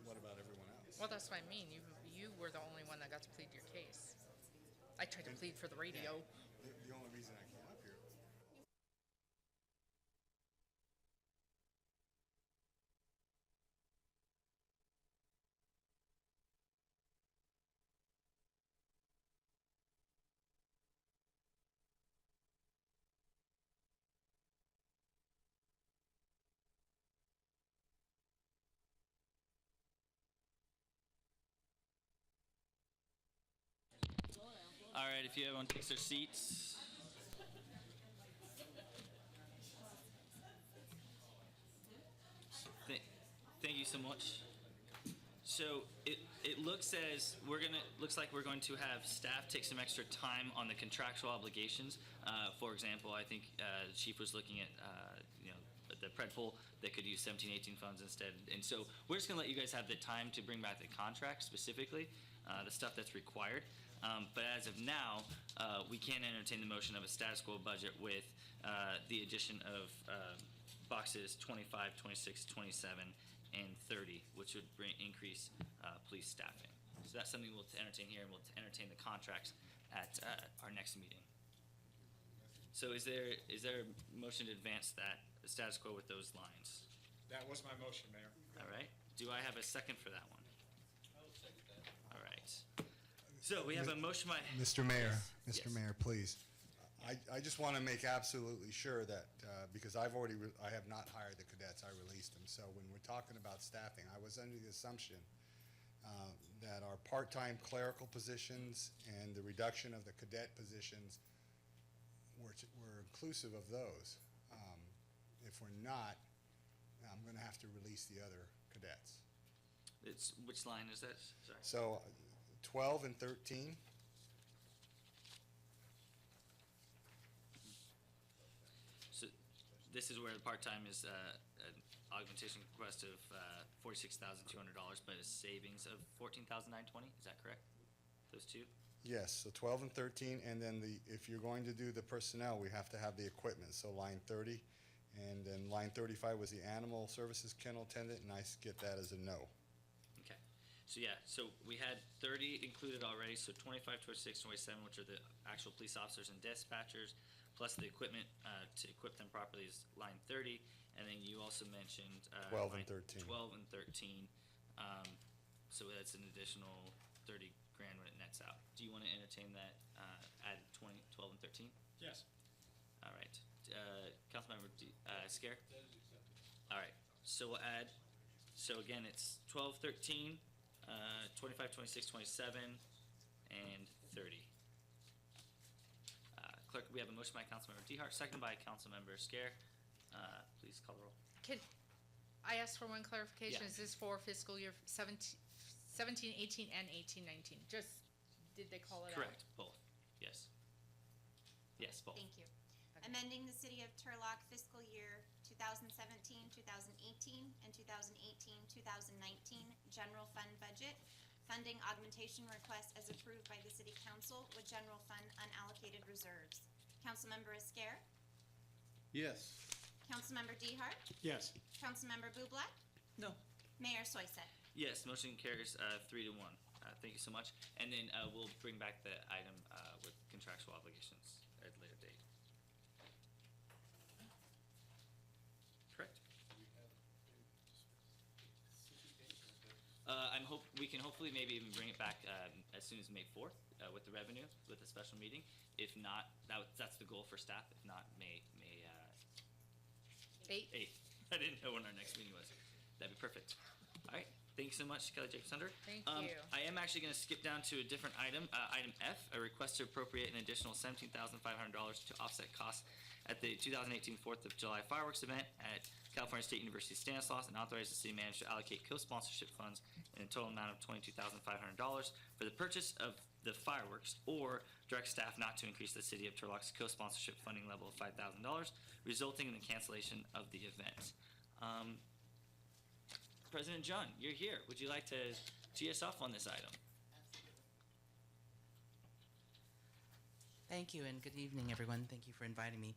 What about everyone else? Well, that's what I mean. You were the only one that got to plead your case. I tried to plead for the radio. The only reason I came up here. All right, if everyone takes their seats. Thank you so much. So it looks like we're going to have staff take some extra time on the contractual obligations. For example, I think the chief was looking at the pred pool that could use 17-18 funds instead. And so we're just gonna let you guys have the time to bring back the contract specifically, the stuff that's required. But as of now, we can entertain the motion of a status quo budget with the addition of boxes 25, 26, 27, and 30, which would increase police staffing. So that's something we'll entertain here, and we'll entertain the contracts at our next meeting. So is there a motion to advance that status quo with those lines? That was my motion, Mayor. All right. Do I have a second for that one? I will second that. All right. So we have a motion by Mr. Mayor, Yes. Mr. Mayor, please. I just want to make absolutely sure that, because I have not hired the cadets, I released them. So when we're talking about staffing, I was under the assumption that our part-time clerical positions and the reduction of the cadet positions were inclusive of those. If we're not, I'm going to have to release the other cadets. Which line is that? Sorry. So 12 and 13. So this is where the part-time is an augmentation request of $46,200, but a savings of $14,920. Is that correct? Those two? Yes, so 12 and 13, and then if you're going to do the personnel, we have to have the equipment, so line 30, and then line 35 was the animal services kennel attendant, and I get that as a no. Okay. So yeah, so we had 30 included already, so 25, 26, 27, which are the actual police officers and dispatchers, plus the equipment to equip them properly is line 30, and then you also mentioned 12 and line 13. 12 and 13. So that's an additional 30 grand when it nets out. Do you want to entertain that added 12 and 13? Yes. All right. Councilmember Scare? All right. So we'll add So again, it's 12, 13, 25, 26, 27, and 30. Clerk, we have a motion by Councilmember DeHart, seconded by Councilmember Scare. Please call the roll. Can I ask for one clarification? Yeah. Is this for fiscal year 17, 18, and 18, 19? Just, did they call it out? Correct, both. Yes. Yes, both. Thank you. Amending the City of Turlock fiscal year 2017, 2018, and 2018, 2019 general fund budget. Funding augmentation request as approved by the City Council with general fund unallocated reserves. Councilmember Esquer, Yes. Councilmember DeHart, Yes. Councilmember Bublak, No. Mayor Soisek. Yes, motion carries 3 to 1. Thank you so much. And then we'll bring back the item with contractual obligations at a later date. Correct? We can hopefully maybe even bring it back as soon as May 4th with the revenue, with a special meeting. If not, that's the goal for staff. If not, May 8. 8th. I didn't know when our next meeting was. That'd be perfect. All right. Thanks so much, Kelly Jacobs Hunter. Thank you. I am actually going to skip down to a different item. Item F, a request to appropriate an additional $17,500 to offset costs at the 2018 4th of July fireworks event at California State University Stanislaus, and authorize the city manager to allocate co-sponsorship funds in a total amount of $22,500 for the purchase of the fireworks, or direct staff not to increase the City of Turlock's co-sponsorship funding level of $5,000, resulting in the cancellation of the event. President John, you're here. Would you like to tee us off on this item? Thank you, and good evening, everyone. Thank you for inviting me.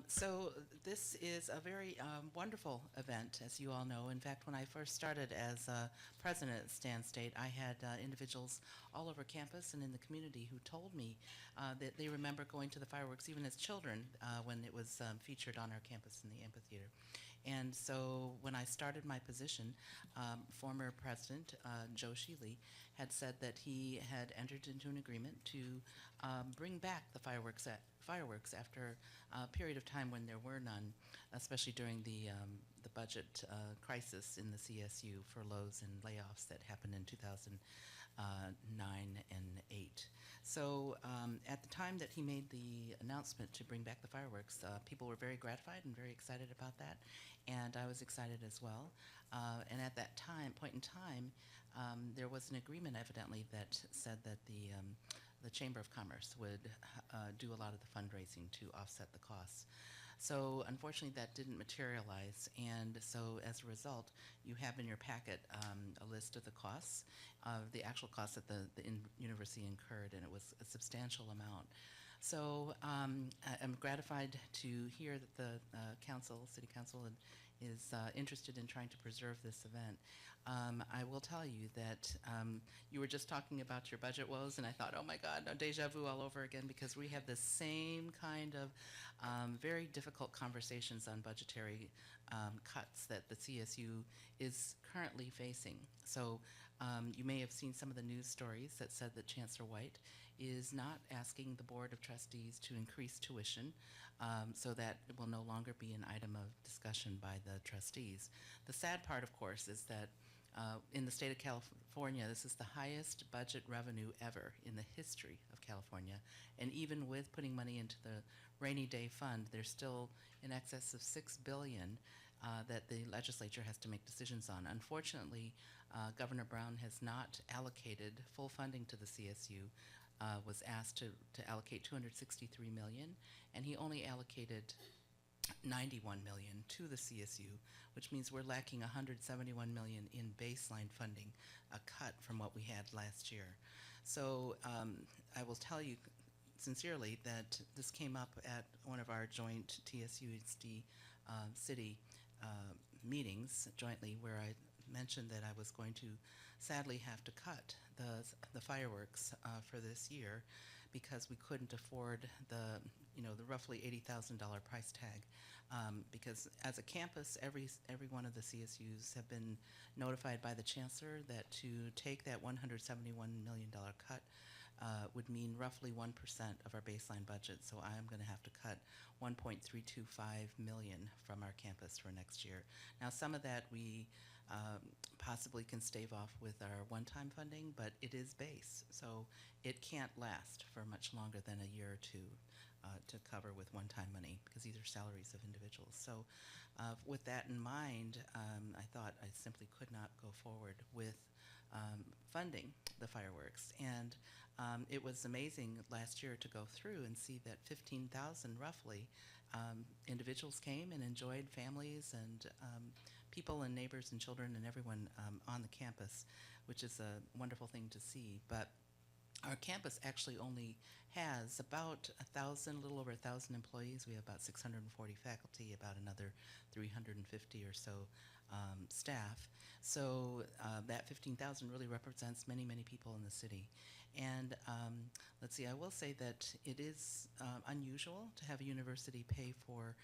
So this is a very wonderful event, as you all know. In fact, when I first started as president at Stan State, I had individuals all over campus and in the community who told me that they remember going to the fireworks even as children when it was featured on our campus in the amphitheater. And so when I started my position, former President Joe Shealy had said that he had entered into an agreement to bring back the fireworks after a period of time when there were none, especially during the budget crisis in the CSU, furloughs and layoffs that happened in 2009 and 8. So at the time that he made the announcement to bring back the fireworks, people were very gratified and very excited about that, and I was excited as well. And at that point in time, there was an agreement evidently that said that the Chamber of Commerce would do a lot of the fundraising to offset the costs. So unfortunately, that didn't materialize, and so as a result, you have in your packet a list of the costs, the actual costs that the university incurred, and it was a substantial amount. So I'm gratified to hear that the city council is interested in trying to preserve this event. I will tell you that you were just talking about your budget woes, and I thought, oh my God, no, deja vu all over again, because we have the same kind of very difficult conversations on budgetary cuts that the CSU is currently facing. So you may have seen some of the news stories that said that Chancellor White is not asking the Board of Trustees to increase tuition, so that it will no longer be an item of discussion by the trustees. The sad part, of course, is that in the state of California, this is the highest budget revenue ever in the history of California, and even with putting money into the rainy day fund, there's still in excess of $6 billion that the legislature has to make decisions on. Unfortunately, Governor Brown has not allocated full funding to the CSU, was asked to allocate $263 million, and he only allocated $91 million to the CSU, which means we're lacking $171 million in baseline funding, a cut from what we had last year. So I will tell you sincerely that this came up at one of our joint TSUSD city meetings jointly, where I mentioned that I was going to sadly have to cut the fireworks for this year because we couldn't afford the roughly $80,000 price tag. Because as a campus, every one of the CSUs have been notified by the chancellor that to take that $171 million cut would mean roughly 1% of our baseline budget. So I am going to have to cut $1.325 million from our campus for next year. Now, some of that we possibly can stave off with our one-time funding, but it is base, so it can't last for much longer than a year or two to cover with one-time money, because these are salaries of individuals. So with that in mind, I thought I simply could not go forward with funding the fireworks. And it was amazing last year to go through and see that 15,000 roughly individuals came and enjoyed, families and people and neighbors and children and everyone on the campus, which is a wonderful thing to see. But our campus actually only has about 1,000, a little over 1,000 employees. We have about 640 faculty, about another 350 or so staff. So that 15,000 really represents many, many people in the city. And let's see, I will say that it is unusual to have a university pay for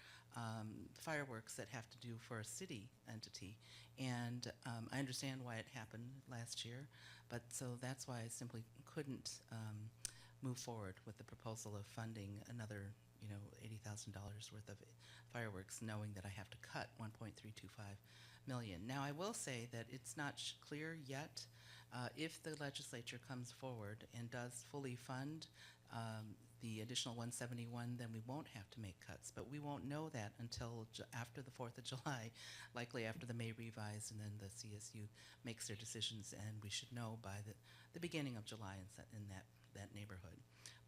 fireworks that have to do for a city entity. And I understand why it happened last year, but so that's why I simply couldn't move forward with the proposal of funding another, $80,000 worth of fireworks, knowing that I have to cut 1.325 million. Now, I will say that it's not clear yet if the legislature comes forward and does fully fund the additional 171, then we won't have to make cuts. But we won't know that until after the 4th of July, likely after the May revise, and then the CSU makes their decisions, and we should know by the beginning of July in that neighborhood.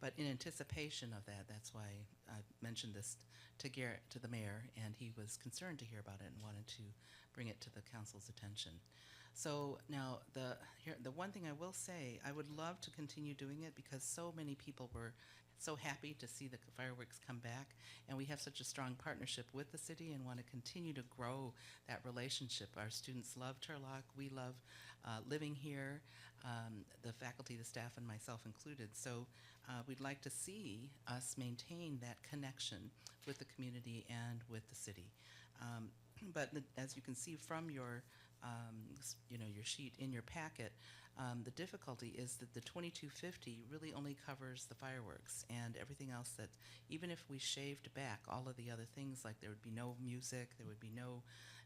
But in anticipation of that, that's why I mentioned this to Garrett, to the mayor, and he was concerned to hear about it and wanted to bring it to the council's attention. So now, the one thing I will say, I would love to continue doing it because so many people were so happy to see the fireworks come back, and we have such a strong partnership with the city and want to continue to grow that relationship. Our students love Turlock. We love living here, the faculty, the staff, and myself included. So we'd like to see us maintain that connection with the community and with the city. But as you can see from your your sheet in your packet, the difficulty is that the 2250 really only covers the fireworks, and everything else that, even if we shaved back all of the other things, like there would be no music, there would be no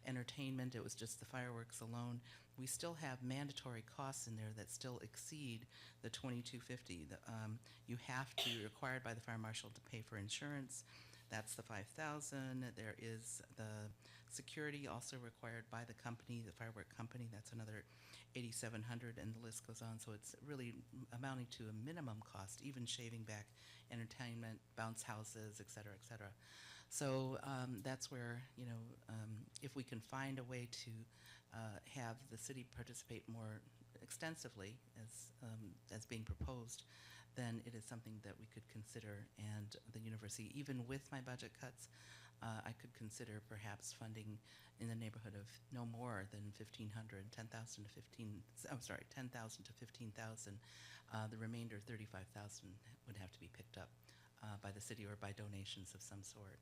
entertainment, it was just the fireworks alone, we still have mandatory costs in there that still exceed the 2250. You have to, you're required by the fire marshal to pay for insurance. That's the 5,000. There is the security also required by the company, the firework company. That's another 8,700, and the list goes on. So it's really amounting to a minimum cost, even shaving back entertainment, bounce houses, et cetera, et cetera. So that's where, if we can find a way to have the city participate more extensively as being proposed, then it is something that we could consider. And the university, even with my budget cuts, I could consider perhaps funding in the neighborhood of no more than 1,500, 10,000 to 10,000 to 15,000. The remainder, 35,000, would have to be picked up by the city or by donations of some sort.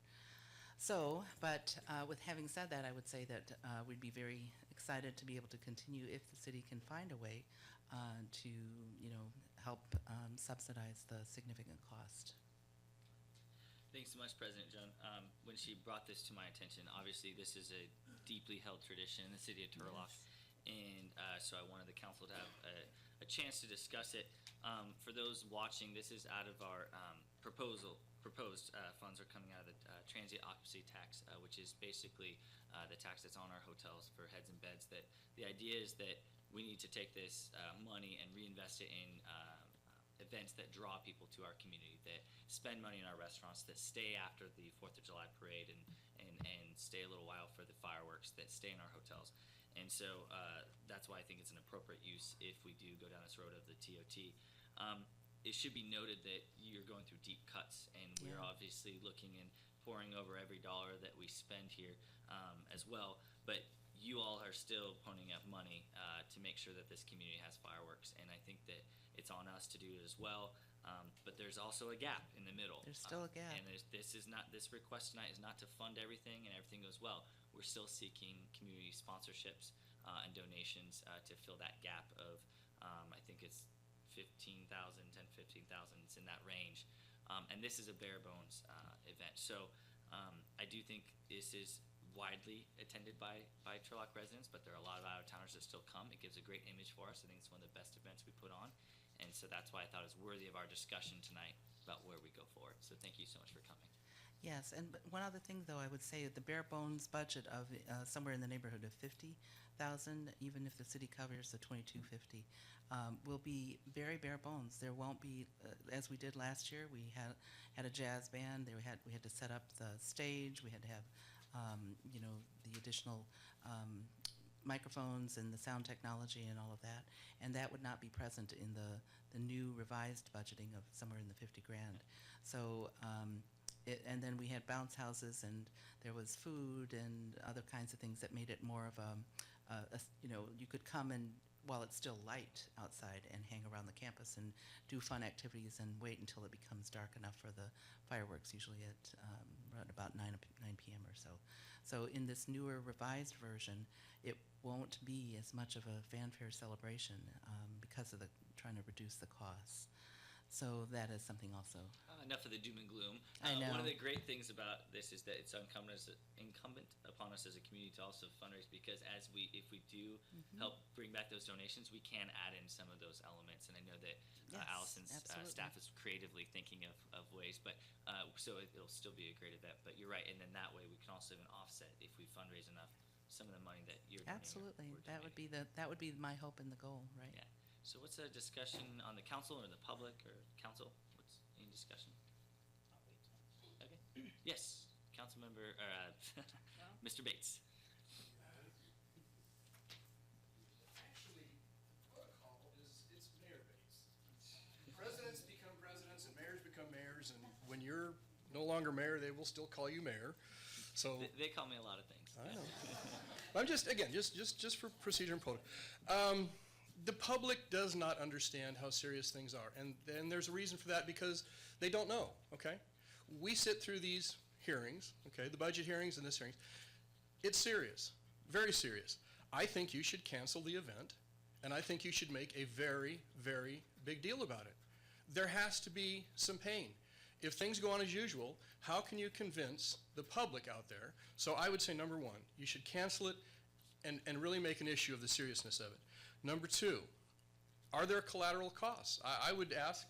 So, but with having said that, I would say that we'd be very excited to be able to continue if the city can find a way to, help subsidize the significant cost. Thanks so much, President Joan. When she brought this to my attention, obviously this is a deeply held tradition in the city of Turlock, and so I wanted the council to have a chance to discuss it. For those watching, this is out of our proposed funds are coming out of the transient occupancy tax, which is basically the tax that's on our hotels for heads and beds. That the idea is that we need to take this money and reinvest it in events that draw people to our community, that spend money in our restaurants, that stay after the 4th of July parade and stay a little while for the fireworks, that stay in our hotels. And so that's why I think it's an appropriate use if we do go down this road of the TOT. It should be noted that you're going through deep cuts, and we're obviously looking and pouring over every dollar that we spend here as well. But you all are still ponying up money to make sure that this community has fireworks, and I think that it's on us to do it as well. But there's also a gap in the middle. There's still a gap. And this request tonight is not to fund everything and everything goes well. We're still seeking community sponsorships and donations to fill that gap of, I think it's 15,000, 15,000, it's in that range. And this is a bare bones event. So I do think this is widely attended by Turlock residents, but there are a lot of out-of-towners that still come. It gives a great image for us. I think it's one of the best events we put on, and so that's why I thought it was worthy of our discussion tonight about where we go forward. So thank you so much for coming. Yes, and one other thing, though, I would say the bare bones budget of somewhere in the neighborhood of 50,000, even if the city covers the 2250, will be very bare bones. There won't be, as we did last year. We had a jazz band. We had to set up the stage. We had to have, the additional microphones and the sound technology and all of that, and that would not be present in the new revised budgeting of somewhere in the 50 grand. So. And then we had bounce houses, and there was food and other kinds of things that made it more of you could come and while it's still light outside and hang around the campus and do fun activities and wait until it becomes dark enough for the fireworks, usually at around about 9 p.m. or so. So in this newer revised version, it won't be as much of a fanfare celebration because of trying to reduce the costs. So that is something also. Enough of the doom and gloom. I know. One of the great things about this is that it's incumbent upon us as a community to also fundraise, because if we do help bring back those donations, we can add in some of those elements. And I know that Yes, Allison's absolutely. staff is creatively thinking of ways, but so it'll still be a great event. But you're right, and then that way we can also even offset if we fundraise enough some of the money that you're donating. Absolutely, we're that would donating. be my hope and the goal, right? Yeah. So what's a discussion on the council or the public or council? What's any discussion? Okay. Yes, council member, Mr. Bates. Actually, protocol it's mayor-based. Presidents become presidents and mayors become mayors, and when you're no longer mayor, they will still call you mayor. So They call me a lot of things. I know. I'm just for procedure and protocol. The public does not understand how serious things are, and there's a reason for that, because they don't know, okay? We sit through these hearings, okay, the budget hearings and this hearings. It's serious, very serious. I think you should cancel the event, and I think you should make a very, very big deal about it. There has to be some pain. If things go on as usual, how can you convince the public out there? So I would say, number one, you should cancel it and really make an issue of the seriousness of it. Number two, are there collateral costs? I would ask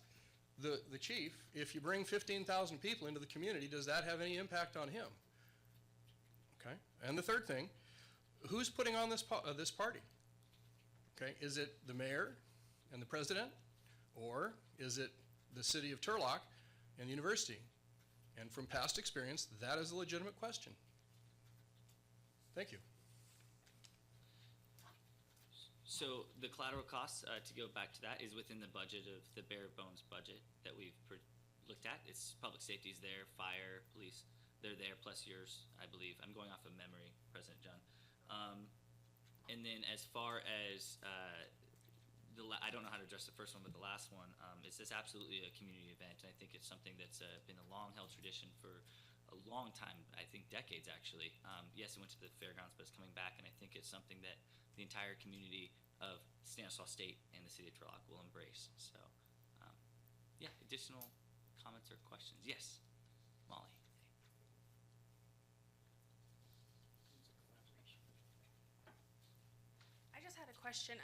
the chief, if you bring 15,000 people into the community, does that have any impact on him? Okay, and the third thing, who's putting on this party? Okay, is it the mayor and the president, or is it the city of Turlock and the university? And from past experience, that is a legitimate question. Thank you. So the collateral costs, to go back to that, is within the budget of the bare bones budget that we've looked at. It's public safety's there, fire, police, they're there, plus yours, I believe. I'm going off of memory, President John. And then as far as, I don't know how to address the first one, but the last one, it's absolutely a community event. And I think it's something that's been a long-held tradition for a long time, I think decades actually. Yes, it went to the fairgrounds, but it's coming back, and I think it's something that the entire community of Stanislaus State and the city of Turlock will embrace. So, yeah, additional comments or questions? Yes, Molly. I just had a question.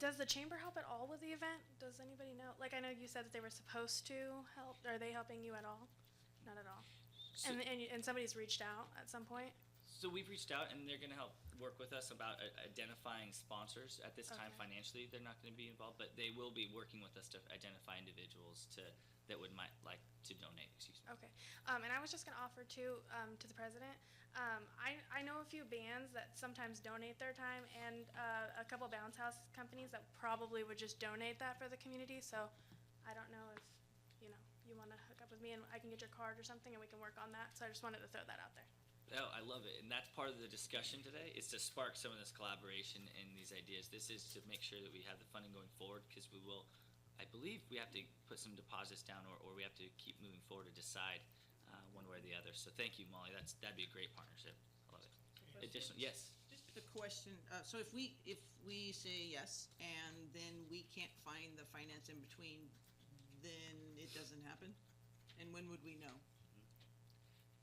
Does the chamber help at all with the event? Does anybody know? Like, I know you said that they were supposed to help. Are they helping you at all? Not at all. So- And somebody's reached out at some point? So we've reached out, and they're going to help work with us about identifying sponsors. At this time, Okay. financially, they're not going to be involved, but they will be working with us to identify individuals that might like to donate. Excuse me. Okay. And I was just going to offer too, to the president, I know a few bands that sometimes donate their time, and a couple bounce house companies that probably would just donate that for the community. So I don't know if, you want to hook up with me and I can get your card or something and we can work on that. So I just wanted to throw that out there. Oh, I love it, and that's part of the discussion today, is to spark some of this collaboration and these ideas. This is to make sure that we have the funding going forward, because we will, I believe we have to put some deposits down, or we have to keep moving forward to decide one way or the other. So thank you, Molly, that'd be a great partnership. I love it. Additional, yes? Just a question, so if we say yes, and then we can't find the finance in between, then it doesn't happen? And when would we know?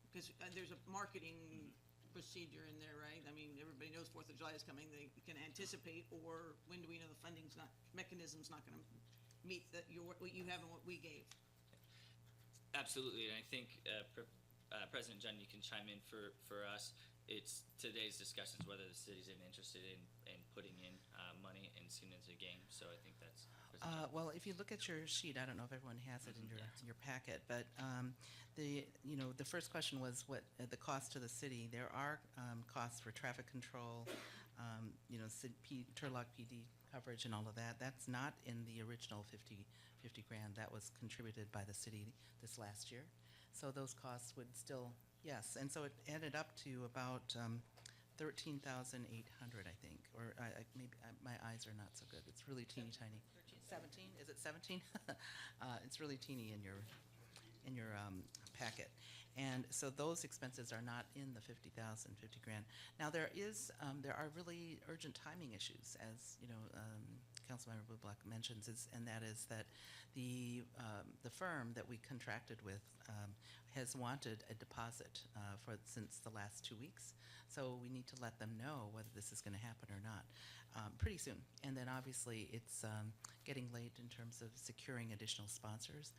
Because there's a marketing procedure in there, right? I mean, everybody knows Fourth of July is coming, they can anticipate, or when do we know the funding's not, mechanism's not gonna meet what you have and what we gave? Absolutely, and I think President John, you can chime in for us. It's today's discussions whether the city's even interested in putting in money and seeing it as a game. So I think that's. Well, if you look at your sheet, I don't know if everyone has it in your packet, but the first question was what the cost to the city. There are costs for traffic control, Turlock PD coverage and all of that. That's not in the original 50 grand. That was contributed by the city this last year. So those costs would still, yes. And so it added up to about 13,800, I think. Or maybe my eyes are not so good. It's really teeny tiny. 17? Is it 17? It's really teeny in your packet. And so those expenses are not in the 50 grand. Now there are really urgent timing issues, as Councilmember Blueblock mentions, and that is that the firm that we contracted with has wanted a deposit since the last 2 weeks. So we need to let them know whether this is going to happen or not pretty soon. And then obviously it's getting late in terms of securing additional sponsors.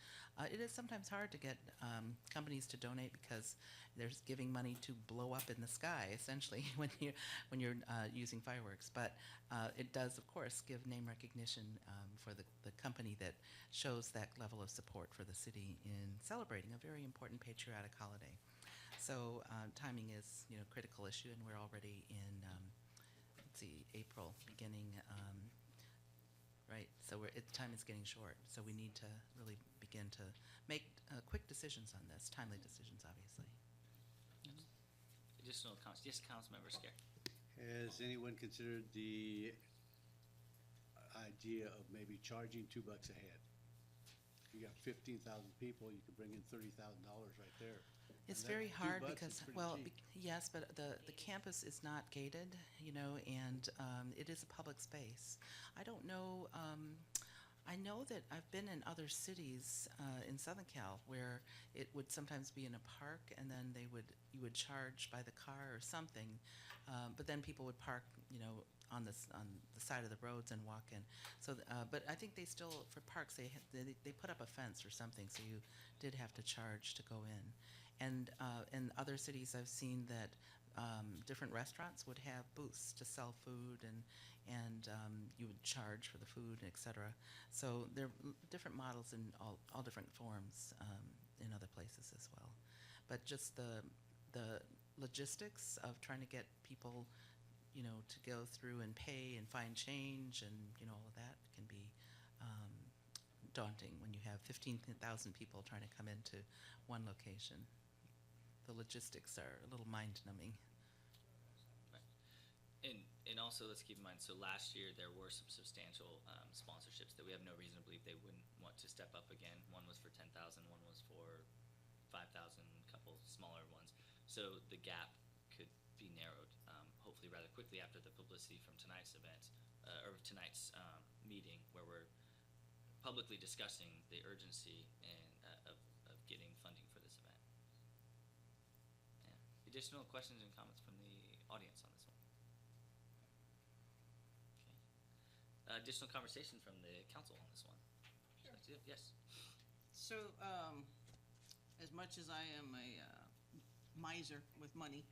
It is sometimes hard to get companies to donate because they're giving money to blow up in the sky, essentially, when you're using fireworks. But it does, of course, give name recognition for the company that shows that level of support for the city in celebrating a very important patriotic holiday. So timing is, critical issue, and we're already in, April beginning, right? So time is getting short. So we need to really begin to make quick decisions on this, timely decisions, obviously. Additional comments? Yes, Councilmember Scare. Has anyone considered the idea of maybe charging $2 a head? You got 15,000 people, you could bring in $30,000 right there. It's And that very hard $2 because, is pretty well, cheap. yes, but the campus is not gated, and it is a public space. I don't know, I know that I've been in other cities in Southern Cal where it would sometimes be in a park, and then you would charge by the car or something, but then people would park, on the side of the roads and walk in. So, but I think they still, for parks, they put up a fence or something, so you did have to charge to go in. And in other cities, I've seen that different restaurants would have booths to sell food, and you would charge for the food, et cetera. So there are different models in all different forms in other places as well. But just the logistics of trying to get people, to go through and pay and find change and, all of that can be daunting when you have 15,000 people trying to come into one location. The logistics are a little mind-numbing. Right. And also, let's keep in mind, so last year there were some substantial sponsorships that we have no reason to believe they wouldn't want to step up again. One was for 10,000, one was for 5,000, a couple smaller ones. So the gap could be narrowed, hopefully rather quickly after the publicity from tonight's event, or tonight's meeting, where we're publicly discussing the urgency of getting funding for this event. Yeah. Additional questions and comments from the audience on this one? Okay. Additional conversation from the council on this one? Sure. Yes. So, as much as I am a miser with money,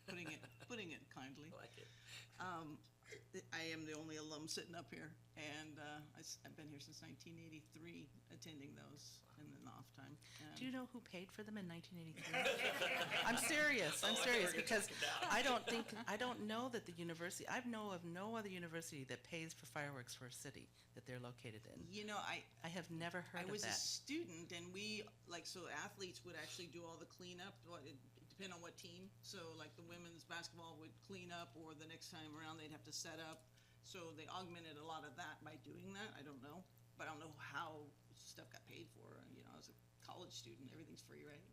putting it kindly. I like it. I am the only alum sitting up here, and I've been here since 1983, attending those in the off time. Do you know who paid for them in 1983? I'm serious. I'm serious because I don't know that the university. I know of no other university that pays for fireworks for a city that they're located in. I have never heard of that. I was a student, and so athletes would actually do all the cleanup. Depending on what team. So like the women's basketball would clean up, or the next time around they'd have to set up. So they augmented a lot of that by doing that. I don't know, but I don't know how stuff got paid for. As a college student, everything's free, right?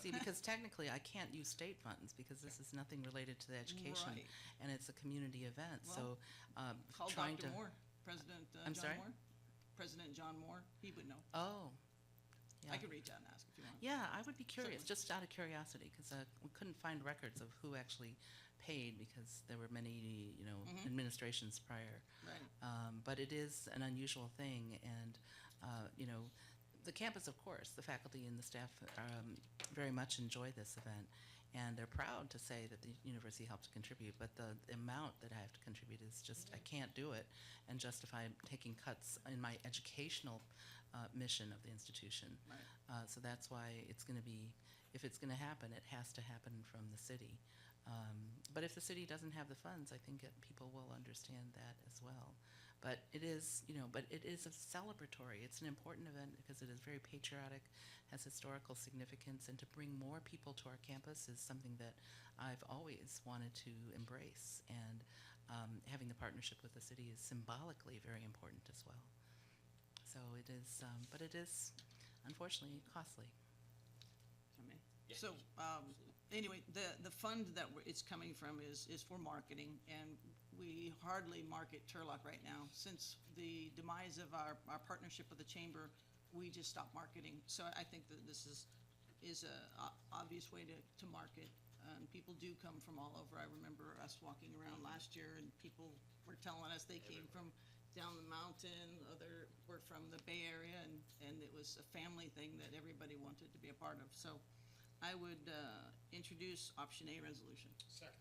See, because technically I can't use state funds because this is nothing related to the education, Right. and it's a community event. Well, call trying Dr. to Moore, President I'm John sorry? Moore. President John Moore, he would know. Oh, Yeah. I could reach out and ask if you want. Yeah, I would be curious, Certainly. just out of curiosity, because we couldn't find records of who actually paid because there were many, administrations prior. Right. But it is an unusual thing, and the campus, of course, the faculty and the staff very much enjoy this event, and they're proud to say that the university helped to contribute. But the amount that I have to contribute is just I can't do it and justify taking cuts in my educational mission of the institution. Right. So that's why it's going to be, if it's going to happen, it has to happen from the city. But if the city doesn't have the funds, I think people will understand that as well. But it is, but it is a celebratory. It's an important event because it is very patriotic, has historical significance, and to bring more people to our campus is something that I've always wanted to embrace. And having the partnership with the city is symbolically very important as well. So it is, but it is unfortunately costly. Yeah. So, anyway, the fund that it's coming from is for marketing, and we hardly market Turlock right now. Since the demise of our partnership with the chamber, we just stopped marketing. So I think that this is a obvious way to market. People do come from all over. I remember us walking around last year, and people were telling us they came from down the mountain, other were from the Bay Area, and it was a family thing that everybody wanted to be a part of. So I would introduce option A resolution. Second.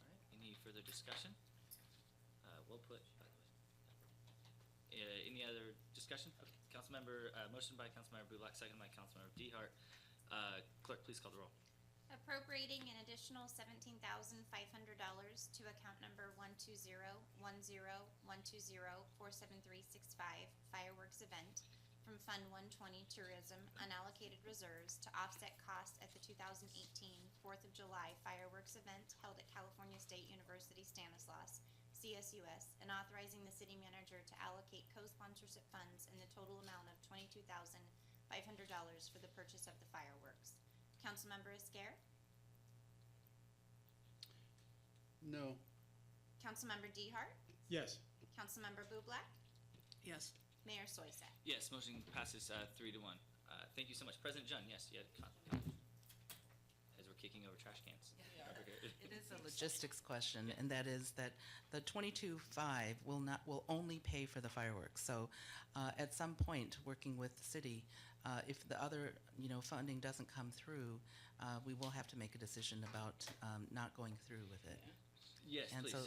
All right, any further discussion? We'll put, any other discussion? Okay, motion by Councilmember Bullock, second by Councilmember DeHart. Clerk, please call the roll. Appropriating an additional $17,500 to account number 120-10-120-47365 fireworks event from Fund 120 Tourism Unallocated Reserves to offset costs at the 2018 4th of July fireworks event held at California State University Stanislaus, CSUS, and authorizing the city manager to allocate co-sponsorship funds in the total amount of $22,500 for the purchase of the fireworks. Councilmember Esquer? No. Councilmember DeHart? Yes. Councilmember Bublak? Yes. Mayor Soisek? Yes, motion passes 3-1. Thank you so much. President Jun, yes, you had a comment. As we're kicking over trash cans. Over here. It is a logistics question, and that is that the 22.5 will only pay for the fireworks. So, at some point, working with the city, if the other funding doesn't come through, we will have to make a decision about not going through with it. Yes, And please. so,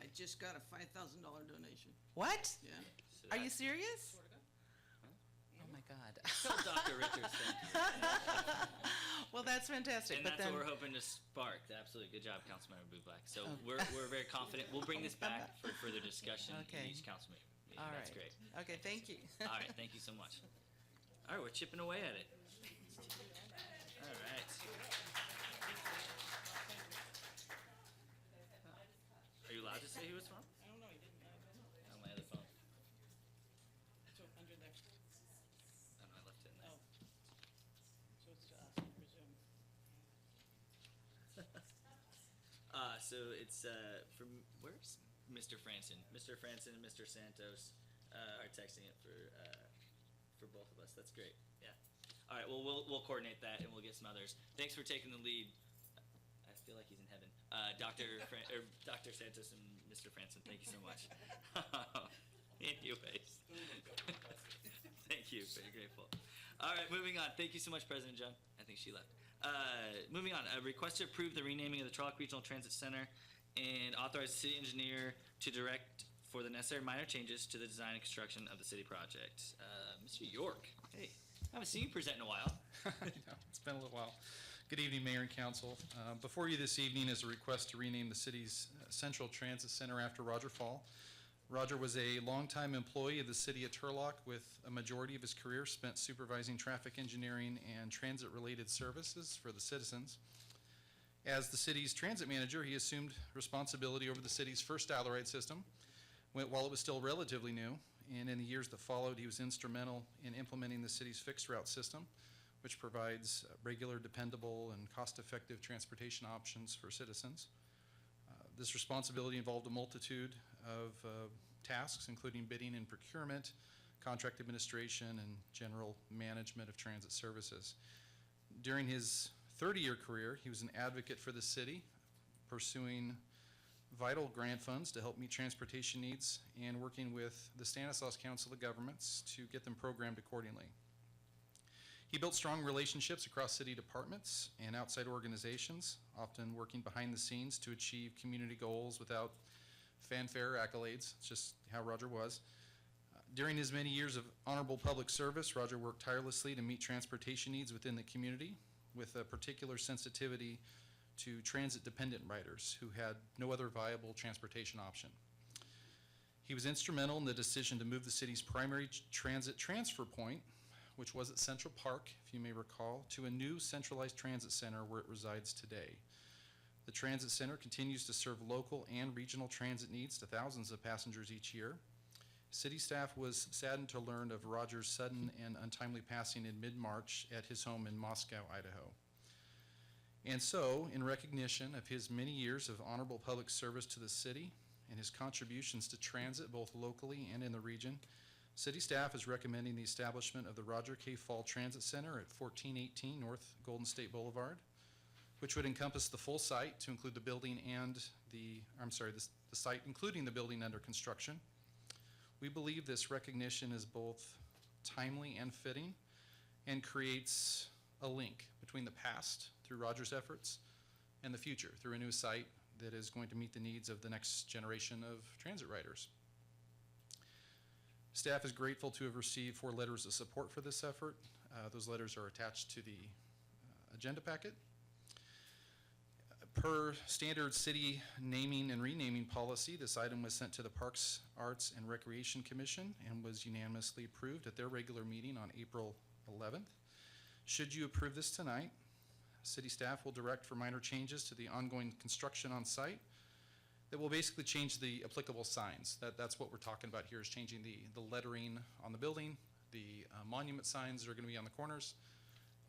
I just got a $5,000 donation. what? Yeah. So Are you that's- serious? Oh my God. Tell Dr. Richards thank you. Well, that's fantastic. And but that's then, what we're hoping to spark. Absolutely. Good job, Councilmember Bublak. So Oh. we're very confident. We'll bring this back for further discussion Okay. in each council meeting. all right. That's great. Okay, thank you. All right, thank you so much. All right, we're chipping away at it. All right. Are you allowed to say who it's from? I don't know, he didn't. On my other phone. So under there. Oh, no, I left it in there. Oh. So it's to us, I presume. So it's from, where's Mr. Franson? Mr. Franson and Mr. Santos are texting it for both of us. That's great. Yeah. All right. Well, we'll coordinate that and we'll get some others. Thanks for taking the lead. I feel like he's in heaven. Dr. Santos and Mr. Franson. Thank you so much. Anyways, thank you. Very grateful. All right. Moving on. Thank you so much, President Jung. I think she left. Moving on, a request to approve the renaming of the Turlock Regional Transit Center and authorize the city engineer to direct for the necessary minor changes to the design and construction of the city project. Mr. York, hey, I haven't seen you present in a while. I know, it's been a little while. Good evening, Mayor and Council. Before you this evening is a request to rename the city's Central Transit Center after Roger Fall. Roger was a longtime employee of the city of Turlock with a majority of his career spent supervising traffic engineering and transit-related services for the citizens. As the city's transit manager, he assumed responsibility over the city's first dial-a-ride system while it was still relatively new, and in the years that followed, he was instrumental in implementing the city's fixed route system, which provides regular, dependable, and cost-effective transportation options for citizens. This responsibility involved a multitude of tasks, including bidding and procurement, contract administration, and general management of transit services. During his 30-year career, he was an advocate for the city, pursuing vital grant funds to help meet transportation needs and working with the Stanislaus Council of Governments to get them programmed accordingly. He built strong relationships across city departments and outside organizations, often working behind the scenes to achieve community goals without fanfare or accolades. It's just how Roger was. During his many years of honorable public service, Roger worked tirelessly to meet transportation needs within the community, with a particular sensitivity to transit-dependent riders who had no other viable transportation option. He was instrumental in the decision to move the city's primary transit transfer point, which was at Central Park, if you may recall, to a new centralized transit center where it resides today. The transit center continues to serve local and regional transit needs to thousands of passengers each year. City staff was saddened to learn of Roger's sudden and untimely passing in mid-March at his home in Moscow, Idaho. And so, in recognition of his many years of honorable public service to the city and his contributions to transit both locally and in the region, city staff is recommending the establishment of the Roger K. Fall Transit Center at 1418 North Golden State Boulevard, which would encompass the full site to include the building and the site including the building under construction. We believe this recognition is both timely and fitting and creates a link between the past through Roger's efforts and the future through a new site that is going to meet the needs of the next generation of transit riders. Staff is grateful to have received 4 letters of support for this effort. Those letters are attached to the agenda packet. Per standard city naming and renaming policy, this item was sent to the Parks, Arts, and Recreation Commission and was unanimously approved at their regular meeting on April 11th. Should you approve this tonight, city staff will direct for minor changes to the ongoing construction on site that will basically change the applicable signs. That's what we're talking about here, is changing the lettering on the building, the monument signs that are going to be on the corners,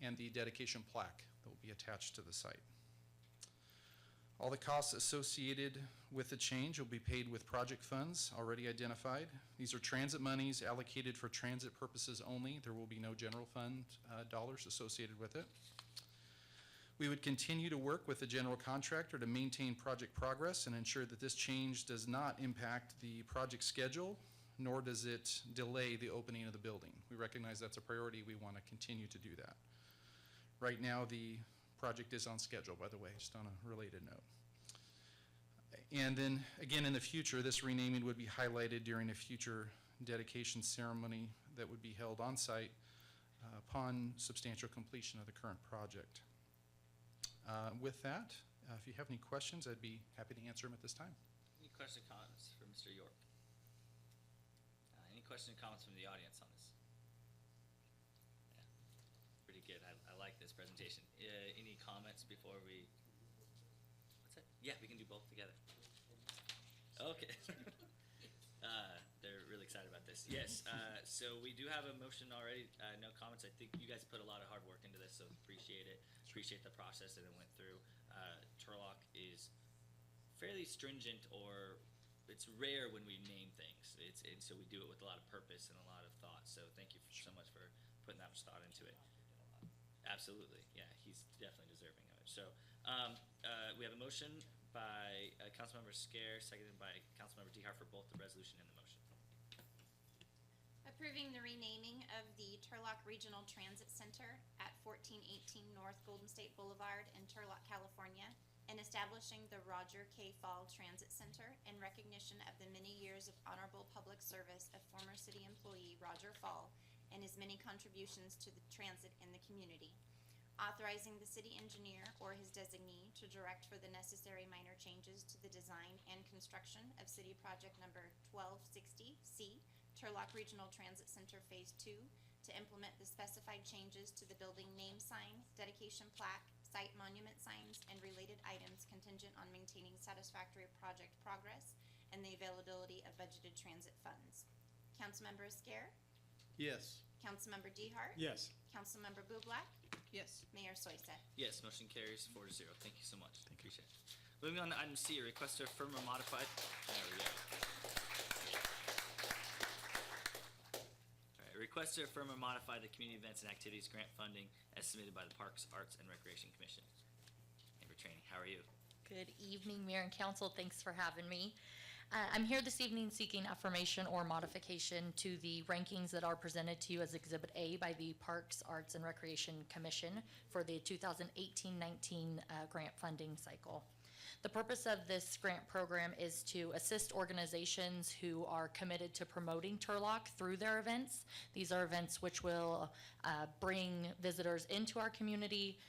and the dedication plaque that will be attached to the site. All the costs associated with the change will be paid with project funds already identified. These are transit monies allocated for transit purposes only. There will be no general fund dollars associated with it. We would continue to work with the general contractor to maintain project progress and ensure that this change does not impact the project schedule, nor does it delay the opening of the building. We recognize that's a priority. We want to continue to do that. Right now, the project is on schedule, by the way, just on a related note. And then, again, in the future, this renaming would be highlighted during a future dedication ceremony that would be held on site upon substantial completion of the current project. With that, if you have any questions, I'd be happy to answer them at this time. Any questions or comments for Mr. York? Any questions or comments from the audience on this? Yeah. Pretty good. I like this presentation. Any comments before we? What's that? Yeah, we can do both together. Okay. They're really excited about this. Yes. So we do have a motion already. No comments. I think you guys put a lot of hard work into this, so appreciate it. Appreciate the process that it went through. Turlock is fairly stringent, or it's rare when we name things. And so we do it with a lot of purpose and a lot of thought. So thank you so much for putting that much thought into it. Absolutely. Yeah, he's definitely deserving of it. So we have a motion by Councilmember Scare, seconded by Councilmember DeHart for both the resolution and the motion. Approving the renaming of the Turlock Regional Transit Center at 1418 North Golden State Boulevard in Turlock, California, and establishing the Roger K. Fall Transit Center in recognition of the many years of honorable public service of former city employee Roger Fall and his many contributions to the transit in the community. Authorizing the city engineer or his designee to direct for the necessary minor changes to the design and construction of city project number 1260C, Turlock Regional Transit Center Phase 2, to implement the specified changes to the building name sign, dedication plaque, site monument signs, and related items contingent on maintaining satisfactory project progress and the availability of budgeted transit funds. Councilmember Scare? Yes. Councilmember DeHart? Yes. Councilmember Bublak? Yes. Mayor Soisa? Yes, motion carries 4-0. Thank you so much. Appreciate it. Moving on to item C, a request to affirm or modify. There we go. request to affirm or modify the community events and activities grant funding as submitted by the Parks, Arts, and Recreation Commission. Amber Training, how are you? Good evening, Mayor and Council. Thanks for having me. I'm here this evening seeking affirmation or modification to the rankings that are presented to you as Exhibit A by the Parks, Arts, and Recreation Commission for the 2018-19 grant funding cycle. The purpose of this grant program is to assist organizations who are committed to promoting Turlock through their events. These are events which will bring visitors into our community,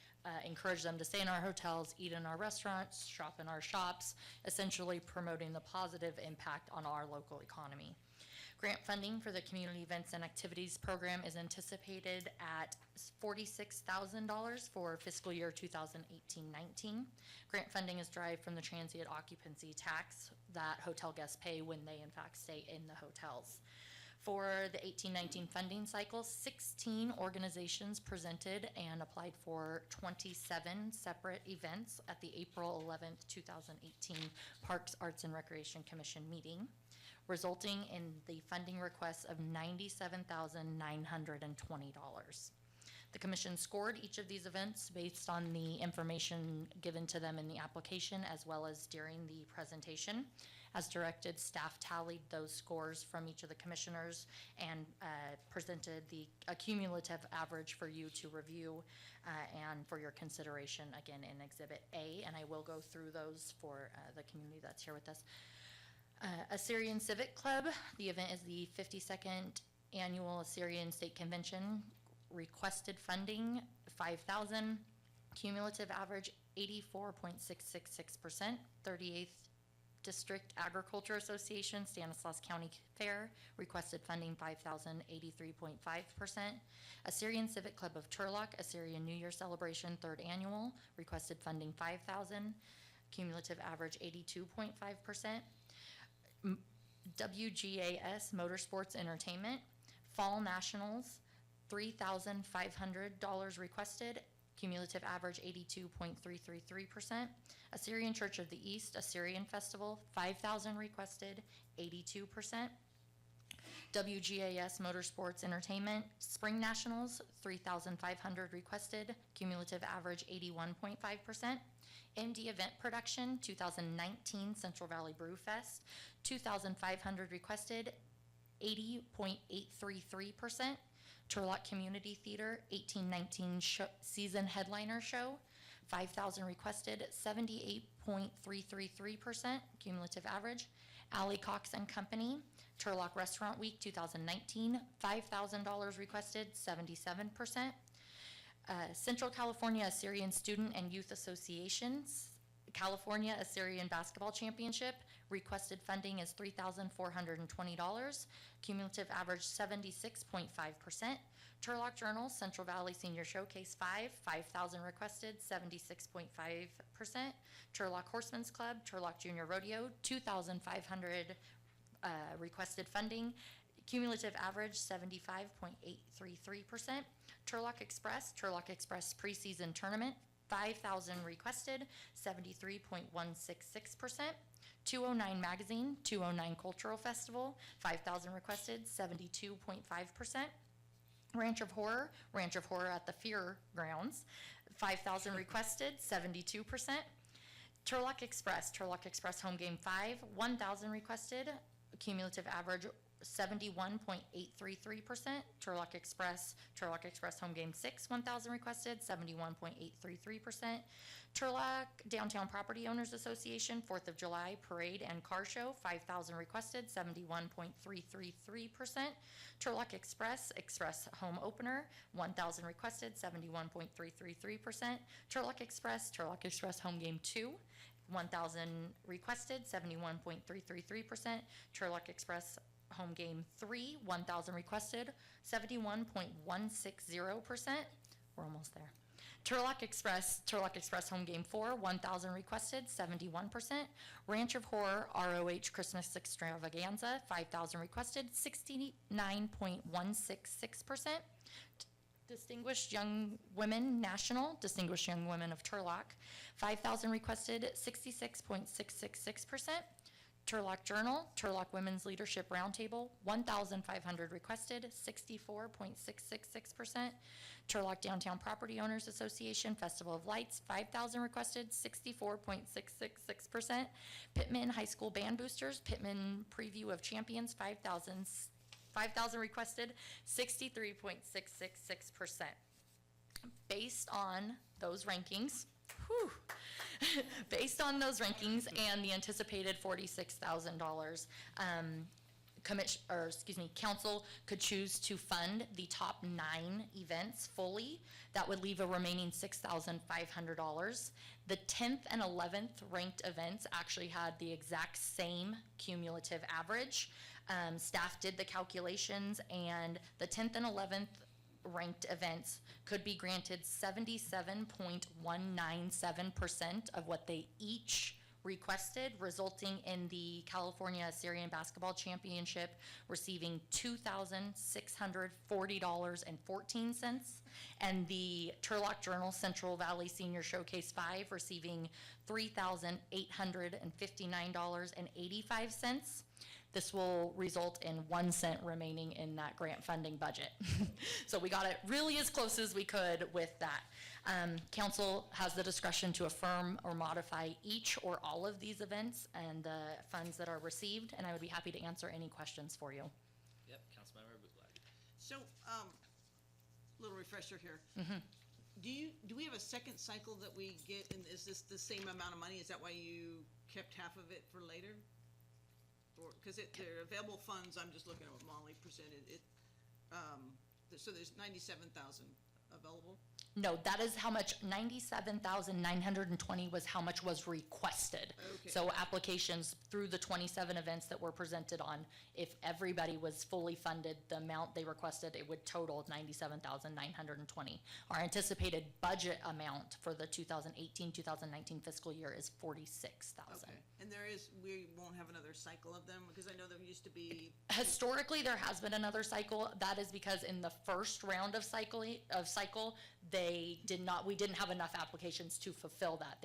encourage them to stay in our hotels, eat in our restaurants, shop in our shops, essentially promoting the positive impact on our local economy. Grant funding for the Community Events and Activities Program is anticipated at $46,000 for fiscal year 2018-19. Grant funding is derived from the transient occupancy tax that hotel guests pay when they in fact stay in the hotels. For the 18-19 funding cycle, 16 organizations presented and applied for 27 separate events at the April 11th, 2018 Parks, Arts, and Recreation Commission meeting, resulting in the funding request of $97,920. The commission scored each of these events based on the information given to them in the application as well as during the presentation. As directed, staff tallied those scores from each of the commissioners and presented the cumulative average for you to review and for your consideration again in Exhibit A, and I will go through those for the community that's here with us. Assyrian Civic Club, the event is the 52nd Annual Assyrian State Convention. Requested funding, $5,000. Cumulative average, 84.666%. 38th District Agriculture Association, Stanislaus County Fair, requested funding $5,083.5%. Assyrian Civic Club of Turlock, Assyrian New Year Celebration, 3rd Annual, requested funding $5,000. Cumulative average 82.5%. WGAS Motorsports Entertainment, Fall Nationals, $3,500 requested. Cumulative average 82.333%. Assyrian Church of the East Assyrian Festival, $5,000 requested, 82%. WGAS Motorsports Entertainment Spring Nationals, $3,500 requested, cumulative average 81.5%. MD Event Production 2019 Central Valley Brew Fest, $2,500 requested, 80.833%. Turlock Community Theater 1819 Season Headliner Show, $5,000 requested, 78.333% cumulative average. Alley Cox and Company Turlock Restaurant Week 2019, $5,000 requested, 77%. Central California Assyrian Student and Youth Associations California Assyrian Basketball Championship, requested funding is $3,420, cumulative average 76.5%. Turlock Journal Central Valley Senior Showcase 5,000 requested, 76.5%. Turlock Horsemen's Club, Turlock Junior Rodeo, 2,500 requested funding, cumulative average 75.833%. Turlock Express preseason tournament, 5,000 requested, 73.166%. 209 Magazine, 209 Cultural Festival, 5,000 requested, 72.5%. Ranch of Horror at the Fear Grounds, 5,000 requested, 72%. Turlock Express Home Game 5, 1,000 requested, cumulative average 71.833%. Turlock Express Home Game 6, 1,000 requested, 71.833%. Turlock Downtown Property Owners Association 4th of July Parade and Car Show, 5,000 requested, 71.333%. Turlock Express Home Opener, 1,000 requested, 71.333%. Turlock Express Home Game 2, 1,000 requested, 71.333%. Turlock Express Home Game 3, 1,000 requested, 71.160%. We're almost there. Turlock Express Home Game 4, 1,000 requested, 71%. Ranch of Horror ROH Christmas Extravaganza, 5,000 requested, 69.166%. Distinguished Young Women National, Distinguished Young Women of Turlock, 5,000 requested, 66.666%. Turlock Journal, Turlock Women's Leadership Roundtable, 1,500 requested, 64.666%. Turlock Downtown Property Owners Association, Festival of Lights, 5,000 requested, 64.666%. Pittman High School Band Boosters, Pittman Preview of Champions, 5,000 requested, 63.666%. Based on those rankings, based on those rankings and the anticipated $46,000, council could choose to fund the top 9 events fully. That would leave a remaining $6,500. The 10th and 11th ranked events actually had the exact same cumulative average. Staff did the calculations, and the 10th and 11th ranked events could be granted 77.197% of what they each requested, resulting in the California Syrian Basketball Championship receiving $2,640.14, and the Turlock Journal Central Valley Senior Showcase 5 receiving $3,859.85. This will result in 1 cent remaining in that grant funding budget. So we got it really as close as we could with that. Council has the discretion to affirm or modify each or all of these events and the funds that are received, and I would be happy to answer any questions for you. Yep, Councilmember Buchlag. So, little refresher here. Mhm. Do we have a second cycle that we get, and is this the same amount of money? Is that why you kept half of it for later? Or, because they're available funds, I'm just looking at what Molly presented, so there's 97,000 available? No, that is how much, 97,920 was how much was requested. Okay. So applications through the 27 events that were presented on, if everybody was fully funded, the amount they requested, it would total 97,920. Our anticipated budget amount for the 2018-2019 fiscal year is 46,000. Okay, and we won't have another cycle of them, because I know there used to be. Historically, there has been another cycle. That is because in the first round of cycle, we didn't have enough applications to fulfill that.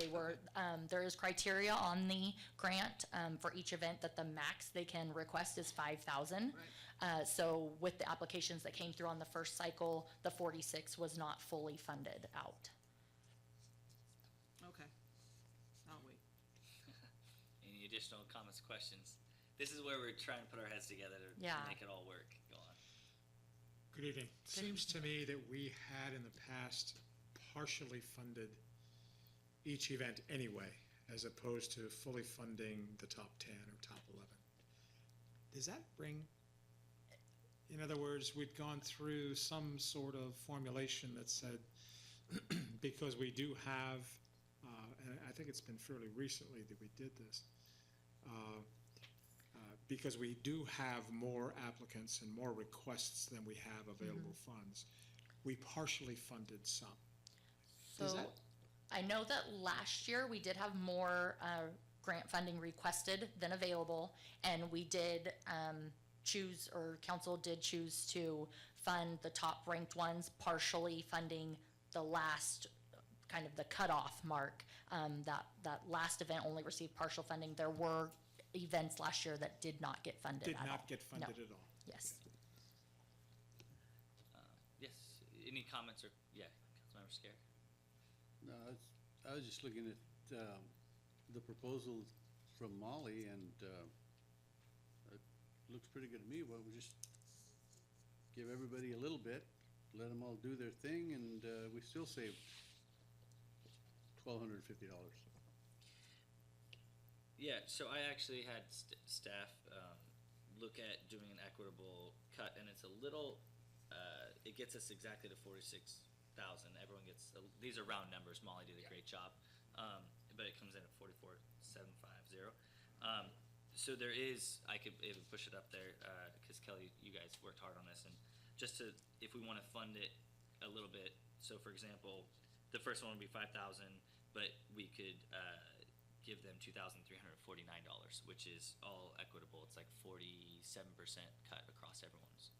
There is criteria on the grant for each event that the max they can request is 5,000. Right. So with the applications that came through on the first cycle, the 46 was not fully funded out. Okay, I'll wait. Any additional comments, questions? This is where we're trying to put our heads together to make it all work. Go on. Good evening. Seems to me that we had in the past partially funded each event anyway, as opposed to fully funding the top 10 or top 11. Does that bring, in other words, we'd gone through some sort of formulation that said, because we do have, and I think it's been fairly recently that we did this, because we do have more applicants and more requests than we have available funds, we partially funded some. Is So that- I know that last year we did have more grant funding requested than available, and we did council did choose to fund the top ranked ones, partially funding the last, kind of the cutoff mark. That last event only received partial funding. There were events last year that did not get funded Did at all. not get funded No. at all. Yes. Yes, any comments or, Councilmember Scarrett? No, I was just looking at the proposal from Molly, and it looks pretty good to me. Well, we just give everybody a little bit, let them all do their thing, and we still save $1,250. Yeah, so I actually had staff look at doing an equitable cut, and it's a little, it gets us exactly to 46,000. Everyone gets, these are round numbers, Molly did a great job, but it comes in at 44,750. So there is, I could even push it up there, because Kelly, you guys worked hard on this, and just to, if we want to fund it a little bit, so for example, the first one would be 5,000, but we could give them $2,349, which is all equitable. It's like 47% cut across everyone's.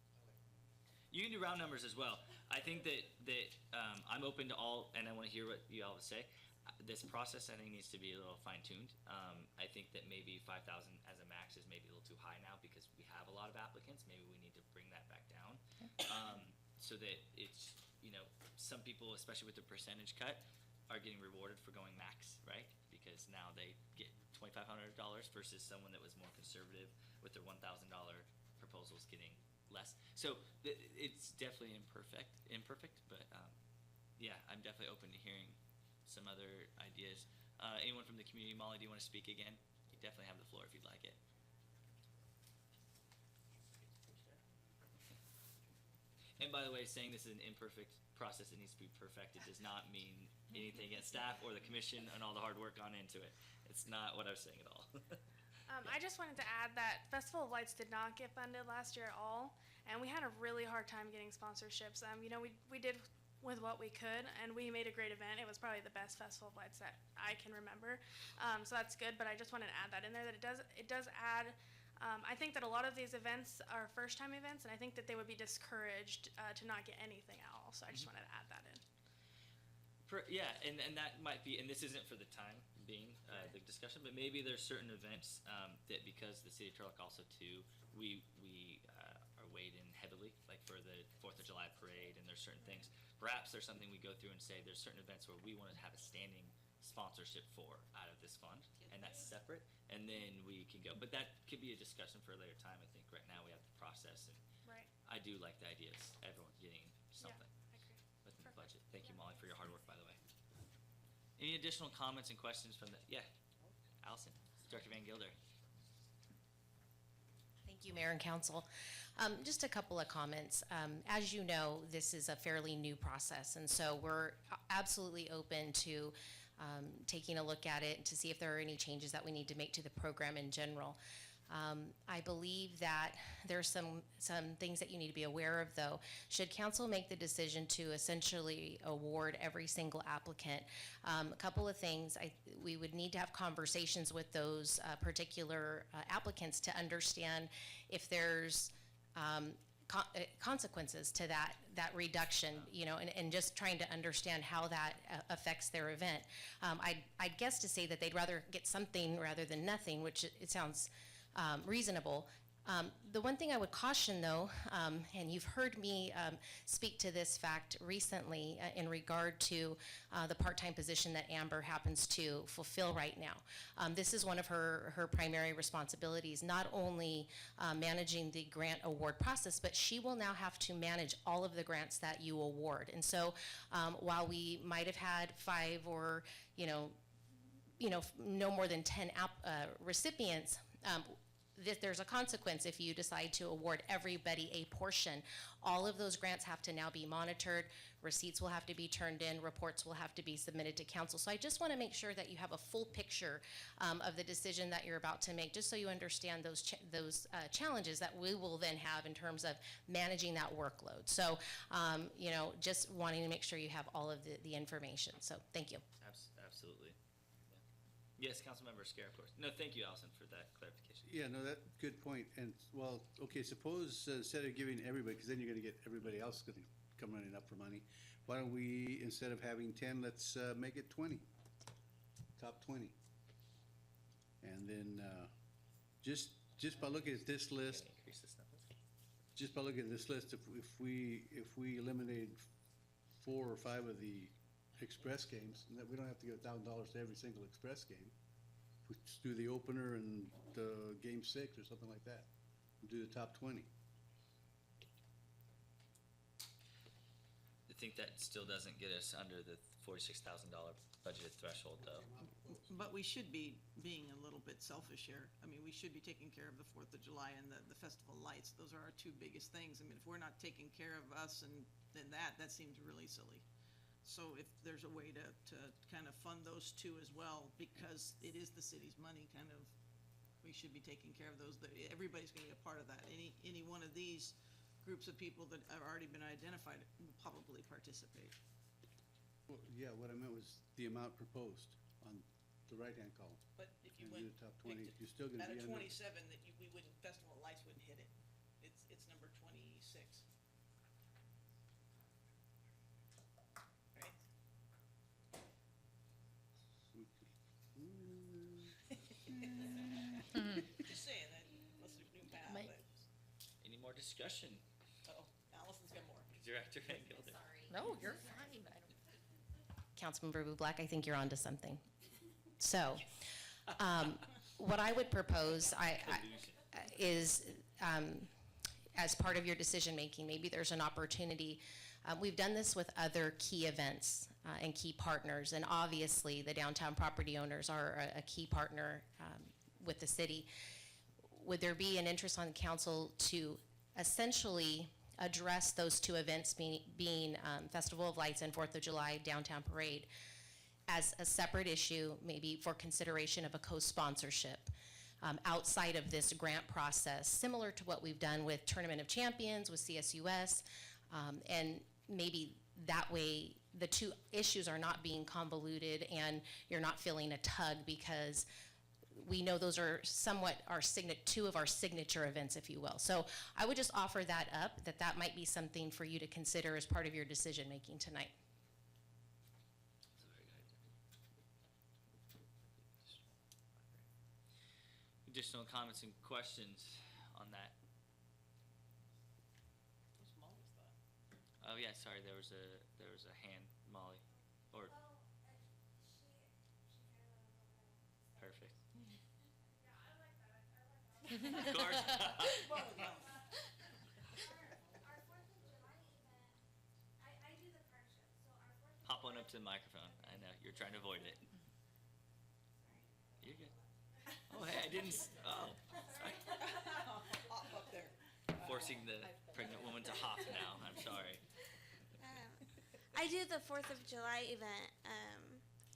You can do round numbers as well. I think that I'm open to all, and I want to hear what you all have to say. this process, I think, needs to be a little fine-tuned. I think that maybe 5,000 as a max is maybe a little too high now because we have a lot of applicants. Maybe we need to bring that back down. So that it's, some people, especially with the percentage cut, are getting rewarded for going max, right? Because now they get $2,500 versus someone that was more conservative with their $1,000 proposals getting less. So it's definitely imperfect, but yeah, I'm definitely open to hearing some other ideas. Anyone from the community? Molly, do you want to speak again? You definitely have the floor if you'd like it. And by the way, saying this is an imperfect process that needs to be perfected does not mean anything against staff or the commission and all the hard work gone into it. It's not what I was saying at all. I just wanted to add that Festival of Lights did not get funded last year at all, and we had a really hard time getting sponsorships. We did with what we could, and we made a great event. It was probably the best Festival of Lights that I can remember, so that's good. But I just wanted to add that in there, that it does add. I think that a lot of these events are first-time events, and I think that they would be discouraged to not get anything at all. So I just wanted to add that in. Yeah, and that might be, and this isn't for the time being, the discussion, but maybe there's certain events that, because the city of Turlock also too, we are weighed in heavily, like for the 4th of July parade, and there's certain things. Perhaps there's something we go through and say there's certain events where we want to have a standing sponsorship for out of this fund, and that's separate, and then we can go. But that could be a discussion for a later time. I think right now we have the process, and Right. I do like the idea of everyone getting something I agree. within the budget. Thank you, Molly, for your hard work, by the way. Any additional comments and questions from the, Allison, Director Van Gilder. Thank you, Mayor and Council. Just a couple of comments. As you know, this is a fairly new process, and so we're absolutely open to taking a look at it to see if there are any changes that we need to make to the program in general. I believe that there's some things that you need to be aware of, though. Should council make the decision to essentially award every single applicant, a couple of things. We would need to have conversations with those particular applicants to understand if there's consequences to that reduction, and just trying to understand how that affects their event. I'd guess to say that they'd rather get something rather than nothing, which it sounds reasonable. The one thing I would caution, though, and you've heard me speak to this fact recently in regard to the part-time position that Amber happens to fulfill right now. This is one of her primary responsibilities, not only managing the grant award process, but she will now have to manage all of the grants that you award. And so while we might have had 5 or, no more than 10 recipients, there's a consequence if you decide to award everybody a portion. All of those grants have to now be monitored, receipts will have to be turned in, reports will have to be submitted to council. So I just want to make sure that you have a full picture of the decision that you're about to make, just so you understand those challenges that we will then have in terms of managing that workload. So, just wanting to make sure you have all of the information. So thank you. Absolutely. Yes, Councilmember Scare, of course. No, thank you, Allison, for that clarification. Yeah, no, that, good point. And, well, okay, suppose instead of giving everybody, because then you're gonna get everybody else gonna come running up for money. Why don't we, instead of having 10, let's make it 20, top 20. And then, just by looking at this list, Increase this number. just by looking at this list, if we eliminated 4 or 5 of the express games, and that we don't have to give $1,000 to every single express game. We just do the opener and game 6 or something like that. We'll do the top 20. I think that still doesn't get us under the $46,000 budgeted threshold, though. But we should be being a little bit selfish here. I mean, we should be taking care of the 4th of July and the Festival of Lights. Those are our 2 biggest things. I mean, if we're not taking care of us and then that seems really silly. So if there's a way to kind of fund those 2 as well, because it is the city's money, we should be taking care of those. Everybody's gonna be a part of that. Any one of these groups of people that have already been identified will probably participate. Well, yeah, what I meant was the amount proposed on the right-hand column. But if you And went, do the top 20, you're still gonna out be of under. 27, that we wouldn't, Festival of Lights wouldn't hit it. It's number 26. Right? discussion? Oh, Allison's got more. Director Van Gilder. No, you're fine. Councilmember Black, I think you're onto something. So, what I would propose is, as part of your decision-making, maybe there's an opportunity. We've done this with other key events and key partners, and obviously, the downtown property owners are a key partner with the city. Would there be an interest on the council to essentially address those two events, being Festival of Lights and 4th of July Downtown Parade, as a separate issue, maybe for consideration of a co-sponsorship outside of this grant process, similar to what we've done with Tournament of Champions, with CSUS, and maybe that way the two issues are not being convoluted and you're not feeling a tug, because we know those are somewhat two of our signature events, if you will. So I would just offer that up, that might be something for you to consider as part of your decision-making tonight. Additional comments and questions on that? What's Molly's thought? Oh yeah, sorry, there was a hand, Molly, or. Perfect. Of course. Hop on up to the microphone. I know, you're trying to avoid it. You're good. Oh, hey, I didn't, sorry. Up there. Forcing the pregnant woman to hop now, I'm sorry. I do the 4th of July event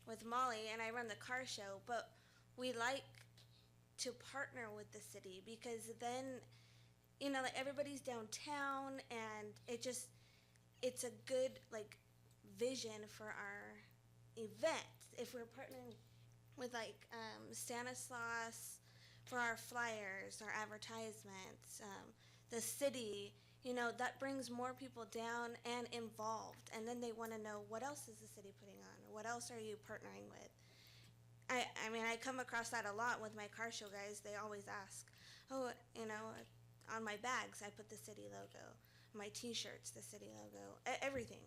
with Molly, and I run the car show, but we like to partner with the city, because then, like, everybody's downtown, and it's a good, like, vision for our event. If we're partnering with, like, Stanislaus for our flyers, our advertisements, the city, that brings more people down and involved, and then they want to know, what else is the city putting on, or what else are you partnering with? I mean, I come across that a lot with my car show guys. They always ask, oh, on my bags I put the city logo, my t-shirts, the city logo, everything.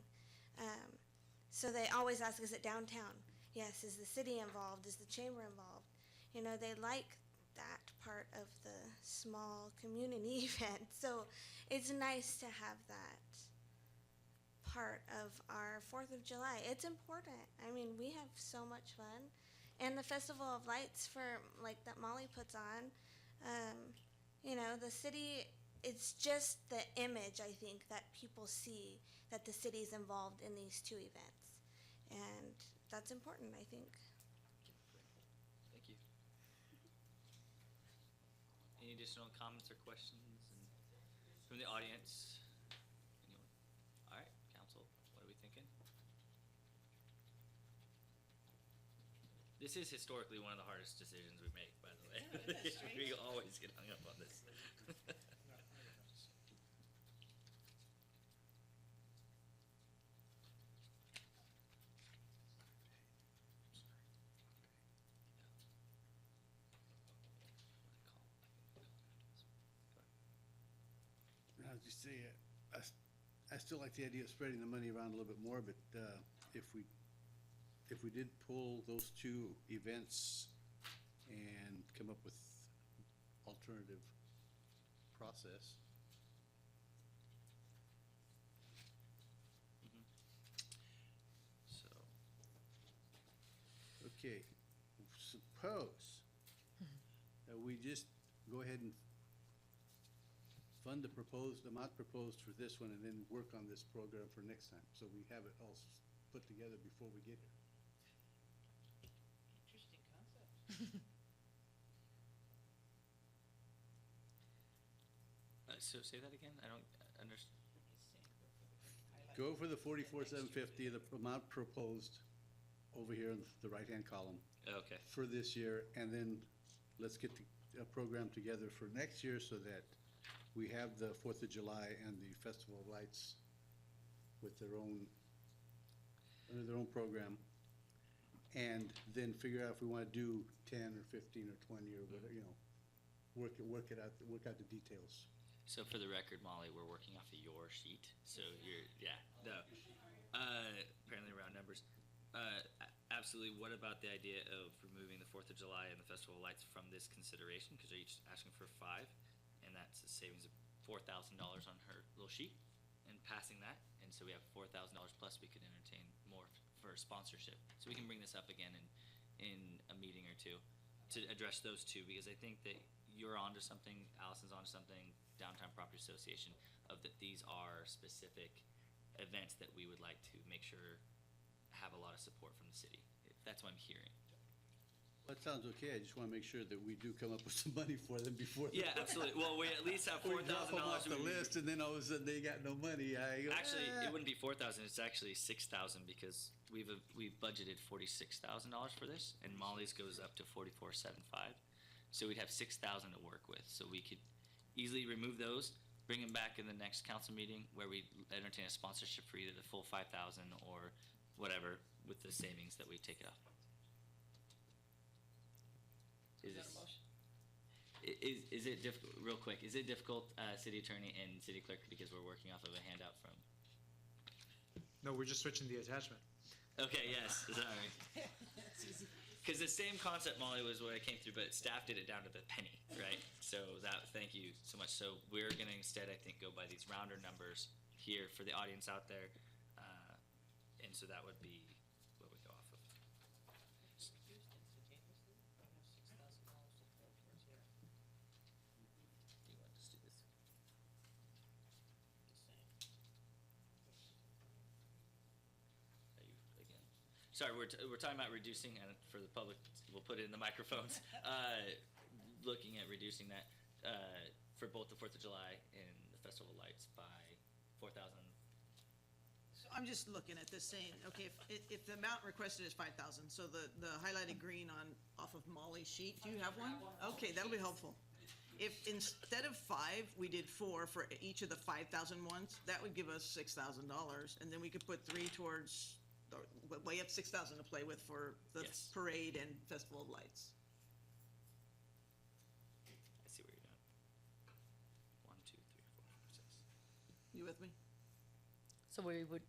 So they always ask, is it downtown? Yes. Is the city involved? Is the chamber involved? They like that part of the small community event. So it's nice to have that part of our 4th of July. It's important. I mean, we have so much fun. And the Festival of Lights that Molly puts on, the city, it's just the image, I think, that people see that the city's involved in these two events. And that's important, I think. Thank you. Any additional comments or questions from the audience? Anyone? All right, council, what are we thinking? This is historically one of the hardest decisions we make, by the way. We always get hung up on this. As you say, I still like the idea of spreading the money around a little bit more, but if we did pull those two events and come up with alternative process. So, Okay, suppose that we just go ahead and fund the amount proposed for this one, and then work on this program for next time, so we have it all put together before we get here. Interesting concept. So say that again? I don't understand. Go for the 44,750, the amount proposed over here in the right-hand column Okay. for this year, and then let's get a program together for next year so that we have the 4th of July and the Festival of Lights with under their own program, and then figure out if we want to do 10 or 15 or 20 or whatever, work out the details. So for the record, Molly, we're working off of your sheet. So you're, yeah, no. Apparently around numbers. Absolutely. What about the idea of removing the 4th of July and the Festival of Lights from this consideration? Because they're each asking for 5, and that's a savings of $4,000 on her little sheet, and passing that. And so we have $4,000 plus we could entertain more for sponsorship. So we can bring this up again in a meeting or two to address those two, because I think that you're onto something, Allison's onto something, Downtown Property Association, of that these are specific events that we would like to make sure have a lot of support from the city. That's what I'm hearing. That sounds okay. I just want to make sure that we do come up with some money for them before. Yeah, absolutely. Well, we at least have We $4,000. drop them off the list, and then all of a sudden they got no money. I go, Actually, "Ah." it wouldn't be 4,000. It's actually 6,000 because we've budgeted $46,000 for this, and Molly's goes up to 44,750. So we'd have 6,000 to work with. So we could easily remove those, bring them back in the next council meeting where we entertain a sponsorship for either the full 5,000 or whatever with the savings that we take it off. Is it difficult, real quick, is it difficult, city attorney and city clerk, because we're working off of a handout from? No, we're just switching the attachment. Okay, yes, sorry. Because the same concept, Molly, was what I came through, but staff did it down to the penny, right? So thank you so much. So we're gonna instead, I think, go by these rounder numbers here for the audience out there. And so that would be what we go off of. Do you want to just do this? Are you, again? Sorry, we're talking about reducing, and for the public, we'll put it in the microphones, looking at reducing that for both the 4th of July and the Festival of Lights by 4,000. So I'm just looking at this saying, okay, if the amount requested is 5,000, so the highlighted green off of Molly's sheet, do you have one? Okay, that'll be helpful. If instead of 5, we did 4 for each of the 5,000 ones, that would give us $6,000, and then we could put 3 towards, well, you have 6,000 to play with for the Yes. parade and Festival of Lights. I see what you're doing. 1, 2, 3, 4, 5, 6. You with me? So we would,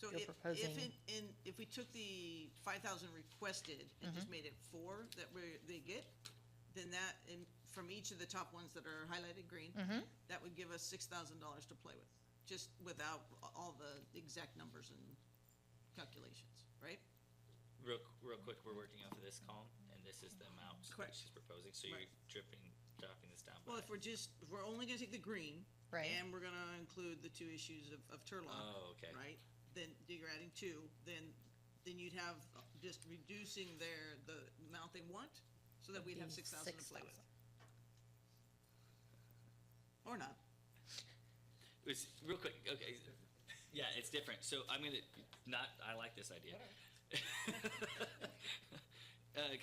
So You're proposing- if we took the 5,000 requested and just made it 4 that they get, then that, from each of the top ones that are highlighted green, that would give us $6,000 to play with, just without all the exact numbers and calculations, right? Real quick, we're working off of this column, and this is the amount that Correct. she's proposing, so you're Right. dropping this down Well, by. if we're only gonna take the green, Right. and we're gonna include the 2 issues of Turlock, Oh, okay. right? Then you're adding 2, then you'd have just reducing the amount they want, so that we'd have 6,000 to play with. Or not. It's real quick, okay, yeah, it's different, so I'm gonna, I like this idea.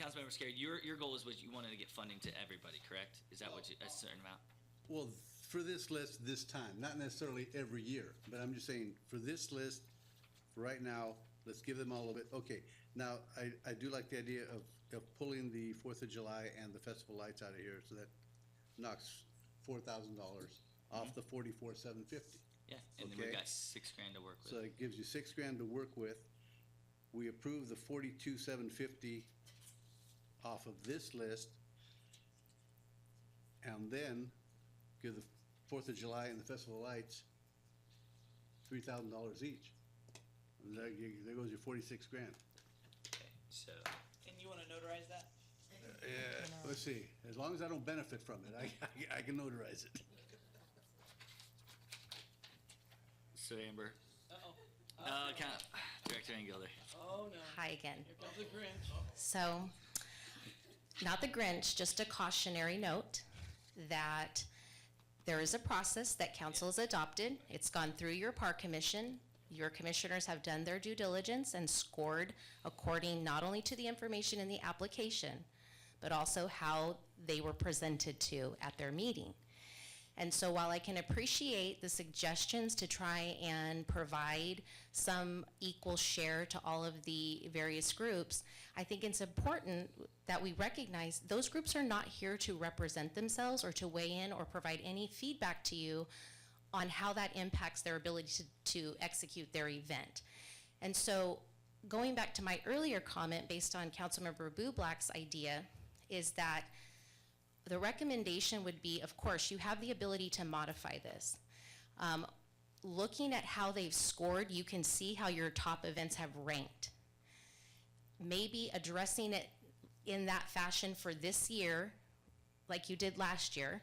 Councilmember Scarry, your goal is what you wanted to get funding to everybody, correct? Is that what you, a certain amount? Well, for this list this time, not necessarily every year, but I'm just saying, for this list, for right now, let's give them all of it. Okay, now, I do like the idea of pulling the 4th of July and the Festival Lights out of here, so that knocks $4,000 off the 44,750. Yeah, and then we've Okay. got $6,000 to work with. So it gives you $6,000 to work with. We approve the 42,750 off of this list, and then give the 4th of July and the Festival of Lights $3,000 each. And there goes your 46,000. Okay, so, And you wanna notarize that? Yeah, let's see, as long as I don't benefit from it, I can notarize it. so Amber, Uh-oh. Director Engilder. Oh, no. Hi again. Here comes the Grinch. So, not the Grinch, just a cautionary note that there is a process that council has adopted. It's gone through your park commission. Your commissioners have done their due diligence and scored according not only to the information in the application, but also how they were presented to at their meeting. And so while I can appreciate the suggestions to try and provide some equal share to all of the various groups, I think it's important that we recognize those groups are not here to represent themselves or to weigh in or provide any feedback to you on how that impacts their ability to execute their event. And so going back to my earlier comment based on Councilmember Bublack's idea is that the recommendation would be, of course, you have the ability to modify this. Looking at how they've scored, you can see how your top events have ranked. Maybe addressing it in that fashion for this year, like you did last year,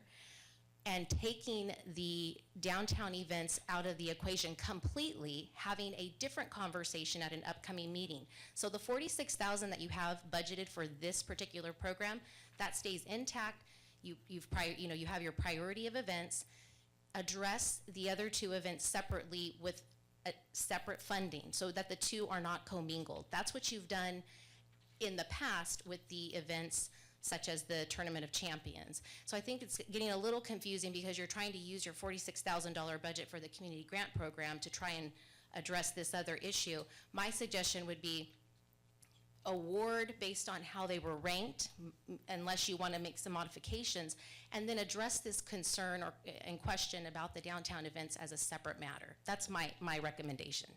and taking the downtown events out of the equation completely, having a different conversation at an upcoming meeting. So the $46,000 that you have budgeted for this particular program, that stays intact. You have your priority of events. Address the other two events separately with a separate funding so that the two are not commingled. That's what you've done in the past with the events such as the Tournament of Champions. So I think it's getting a little confusing because you're trying to use your $46,000 budget for the community grant program to try and address this other issue. My suggestion would be award based on how they were ranked, unless you want to make some modifications, and then address this concern and question about the downtown events as a separate matter. That's my recommendation.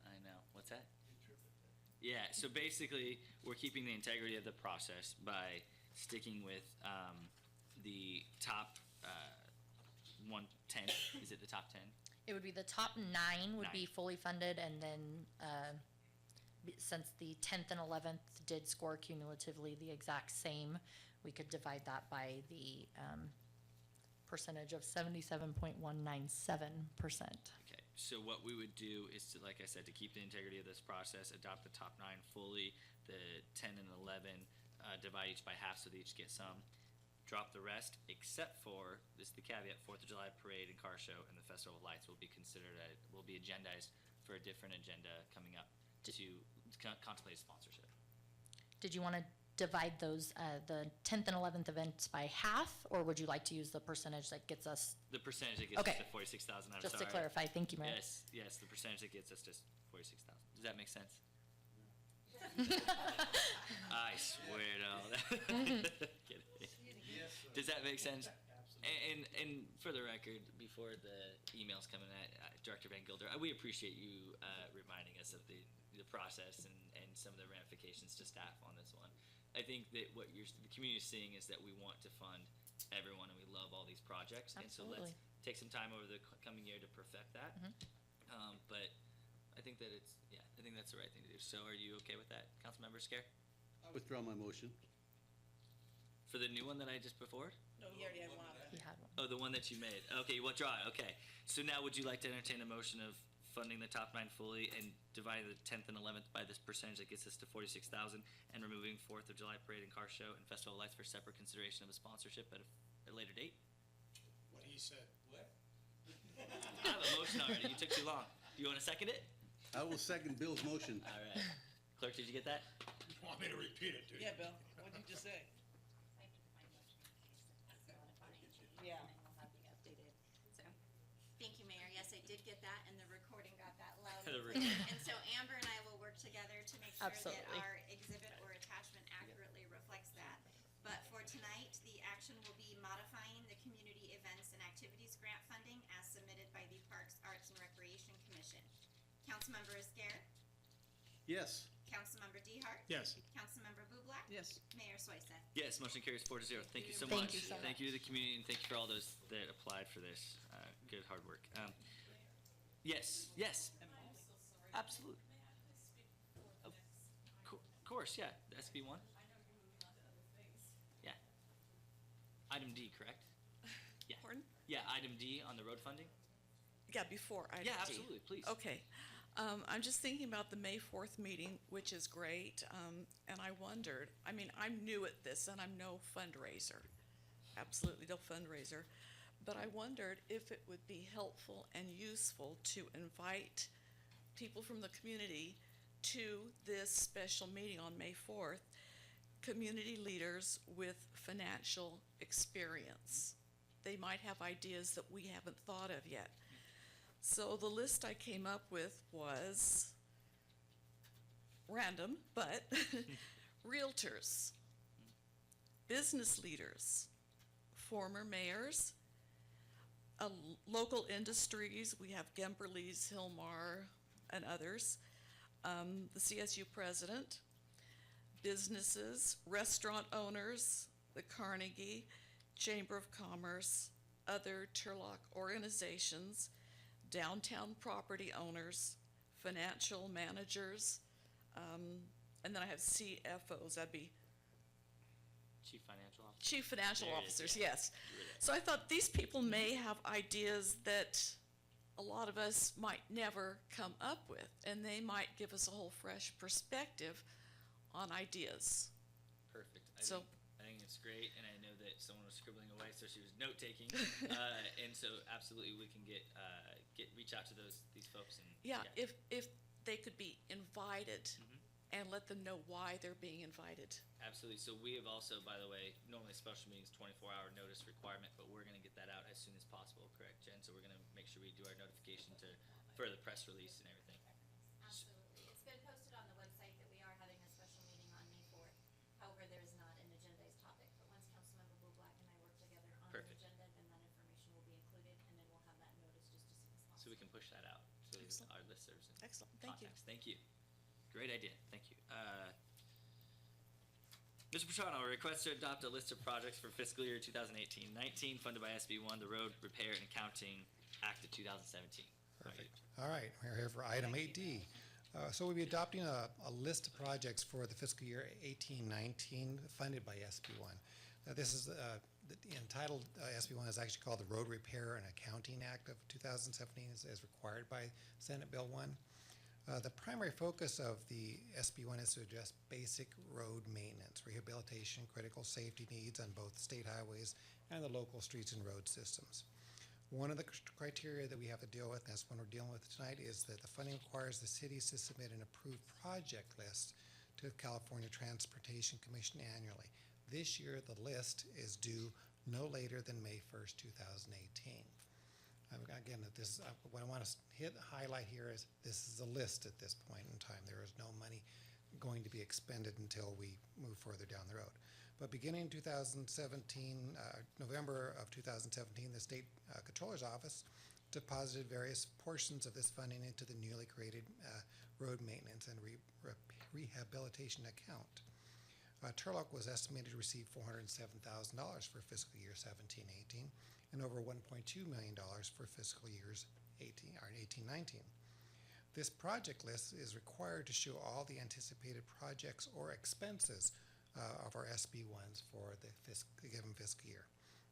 I know. What's that? Yeah, so basically, we're keeping the integrity of the process by sticking with the top 110. Is it the top 10? It would be the top 9 would be fully funded, and then since the 10th and 11th did score cumulatively the exact same, we could divide that by the percentage of 77.197%. Okay, so what we would do is to, like I said, to keep the integrity of this process, adopt the top 9 fully, the 10 and 11 divide each by half so they each get some. Drop the rest, except for, this is the caveat, 4th of July parade and car show and the Festival of Lights will be will be agendized for a different agenda coming up to contemplate sponsorship. Did you want to divide those, the 10th and 11th events by half, or would you like to use the percentage that gets us? The percentage that gets Okay. us to 46,000, I'm Just sorry. to clarify, thank you, Mayor. Yes, the percentage that gets us to 46,000. Does that make sense? I swear to all that. Kidding. Does that make sense? And for the record, before the emails coming at Director Van Gilder, we appreciate you reminding us of the process and some of the ramifications to staff on this one. I think that what the community is seeing is that we want to fund everyone and we love all these projects. Absolutely. And so let's take some time over the coming year to perfect that. But I think that I think that's the right thing to do. So are you okay with that, Councilmember Scare? I withdraw my motion. For the new one that I just put forward? No, he already had one. He had one. Oh, the one that you made. Okay, you withdraw it. Okay. So now would you like to entertain a motion of funding the top 9 fully and dividing the 10th and 11th by this percentage that gets us to 46,000 and removing 4th of July parade and car show and Festival of Lights for separate consideration of a sponsorship at a later date? What he said. What? I have a motion already. You took too long. Do you want to second it? I will second Bill's motion. All right. Clerk, did you get that? You want me to repeat it, do you? Yeah, Bill, what did you just say? Yeah. So, thank you, Mayor. Yes, I did get that, and the recording got that loud. The and recording. clear. And so Amber and I will work together to make sure Absolutely. that our exhibit or attachment accurately reflects that. But for tonight, the action will be modifying the community events and activities grant funding as submitted by the Parks, Arts, and Recreation Commission. Councilmember Esquer, Yes. Councilmember DeHart. Yes. Councilmember Bublak. Yes. Mayor Soisa. Yes, motion carries 4-0. Thank you so Thank much. you so Thank you to the community and thank you for all those that applied for this. Good hard work. Yes, absolutely. Of course, yeah. SB 1. Yeah. Item D, correct? Yeah. Pardon? Yeah, item D on the road funding. Yeah, before item Yeah, D. absolutely, please. Okay. I'm just thinking about the May 4th meeting, which is great, and I wondered, I mean, I'm new at this and I'm no fundraiser, absolutely no fundraiser, but I wondered if it would be helpful and useful to invite people from the community to this special meeting on May 4th community leaders with financial experience. They might have ideas that we haven't thought of yet. So the list I came up with was random, but realtors, business leaders, former mayors, local industries. We have Gemberleys, Hilmar, and others. The CSU president, businesses, restaurant owners, the Carnegie, Chamber of Commerce, other Turlock organizations, downtown property owners, financial managers, and then I have CFOs. That'd be Chief Financial Officer. Chief Financial There it is, Officers, yeah. yes. So I thought these people may have ideas that a lot of us might never come up with, and they might give us a whole fresh perspective on ideas. Perfect. So- I think it's great, and I know that someone was scribbling away, so she was note taking. And so absolutely, we can reach out to these folks and Yeah, if they could be invited and let them know why they're being invited. Absolutely. So we have also, by the way, normally special meetings 24-hour notice requirement, but we're going to get that out as soon as possible. Correct, Jen? So we're going to make sure we do our notification for the press release and everything. Absolutely. It's been posted on the website that we are having a special meeting on May 4th. However, there is not an agendized topic, but once Councilmember Boblack and I work together on an Perfect. agenda, then that information will be included, and then we'll have that notice just as soon as possible. So we can push that out to Excellent. our listservs and Excellent. Thank you. contacts. Thank you. Great idea. Thank you. Mr. Petrano, a request to adopt a list of projects for fiscal year 2018-19 funded by SB1, the Road Repair and Accounting Act of 2017. Perfect. All right, we're here for item 8D. So we'll be adopting a list of projects for the fiscal year 18-19 funded by SB1. This is entitled SB1 is actually called the Road Repair and Accounting Act of 2017 as required by Senate Bill 1. The primary focus of the SB1 is to address basic road maintenance, rehabilitation, critical safety needs on both state highways and the local streets and road systems. One of the criteria that we have to deal with, and that's one we're dealing with tonight, is that the funding requires the cities to submit an approved project list to the California Transportation Commission annually. This year, the list is due no later than May 1st, 2018. Again, what I want to highlight here is this is a list at this point in time. There is no money going to be expended until we move further down the road. But beginning in 2017, November of 2017, the State Controller's Office deposited various portions of this funding into the newly created road maintenance and rehabilitation account. Turlock was estimated to receive $407,000 for fiscal year 17-18 and over $1.2 million for fiscal years 18-19. This project list is required to show all the anticipated projects or expenses of our SB1s for the given fiscal year.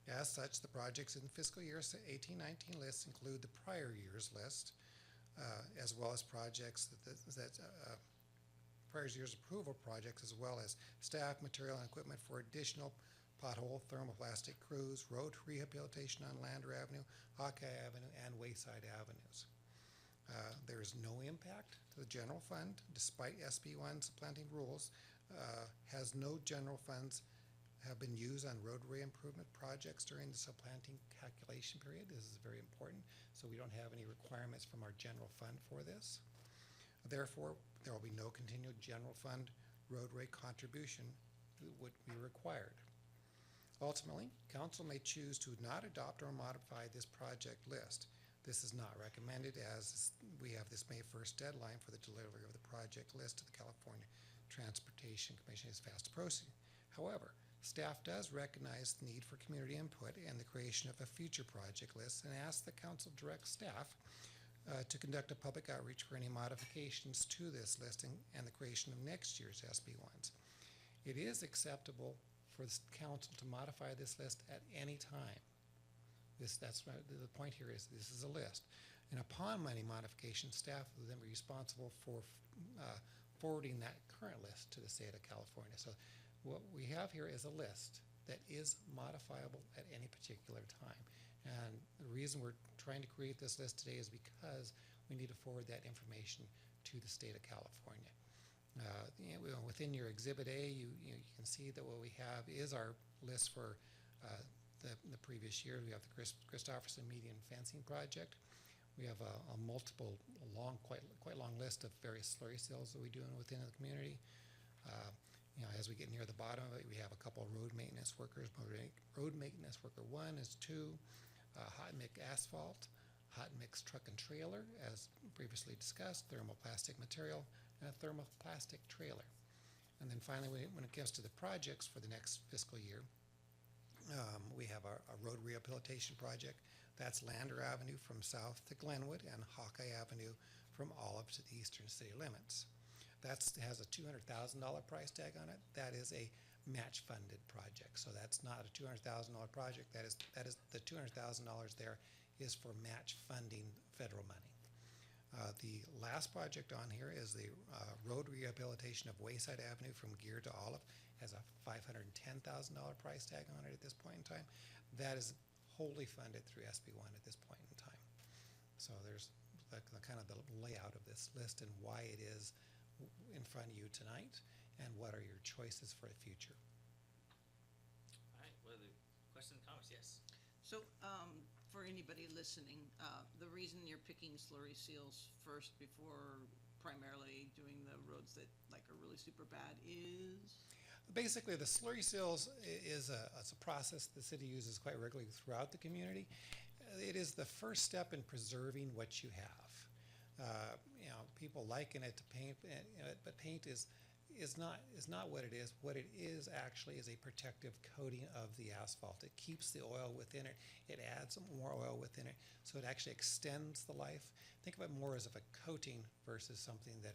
As such, the projects in fiscal year 18-19 lists include the prior year's list, as well as projects prior year's approval projects, as well as staff, material, and equipment for additional pothole, thermoplastic crews, road rehabilitation on Lander Avenue, Hawkeye Avenue, and Wayside Avenues. There is no impact to the general fund, despite SB1 supplanting rules. Has no general funds have been used on roadway improvement projects during the supplanting calculation period. This is very important, so we don't have any requirements from our general fund for this. Therefore, there will be no continued general fund roadway contribution that would be required. Ultimately, council may choose to not adopt or modify this project list. This is not recommended, as we have this May 1st deadline for the delivery of the project list to the California Transportation Commission is fast approaching. However, staff does recognize the need for community input and the creation of a future project list, and asks the council direct staff to conduct a public outreach for any modifications to this listing and the creation of next year's SB1s. It is acceptable for the council to modify this list at any time. The point here is this is a list. And upon any modification, staff will then be responsible for forwarding that current list to the state of California. So what we have here is a list that is modifiable at any particular time. And the reason we're trying to create this list today is because we need to forward that information to the state of California. Within your Exhibit A, you can see that what we have is our list for the previous year. We have the Christopherson Median Fencing Project. We have a quite long list of various slurry seals that we do within the community. As we get near the bottom of it, we have a couple of road maintenance workers. Road maintenance worker 1 is 2, hot mix asphalt, hot mix truck and trailer, as previously discussed, thermoplastic material, and a thermoplastic trailer. And then finally, when it comes to the projects for the next fiscal year, we have a road rehabilitation project. That's Lander Avenue from south to Glenwood and Hawkeye Avenue from Olive to the eastern city limits. That has a $200,000 price tag on it. That is a match-funded project. So that's not a $200,000 project. That is the $200,000 there is for match funding federal money. The last project on here is the road rehabilitation of Wayside Avenue from Gear to Olive. Has a $510,000 price tag on it at this point in time. That is wholly funded through SB1 at this point in time. So there's the kind of the layout of this list and why it is in front of you tonight and what are your choices for the future. All right, what are the questions and comments? Yes. So, for anybody listening, the reason you're picking slurry seals first before primarily doing the roads that are really super bad is? Basically, the slurry seals is a process the city uses quite regularly throughout the community. It is the first step in preserving what you have. People liken it to paint, but paint is not what it is. What it is actually is a protective coating of the asphalt. It keeps the oil within it. It adds more oil within it, so it actually extends the life. Think of it more as of a coating versus something that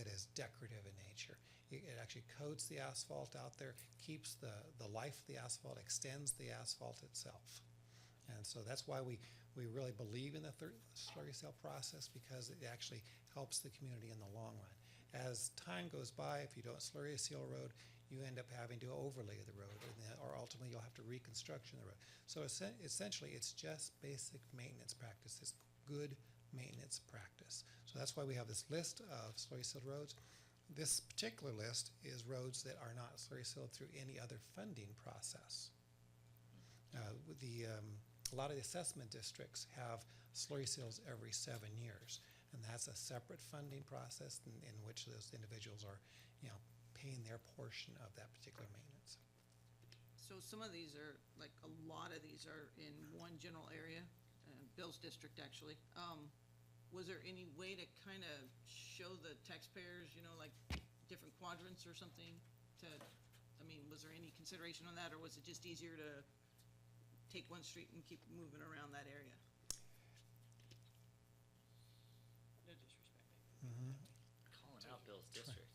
is decorative in nature. It actually coats the asphalt out there, keeps the life of the asphalt, extends the asphalt itself. And so that's why we really believe in the slurry seal process, because it actually helps the community in the long run. As time goes by, if you don't slurry seal a road, you end up having to overlay the road, or ultimately you'll have to reconstruction the road. So essentially, it's just basic maintenance practice. It's good maintenance practice. So that's why we have this list of slurry sealed roads. This particular list is roads that are not slurry sealed through any other funding process. A lot of the assessment districts have slurry seals every 7 years, and that's a separate funding process in which those individuals are, paying their portion of that particular maintenance. So some of these are, a lot of these are in one general area, Bill's district actually. Was there any way to kind of show the taxpayers, different quadrants or something was there any consideration on that, or was it just easier to take one street and keep moving around that area? No disrespect. Mm-hmm. Calling out Bill's district.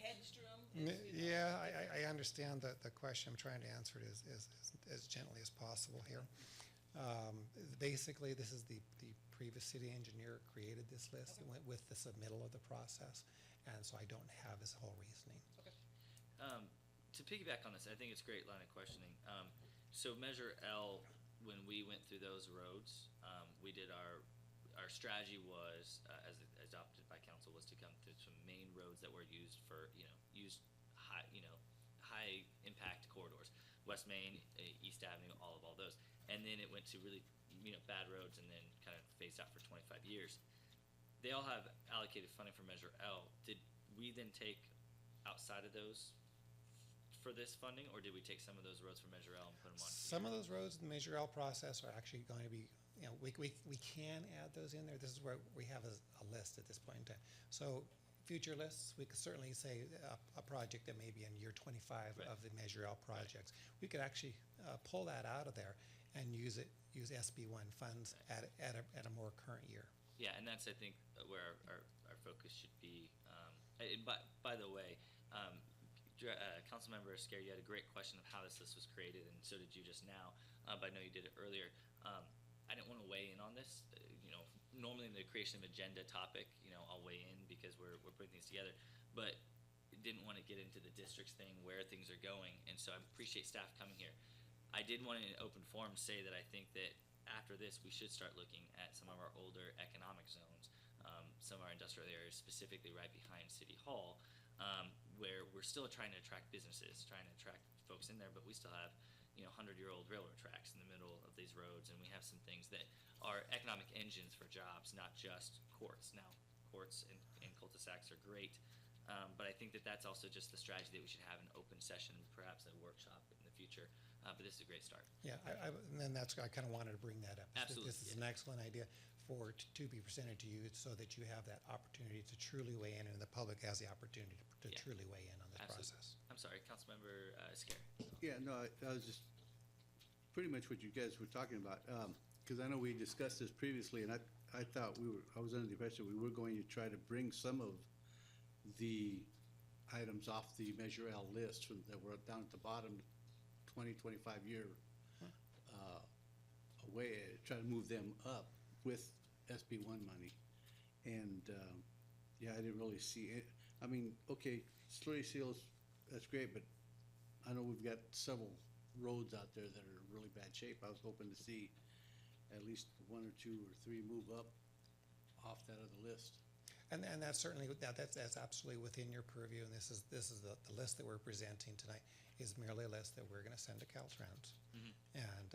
Hedstrom? Yeah, I understand the question. I'm trying to answer it as gently as possible here. Basically, this is the previous city engineer created this list. It went with the submittal of the process, and so I don't have his whole reasoning. Okay. To piggyback on this, I think it's a great line of questioning. So Measure L, when we went through those roads, we did our strategy was, as adopted by council, was to come through some main roads that were used for, used high impact corridors. West Main, East Avenue, all those. And then it went to really, bad roads and then kind of phased out for 25 years. They all have allocated funding for Measure L. Did we then take outside of those for this funding, or did we take some of those roads from Measure L and put them on? Some of those roads in the Measure L process are actually going to be, we can add those in there. This is where we have a list at this point in time. So future lists, we could certainly say a project that may be in year 25 Right. of the Measure L projects. Right. We could actually pull that out of there and use SB1 funds at a more current year. Yeah, and that's, I think, where our focus should be. And by the way, Councilmember Scare, you had a great question of how this list was created, and so did you just now, but I know you did it earlier. I didn't want to weigh in on this. Normally in the creation of agenda topic, I'll weigh in because we're putting things together, but didn't want to get into the districts thing, where things are going, and so I appreciate staff coming here. I did want in an open forum say that I think that after this, we should start looking at some of our older economic zones. some of our industrial areas, specifically right behind City Hall, where we're still trying to attract businesses, trying to attract folks in there, but we still have 100-year-old railroad tracks in the middle of these roads, and we have some things that are economic engines for jobs, not just courts. Now, courts and cul-de-sacs are great, but I think that that's also just the strategy that we should have an open session, perhaps a workshop in the future. But this is a great start. Yeah, and then I kind of wanted to bring that up. Absolutely, This is an excellent idea to be presented to you so that you have that opportunity to truly weigh in, and the public has the opportunity to truly weigh in on this Absolutely. process. I'm sorry, Councilmember Scare. Yeah, no, I was just, pretty much what you guys were talking about, because I know we discussed this previously, and I thought I was under the impression we were going to try to bring some of the items off the Measure L list that were down at the bottom, 20, 25-year away, try to move them up with SB1 money. And, yeah, I didn't really see it. I mean, okay, slurry seals, that's great, but I know we've got several roads out there that are in really bad shape. I was hoping to see at least one or two or three move up off that other list. And that's certainly, that's absolutely within your purview, and this is the list that we're presenting tonight is merely a list that we're gonna send to Caltrans. And,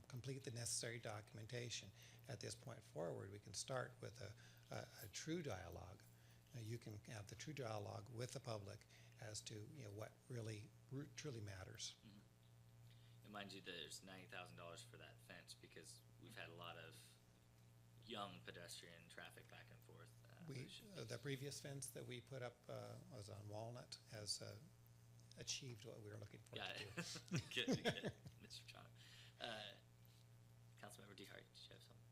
complete the necessary documentation. At this point forward, we can start with a true dialogue. You can have the true dialogue with the public as to, what really truly matters. And mind you, there's $90,000 for that fence because we've had a lot of young pedestrian traffic back and forth. The previous fence that we put up was on Walnut, has achieved what we were looking for Got to it. do. Good, Mr. John. Councilmember DeHart, did you have something?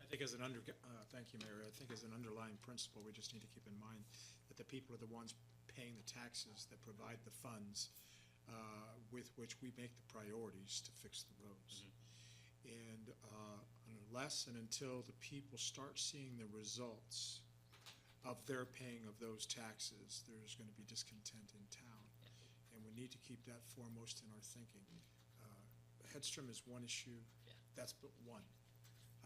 I think thank you, Mayor. I think as an underlying principle, we just need to keep in mind that the people are the ones paying the taxes that provide the funds with which we make the priorities to fix the roads. And unless and until the people start seeing the results of their paying of those taxes, there's going to be discontent in town. And we need to keep that foremost in our thinking. Headstrom is one issue. That's but one.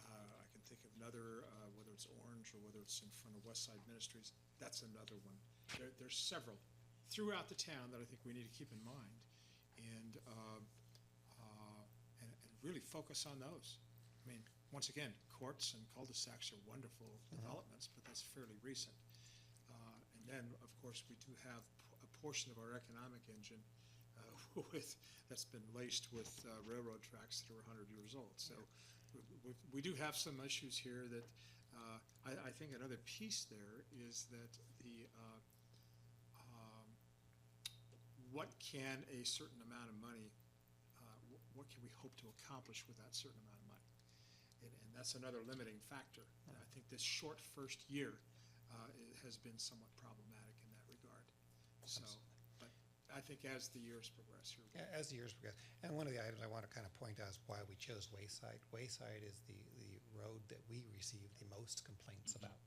I can think of another, whether it's Orange or whether it's in front of West Side Ministries, that's another one. There's several throughout the town that I think we need to keep in mind and really focus on those. I mean, once again, courts and cul-de-sacs are wonderful developments, but that's fairly recent. And then, of course, we do have a portion of our economic engine that's been laced with railroad tracks that are 100 years old. So we do have some issues here that I think another piece there is that what can a certain amount of money, what can we hope to accomplish with that certain amount of money? And that's another limiting factor. And I think this short first year has been somewhat problematic in that regard. So, but I think as the years progress here. As the years progress. And one of the items I want to kind of point out is why we chose Wayside. Wayside is the road that we receive the most complaints about.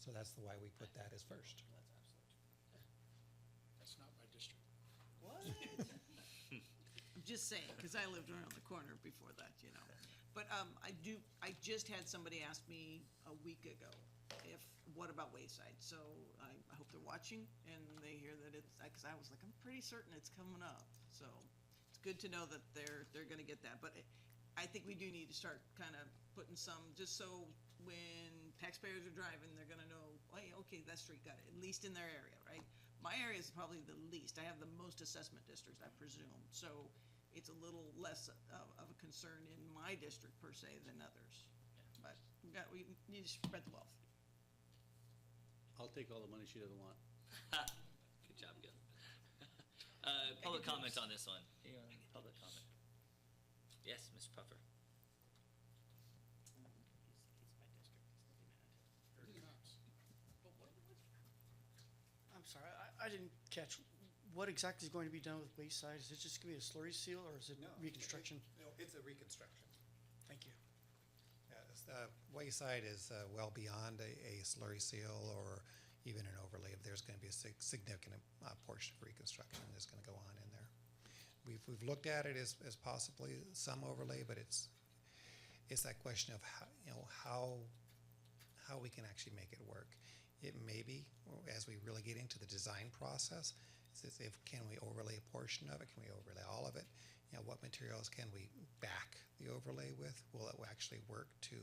So that's why we put that as first. That's not my district. What? I'm just saying, because I lived around the corner before that, But I just had somebody ask me a week ago what about Wayside? So I hope they're watching and they hear that because I was like, I'm pretty certain it's coming up. So it's good to know that they're gonna get that. But I think we do need to start kind of putting some, just so when taxpayers are driving, they're gonna know, hey, okay, that street got it, at least in their area, right? My area is probably the least. I have the most assessment districts, I presume. So it's a little less of a concern in my district per se than others. But we need to spread the wealth. I'll take all the money she doesn't want. Good job, Gil. Public comment on this one. Public comment. Yes, Mr. Puffer. I'm sorry, I didn't catch, what exactly is going to be done with Wayside? Is it just gonna be a slurry seal, or is it reconstruction? No, it's a reconstruction. Thank you. Wayside is well beyond a slurry seal or even an overlay. There's going to be a significant portion of reconstruction that's going to go on in there. We've looked at it as possibly some overlay, but it's that question of how we can actually make it work. It may be, as we really get into the design process, is if can we overlay a portion of it? Can we overlay all of it? What materials can we back the overlay with? Will it actually work to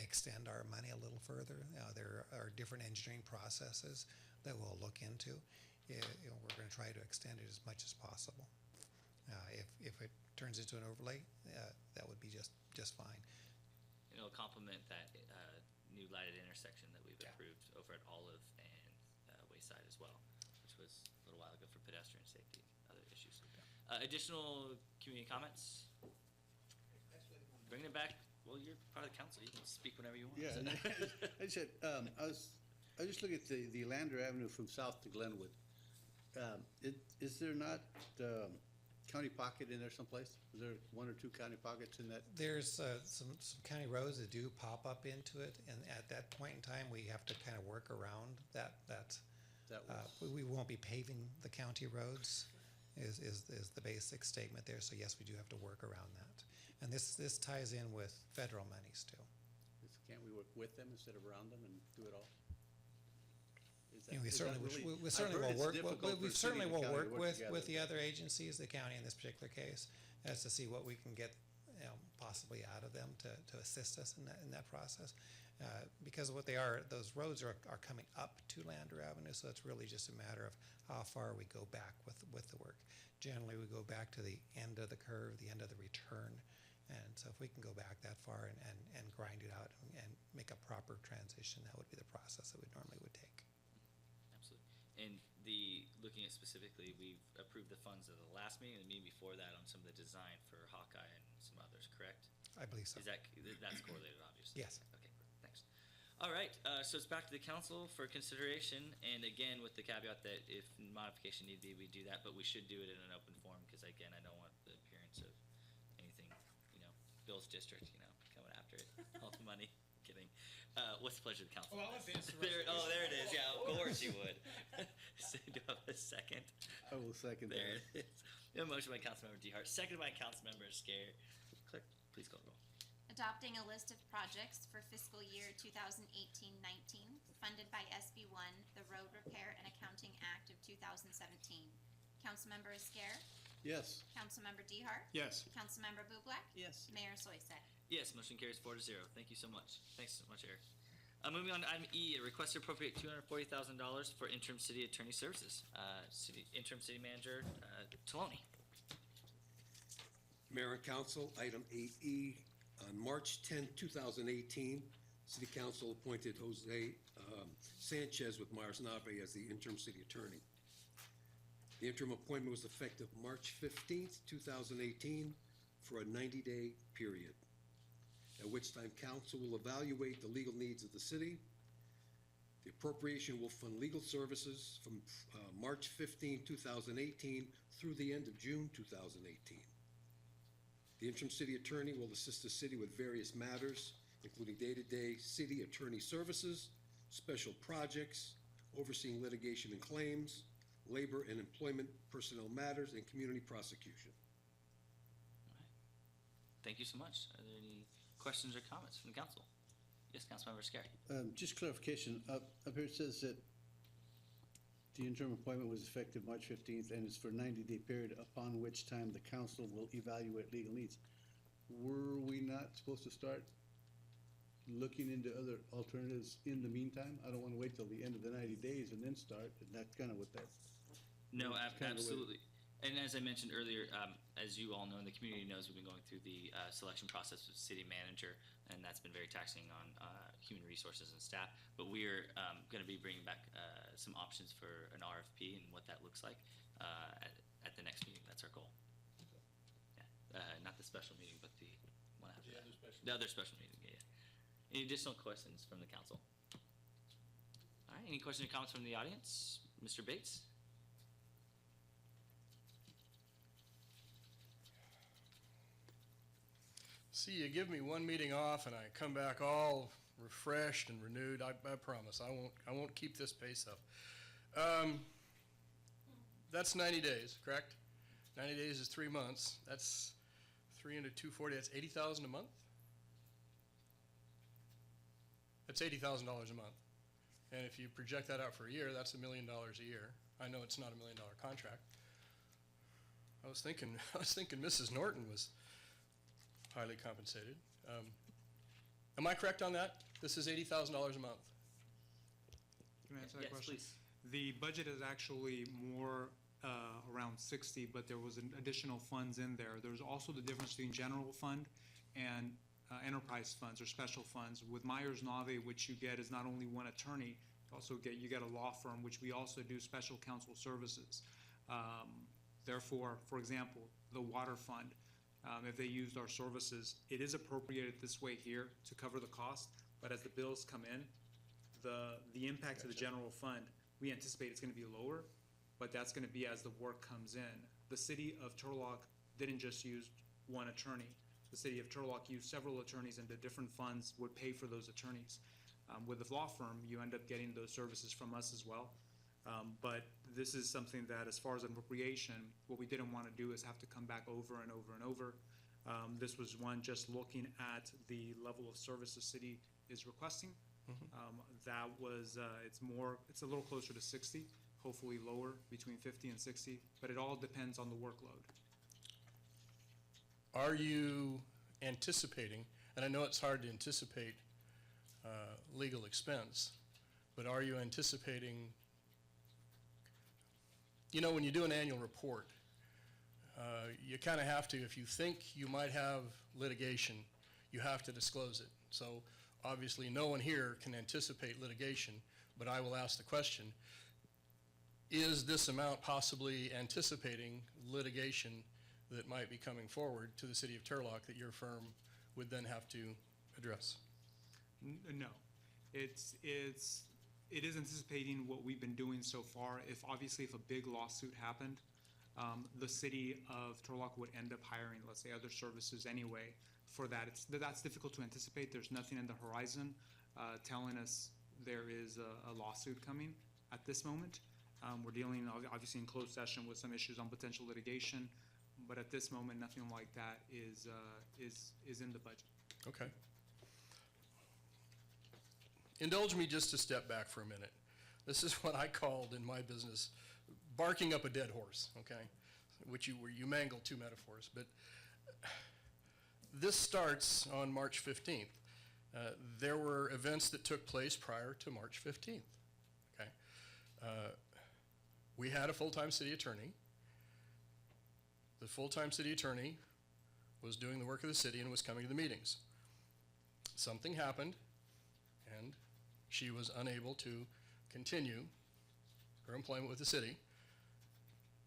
extend our money a little further? There are different engineering processes that we'll look into. We're going to try to extend it as much as possible. If it turns into an overlay, that would be just fine. It'll complement that new lighted intersection that we've approved over at Olive and Wayside as well, which was a little while ago for pedestrian safety, other issues. Additional community comments? Bringing it back. Well, you're part of the council. You can speak whenever you want. Yeah, I just said, I just look at the Lander Avenue from south to Glenwood. Is there not county pocket in there someplace? Is there one or two county pockets in that? There's some county roads that do pop up into it, and at that point in time, we have to kind of work around that. We won't be paving the county roads, is the basic statement there. So yes, we do have to work around that, and this ties in with federal monies too. Can't we work with them instead of around them and do it all? We certainly will work with the other agencies, the county in this particular case, as to see what we can get possibly out of them to assist us in that process. Because what they are, those roads are coming up to Lander Avenue, so it's really just a matter of how far we go back with the work. Generally, we go back to the end of the curve, the end of the return. And so if we can go back that far and grind it out and make a proper transition, that would be the process that we normally would take. And looking at specifically, we've approved the funds of the last meeting and the meeting before that on some of the design for Hawkeye and some others, correct? I believe so. That's correlated, obviously? Yes. Okay, thanks. All right, so it's back to the council for consideration, and again, with the caveat that if modification need be, we do that, but we should do it in an open forum, because again, I don't want the appearance of anything, Bill's district, coming after it, all the money. Kidding. What's the pleasure of the council? Well, I'll advance the there it is. Yeah, of course you would. So do I have a second? I will second that. There it is. We have a motion by Councilmember DeHart, seconded by Councilmember Scare. Clerk, please call the roll. Adopting a list of projects for fiscal year 2018-19 funded by SB 1, the Road Repair and Accounting Act of 2017. Councilmember Esquer, Yes. Councilmember DeHart, Yes. Councilmember Bublak, Yes. Mayor Soisek. Yes, motion carries 4-0. Thank you so much. Thanks so much, Eric. Moving on to item E, a request to appropriate $240,000 for interim city attorney services. Interim city manager, Taloni. Mayor and Council, item 8E, on March 10, 2018, City Council appointed Jose Sanchez with Myers-Nave as the interim city attorney. The interim appointment was effective March 15th, 2018, for a 90-day period, at which time council will evaluate the legal needs of the city. The appropriation will fund legal services from March 15, 2018 through the end of June 2018. The interim city attorney will assist the city with various matters, including day-to-day city attorney services, special projects, overseeing litigation and claims, labor and employment personnel matters, and community prosecution. Thank you so much. Are there any questions or comments from the council? Yes, Councilmember Scary. Just clarification, up here it says that the interim appointment was effective March 15th and it's for a 90-day period upon which time the council will evaluate legal needs. Were we not supposed to start looking into other alternatives in the meantime? I don't want to wait till the end of the 90 days and then start, and that's kind of what that. No, that's kind of the way- absolutely. And as I mentioned earlier, as you all know, and the community knows, we've been going through the selection process with city manager, and that's been very taxing on human resources and staff. But we are going to be bringing back some options for an RFP and what that looks like at the next meeting. That's our goal. Yeah. Not the special meeting, but the one after that. The other special meeting, yeah. Any additional questions from the council? All right, any questions or comments from the audience? Mr. Bates? See, you give me one meeting off and I come back all refreshed and renewed. I promise, I won't keep this pace up. That's 90 days, correct? 90 days is 3 months. That's 3 into 240, that's 80,000 a month? That's $80,000 a month. And if you project that out for a year, that's $1 million a year. I know it's not $1 million contract. I was thinking Mrs. Norton was highly compensated. Am I correct on that? This is $80,000 a month. Can I answer that Yes, question? please. The budget is actually more around 60, but there was an additional funds in there. There's also the difference between general fund and enterprise funds or special funds. With Myers-Nave, which you get is not only one attorney, you get a law firm, which we also do special counsel services. Therefore, for example, the water fund, if they used our services, it is appropriated this way here to cover the cost, but as the bills come in, the impact to the general fund, we anticipate it's gonna be lower, but that's gonna be as the work comes in. The city of Turlock didn't just use one attorney. The city of Turlock used several attorneys, and the different funds would pay for those attorneys. With the law firm, you end up getting those services from us as well. But this is something that, as far as an appropriation, what we didn't want to do is have to come back over and over and over. This was one just looking at the level of service the city is requesting. That was, it's a little closer to 60, hopefully lower, between 50 and 60, but it all depends on the workload. Are you anticipating, and I know it's hard to anticipate legal expense, but are you anticipating, when you do an annual report, you kind of have to, if you think you might have litigation, you have to disclose it. So obviously no one here can anticipate litigation, but I will ask the question, is this amount possibly anticipating litigation that might be coming forward to the city of Turlock that your firm would then have to address? No. It is anticipating what we've been doing so far. If a big lawsuit happened, the city of Turlock would end up hiring, let's say, other services anyway for that. That's difficult to anticipate. There's nothing in the horizon telling us there is a lawsuit coming at this moment. We're dealing, obviously, in closed session with some issues on potential litigation, but at this moment, nothing like that is in the budget. Okay. Indulge me just to step back for a minute. This is what I called in my business barking up a dead horse, okay? Where you mangle two metaphors. But this starts on March 15th. There were events that took place prior to March 15th, okay? We had a full-time city attorney. The full-time city attorney was doing the work of the city and was coming to the meetings. Something happened, and she was unable to continue her employment with the city,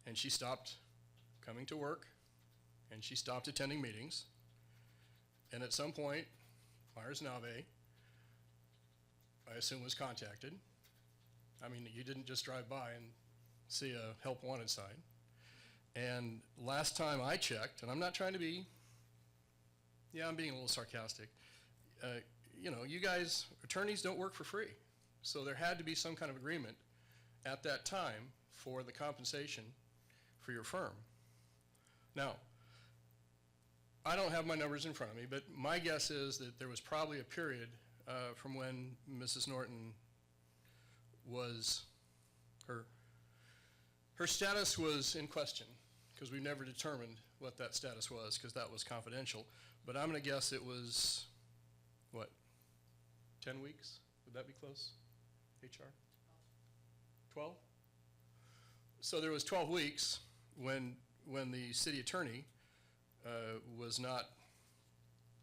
and she stopped coming to work, and she stopped attending meetings, and at some point, Myers-Nave, I assume, was contacted. I mean, you didn't just drive by and see a help wanted sign. And last time I checked, and I'm not trying to be, I'm being a little sarcastic, you guys, attorneys don't work for free. So there had to be some kind of agreement at that time for the compensation for your firm. Now, I don't have my numbers in front of me, but my guess is that there was probably a period from when Mrs. Norton was, her status was in question, because we never determined what that status was, because that was confidential. But I'm going to guess it was, 10 weeks? Would that be close? HR? 12? So there was 12 weeks when the city attorney was not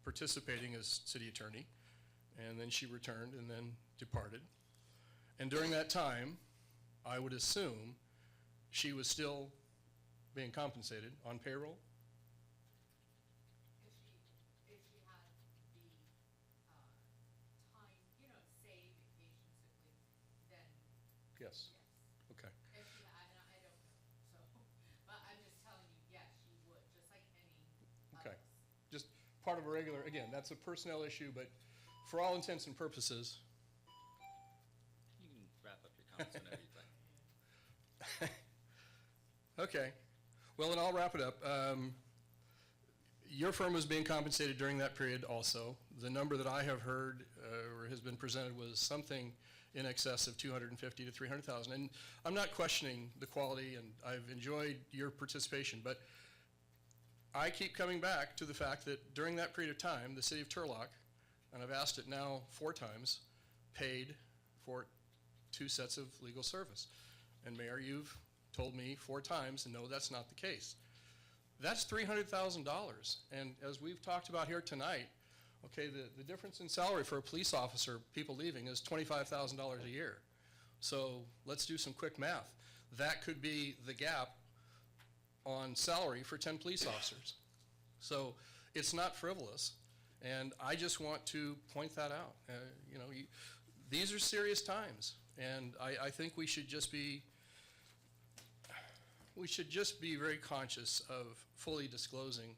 participating as city attorney, and then she returned and then departed. And during that time, I would assume she was still being compensated on payroll? If she had the time, say vacation, sick leave, then Yes. yes. Okay. If she had, and I don't know, so, but I'm just telling you, yes, she would, just like any of Okay. us. Just part of a regular, again, that's a personnel issue, but for all intents and purposes. You can wrap up your comments whenever you'd like. Okay. Well, then I'll wrap it up. your firm was being compensated during that period also. The number that I have heard or has been presented was something in excess of $250,000 to $300,000. And I'm not questioning the quality, and I've enjoyed your participation, but I keep coming back to the fact that during that period of time, the city of Turlock, and I've asked it now 4 times, paid for 2 sets of legal service. And Mayor, you've told me 4 times, no, that's not the case. That's $300,000. And as we've talked about here tonight, okay, the difference in salary for a police officer, people leaving, is $25,000 a year. So let's do some quick math. That could be the gap on salary for 10 police officers. So it's not frivolous. And I just want to point that out. You know, these are serious times. And I think we should just be very conscious of fully disclosing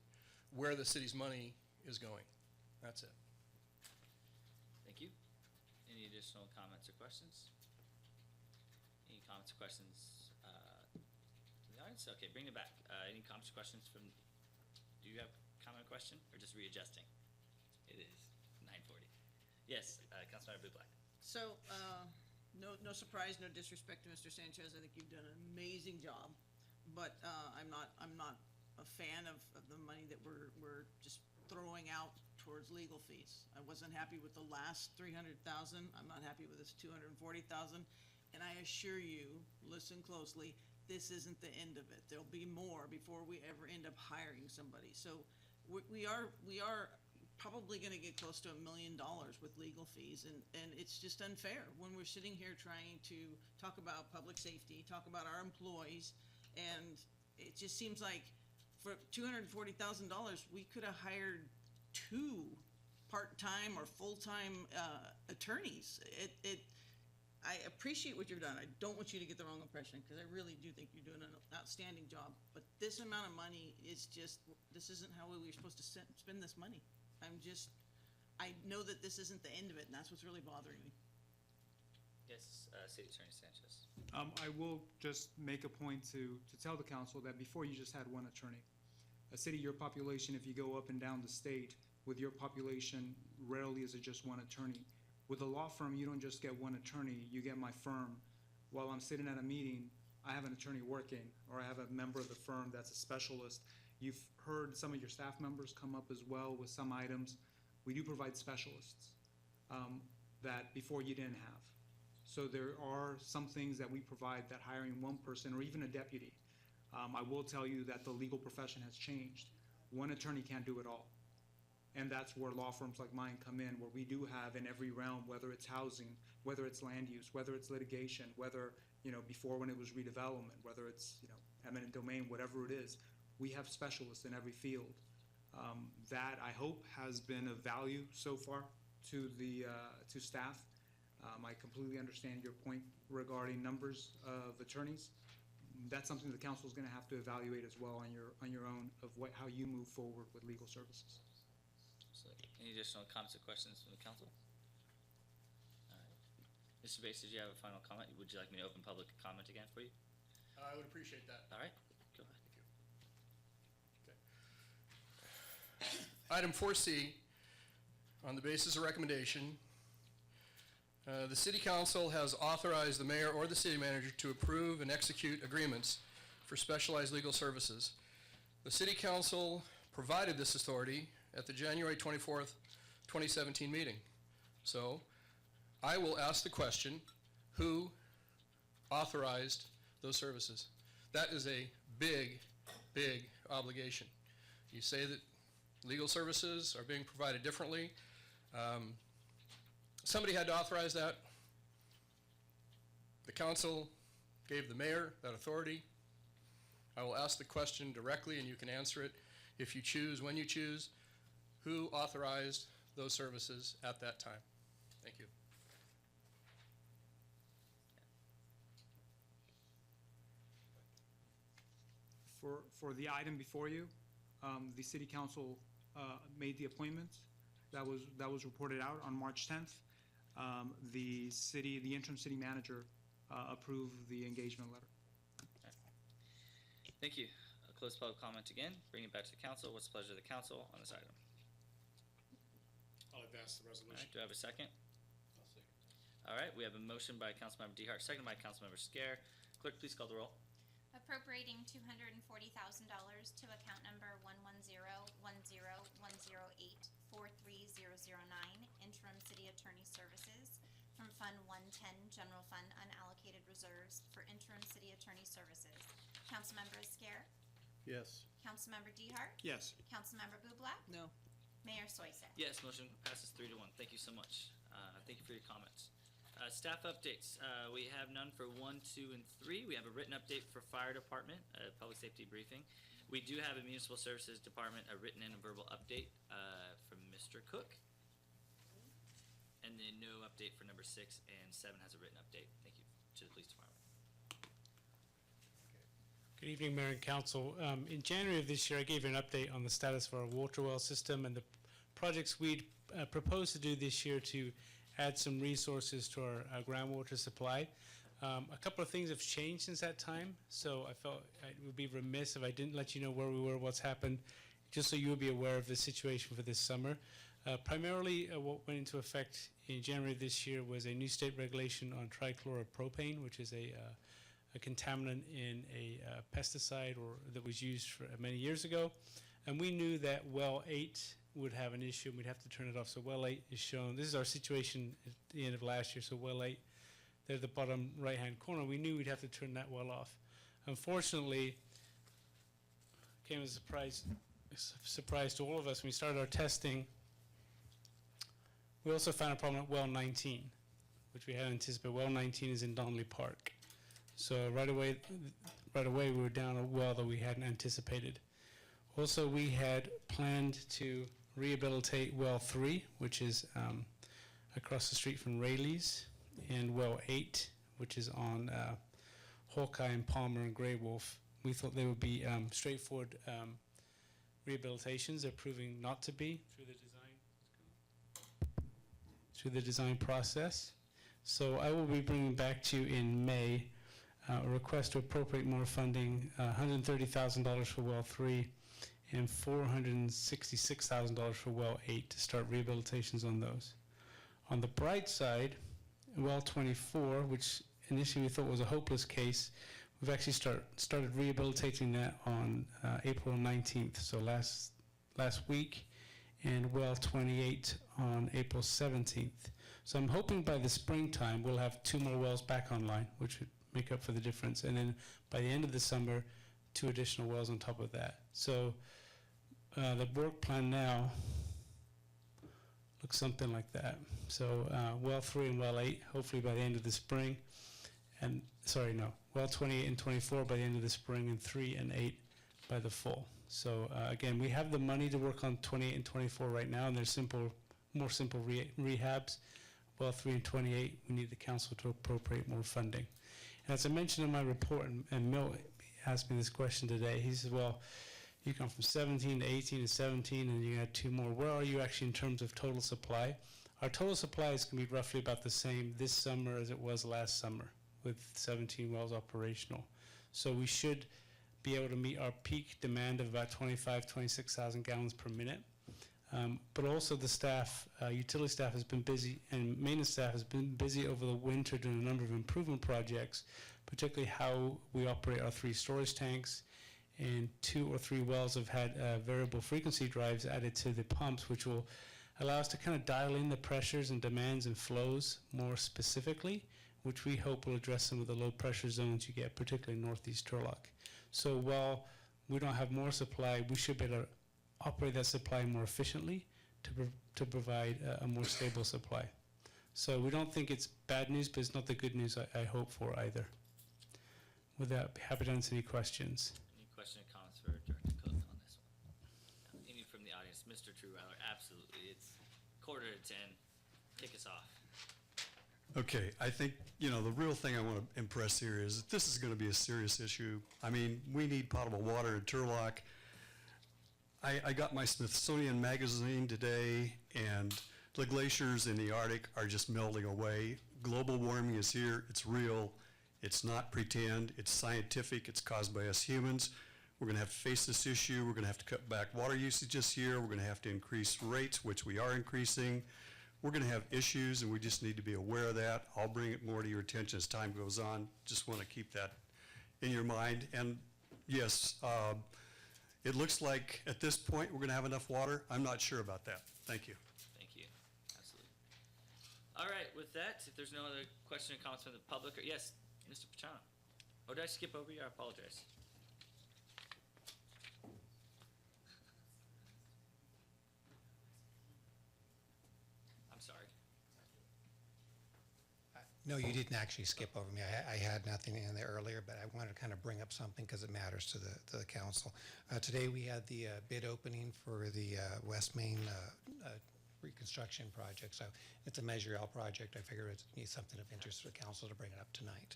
where the city's money is going. That's it. Thank you. Any additional comments or questions? Any comments or questions from the audience? Okay, bring it back. Any comments or questions from, do you have a comment or question, or just readjusting? It is 9:40. Yes, Councilmember Blue-Black. So, no surprise, no disrespect to Mr. Sanchez. I think you've done an amazing job, but I'm not a fan of the money that we're just throwing out towards legal fees. I wasn't happy with the last $300,000. I'm not happy with this $240,000. And I assure you, listen closely, this isn't the end of it. There'll be more before we ever end up hiring somebody. So we are probably going to get close to $1 million with legal fees, and it's just unfair when we're sitting here trying to talk about public safety, talk about our employees, and it just seems like for $240,000 we could have hired 2 part-time or full-time attorneys. I appreciate what you've done. I don't want you to get the wrong impression, because I really do think you're doing an outstanding job. But this amount of money is just, this isn't how we were supposed to spend this money. I know that this isn't the end of it, and that's what's really bothering me. Yes, City Attorney Sanchez. I will just make a point to tell the council that before you just had 1 attorney. A city, your population, if you go up and down the state, with your population, rarely is it just 1 attorney. With a law firm, you don't just get 1 attorney, you get my firm. While I'm sitting at a meeting, I have an attorney working, or I have a member of the firm that's a specialist. You've heard some of your staff members come up as well with some items. We do provide specialists that before you didn't have. So there are some things that we provide that hiring 1 person or even a deputy. I will tell you that the legal profession has changed. 1 attorney can't do it all. And that's where law firms like mine come in, where we do have in every realm, whether it's housing, whether it's land use, whether it's litigation, whether, before when it was redevelopment, whether it's, eminent domain, whatever it is, we have specialists in every field. That, I hope, has been of value so far to staff. I completely understand your point regarding numbers of attorneys. That's something the council is going to have to evaluate as well on your own of how you move forward with legal services. So, any additional comments or questions from the council? All right. Mr. Bates, did you have a final comment? Would you like me to open public comment again for you? I would appreciate that. All right, go ahead. Okay. Item 4C, on the basis of recommendation, the City Council has authorized the mayor or the city manager to approve and execute agreements for specialized legal services. The City Council provided this authority at the January 24th, 2017 meeting. So I will ask the question, who authorized those services? That is a big, big obligation. You say that legal services are being provided differently. Somebody had to authorize that. The council gave the mayor that authority. I will ask the question directly and you can answer it if you choose, when you choose. Who authorized those services at that time? Thank you. For the item before you, the city council made the appointment. That was reported out on March 10th. The interim city manager approved the engagement letter. Thank you. close public comment again, bring it back to the council. What's the pleasure of the council on this item? I'll advance the All resolution. right, do I have a second? All right, we have a motion by Councilmember DeHart, second by Councilmember Scare. Clerk, please call the roll. Appropriating $240,000 to account number 1101010843009, interim city attorney services, from Fund 110, General Fund Unallocated Reserves for interim city attorney services. Councilmember Scare? Yes. Councilmember DeHart? Yes. Councilmember Bublak? No. Mayor Soisek? Yes, motion passes 3-1. Thank you so much. Thank you for your comments. Staff updates. We have none for 1, 2, and 3. We have a written update for fire department, a public safety briefing. We do have a municipal services department, a written and a verbal update from Mr. Cook. And then no update for number 6, and 7 has a written update. Thank you to the police department. Good evening, Mayor and Council. In January of this year, I gave you an update on the status of our water well system and the projects we'd proposed to do this year to add some resources to our groundwater supply. A couple of things have changed since that time, so I felt it would be remiss if I didn't let you know where we were, what's happened, just so you would be aware of the situation for this summer. Primarily, what went into effect in January of this year was a new state regulation on trichloropropane, which is a contaminant in a pesticide that was used for many years ago. And we knew that well 8 would have an issue and we'd have to turn it off. So well 8 is shown. This is our situation at the end of last year. So well 8, there at the bottom right-hand corner, we knew we'd have to turn that well off. Unfortunately, came as a surprise to all of us when we started our testing. We also found a problem at well 19, which we hadn't anticipated. Well 19 is in Donnelly Park. So right away we were down a well that we hadn't anticipated. Also, we had planned to rehabilitate well 3, which is across the street from Rayleigh's, and well 8, which is on Hawkeye and Palmer and Grey Wolf. We thought they would be straightforward rehabilitations. They're proving not to be through the design process. So I will be bringing back to you in May a request to appropriate more funding, $130,000 for well 3 and $466,000 for well 8 to start rehabilitations on those. On the bright side, well 24, which initially we thought was a hopeless case, we've actually started rehabilitating that on April 19th, so last week, and well 28 on April 17th. So I'm hoping by the springtime we'll have 2 more wells back online, which would make up for the difference. And then by the end of the summer, 2 additional wells on top of that. So the work plan now looks something like that. So well 3 and well 8, hopefully by the end of the spring. And well 28 and 24 by the end of the spring, and 3 and 8 by the fall. So again, we have the money to work on 28 and 24 right now, and there's more simple rehabs. Well 3 and 28, we need the council to appropriate more funding. And as I mentioned in my report, and Milt asked me this question today, he says, well, you come from 17 to 18 to 17, and you had 2 more. Where are you actually in terms of total supply? Our total supply is going to be roughly about the same this summer as it was last summer, with 17 wells operational. So we should be able to meet our peak demand of about 26,000 gallons per minute. But also the staff, utility staff has been busy, and maintenance staff has been busy over the winter doing a number of improvement projects, particularly how we operate our 3 storage tanks, and 2 or 3 wells have had variable frequency drives added to the pumps, which will allow us to kind of dial in the pressures and demands and flows more specifically, which we hope will address some of the low pressure zones you get, particularly northeast Turlock. So while we don't have more supply, we should be able to operate that supply more efficiently to provide a more stable supply. So we don't think it's bad news, but it's not the good news I hope for either. With that, happy to answer any questions. Any question or comments for Director Cook on this one? Any from the audience? Mr. Trueweller, absolutely. It's 9:45. Kick us off. Okay, I think, the real thing I want to impress here is that this is going to be a serious issue. I mean, we need potable water at Turlock. I got my Smithsonian magazine today, and the glaciers in the Arctic are just melting away. Global warming is here. It's real. It's not pretend. It's scientific. It's caused by us humans. We're gonna have to face this issue. We're gonna have to cut back water usage this year. We're gonna have to increase rates, which we are increasing. We're gonna have issues, and we just need to be aware of that. I'll bring it more to your attention as time goes on. Just wanna keep that in your mind. And yes, it looks like at this point, we're gonna have enough water. I'm not sure about that. Thank you. Thank you. Absolutely. All right, with that, if there's no other question or comments from the public, or yes, Mr. Pachano. Oh, did I skip over you? I apologize. I'm sorry. No, you didn't actually skip over me. I had nothing in there earlier, but I wanted to kind of bring up something because it matters to the council. Today, we had the bid opening for the West Main reconstruction project. So it's a Measure L project. I figured it needs something of interest to the council to bring it up tonight.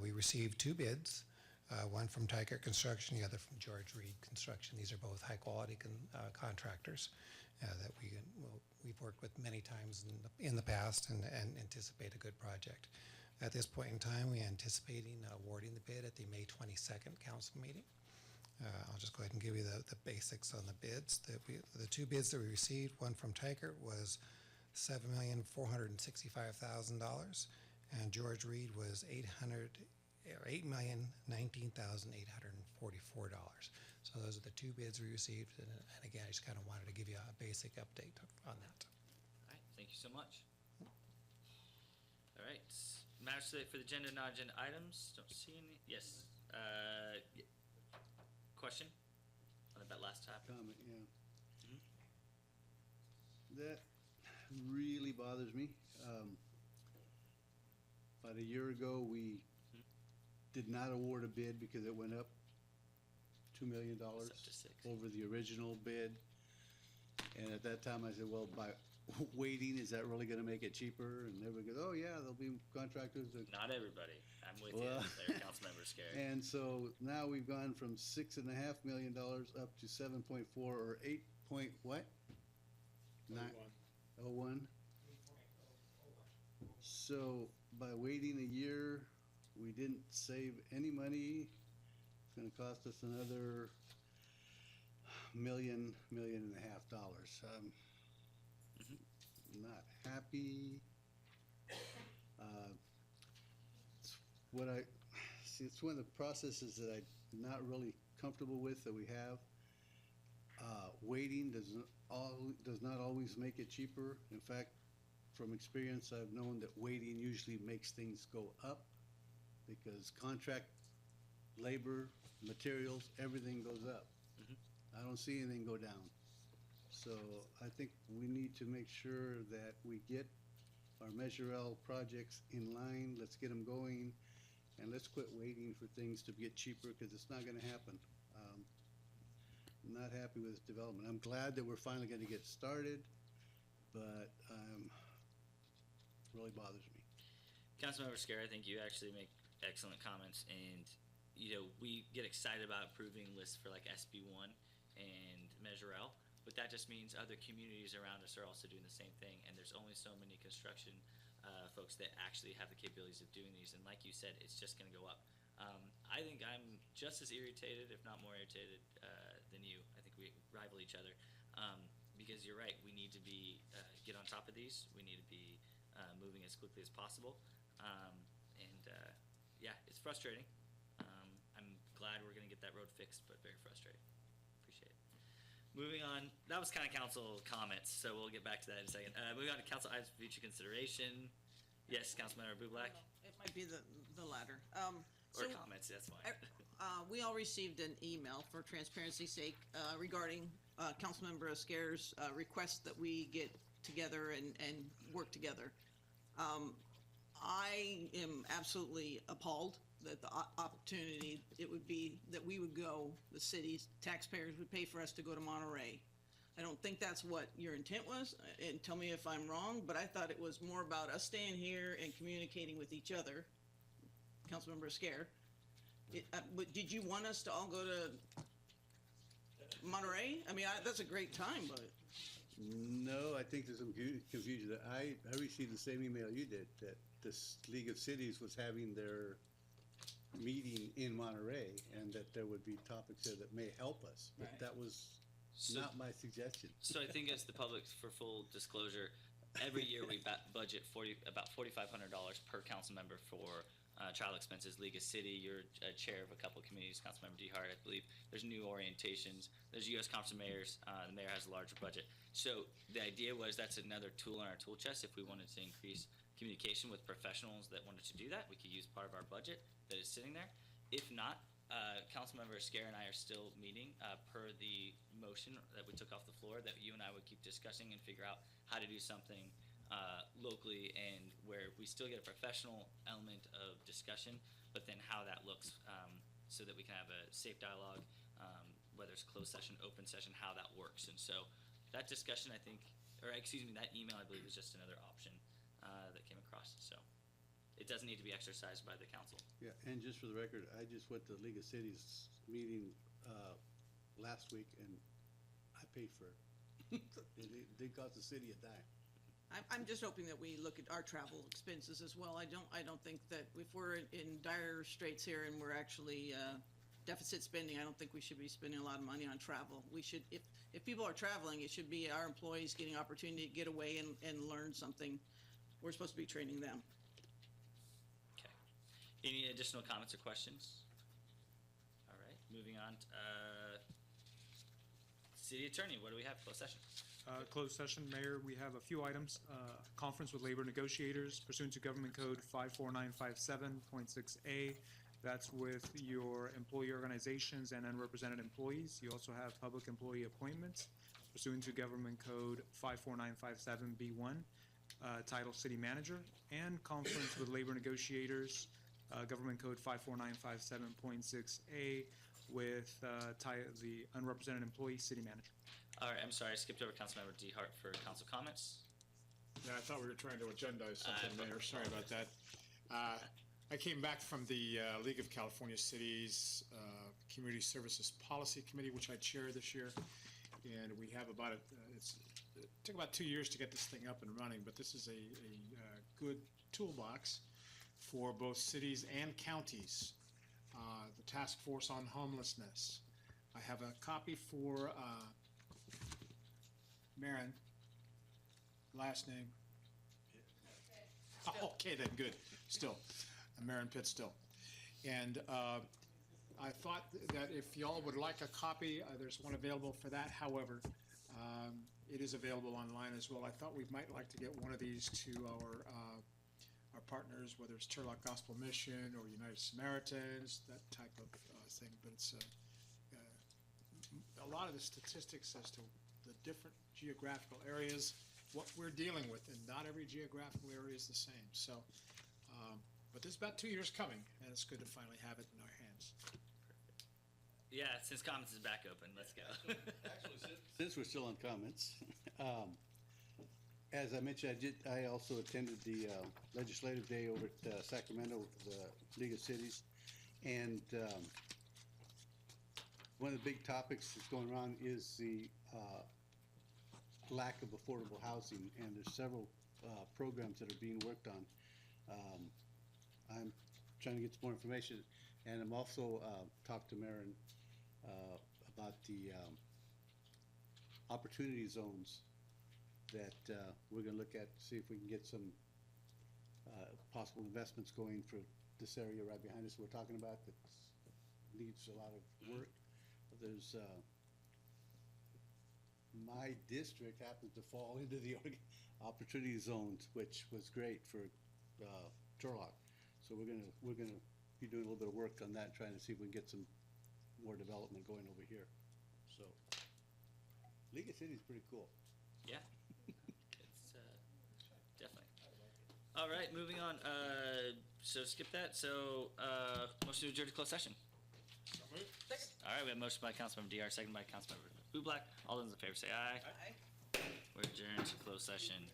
We received 2 bids, one from Tiger Construction, the other from George Reed Construction. These are both high-quality contractors that we've worked with many times in the past and anticipate a good project. At this point in time, we're anticipating awarding the bid at the May 22nd council meeting. I'll just go ahead and give you the basics on the bids. The 2 bids that we received, one from Tiger was $7,465,000, and George Reed was $8,019,844. So those are the 2 bids we received, and again, I just kind of wanted to give you a basic update on that. All right, thank you so much. All right, matters today for the agenda, non-agenda items. Don't see any. Yes. Question on that last topic? Comment, yeah. That really bothers me. About a year ago, we did not award a bid because it went up $2 million It's up to 6. over the original bid. And at that time, I said, well, by waiting, is that really gonna make it cheaper? And everybody goes, oh, yeah, there'll be contractors that. Not everybody. I'm with Well, you there, Councilmember Scary. And so now we've gone from $6.5 million up to 7.4 or 8 point what? 901. So by waiting a year, we didn't save any money. It's gonna cost us another million and a half dollars. Not happy. It's one of the processes that I'm not really comfortable with that we have. Waiting does not always make it cheaper. In fact, from experience, I've known that waiting usually makes things go up because contract labor, materials, everything goes up. I don't see anything go down. So I think we need to make sure that we get our Measure L projects in line. Let's get them going, and let's quit waiting for things to get cheaper because it's not going to happen. Not happy with this development. I'm glad that we're finally going to get started, but really bothers me. Councilmember Scary, I think you actually make excellent comments, and we get excited about approving lists for like SB1 and Measure L, but that just means other communities around us are also doing the same thing, and there's only so many construction folks that actually have the capabilities of doing these, and like you said, it's just going to go up. I think I'm just as irritated, if not more irritated, than you. I think we rival each other, because you're right. We need to be get on top of these. We need to be moving as quickly as possible, yeah, it's frustrating. I'm glad we're going to get that road fixed, but very frustrating. Appreciate it. Moving on, that was kind of council comments, so we'll get back to that in a second. Moving on to council items for future consideration. Yes, Councilmember Bublak? It might be the latter. Or comments, that's fine. We all received an email for transparency's sake regarding Councilmember Ascare's request that we get together and work together. I am absolutely appalled that the opportunity it would be that we would go, the city's taxpayers would pay for us to go to Monterey. I don't think that's what your intent was, and tell me if I'm wrong, but I thought it was more about us staying here and communicating with each other. Councilmember Scare, but did you want us to all go to Monterey? I mean, that's a great time, but. No, I think there's some confusion. I received the same email you did, that this League of Cities was having their meeting in Monterey, and that there would be topics there that may help us. But Right. that was So- not my suggestion. So I think as the public, for full disclosure, every year we budget about $4,500 per council member for travel expenses. League of City, you're chair of a couple of committees, Councilmember DeHart, I believe. There's new orientations. There's U.S. Conference of Mayors. The mayor has a larger budget. So the idea was that's another tool in our tool chest. If we wanted to increase communication with professionals that wanted to do that, we could use part of our budget that is sitting there. If not, Councilmember Scare and I are still meeting per the motion that we took off the floor, that you and I would keep discussing and figure out how to do something locally, and where we still get a professional element of discussion, but then how that looks, so that we can have a safe dialogue, whether it's closed session, open session, how that works. And so that discussion, I think, or excuse me, that email, I believe, is just another option that came across. So it doesn't need to be exercised by the council. Yeah, and just for the record, I just went to the League of Cities meeting last week, and I paid for it. It did cost the city a dime. I'm just hoping that we look at our travel expenses as well. I don't think that if we're in dire straits here and we're actually deficit spending, I don't think we should be spending a lot of money on travel. We should, if people are traveling, it should be our employees getting opportunity to get away and learn something. We're supposed to be training them. Okay. Any additional comments or questions? All right, moving on. City Attorney, what do we have? Closed session. Closed session, Mayor, we have a few items. Conference with labor negotiators pursuant to Government Code 54957.6A. That's with your employee organizations and unrepresented employees. You also have public employee appointments pursuant to Government Code 54957B1, title City Manager, and conference with labor negotiators, Government Code 54957.6A, with the unrepresented employee City Manager. All right, I'm sorry, I skipped over Councilmember DeHart for council comments. Yeah, I thought we were trying to agendize something, Mayor. Sorry about that. I came back from the League of California Cities Community Services Policy Committee, which I chair this year. And we have about it took about 2 years to get this thing up and running, but this is a good toolbox for both cities and counties. The Task Force on Homelessness. I have a copy for Marin, last name. Oh, okay, then, good, still, Marin Pitt still. And I thought that if y'all would like a copy, there's one available for that. However, it is available online as well. I thought we might like to get one of these to our partners, whether it's Turlock Gospel Mission or United Samaritans, that type of thing. But it's a lot of the statistics as to the different geographical areas, what we're dealing with, and not every geographical area is the same. So, but this is about 2 years coming, and it's good to finally have it in our hands. Yeah, since comments is back open, let's go. Actually, since we're still on comments, as I mentioned, I also attended the legislative day over at Sacramento with the League of Cities. And one of the big topics that's going around is the lack of affordable housing. And there's several programs that are being worked on. I'm trying to get some more information. And I'm also talked to Marin about the opportunity zones that we're going to look at, see if we can get some possible investments going for this area right behind us we're talking about that needs a lot of work. There's my district happens to fall into the opportunity zones, which was great for Turlock. So we're gonna be doing a little bit of work on that, trying to see if we can get some more development going over here. So League of Cities is pretty cool. Yeah, it's definitely. All right, moving on. So skip that. So motion to adjourn to closed session. All right, we have a motion by Councilmember DR, second by Councilmember Bublak. All those in favor say aye. Aye. We're adjourned to closed session.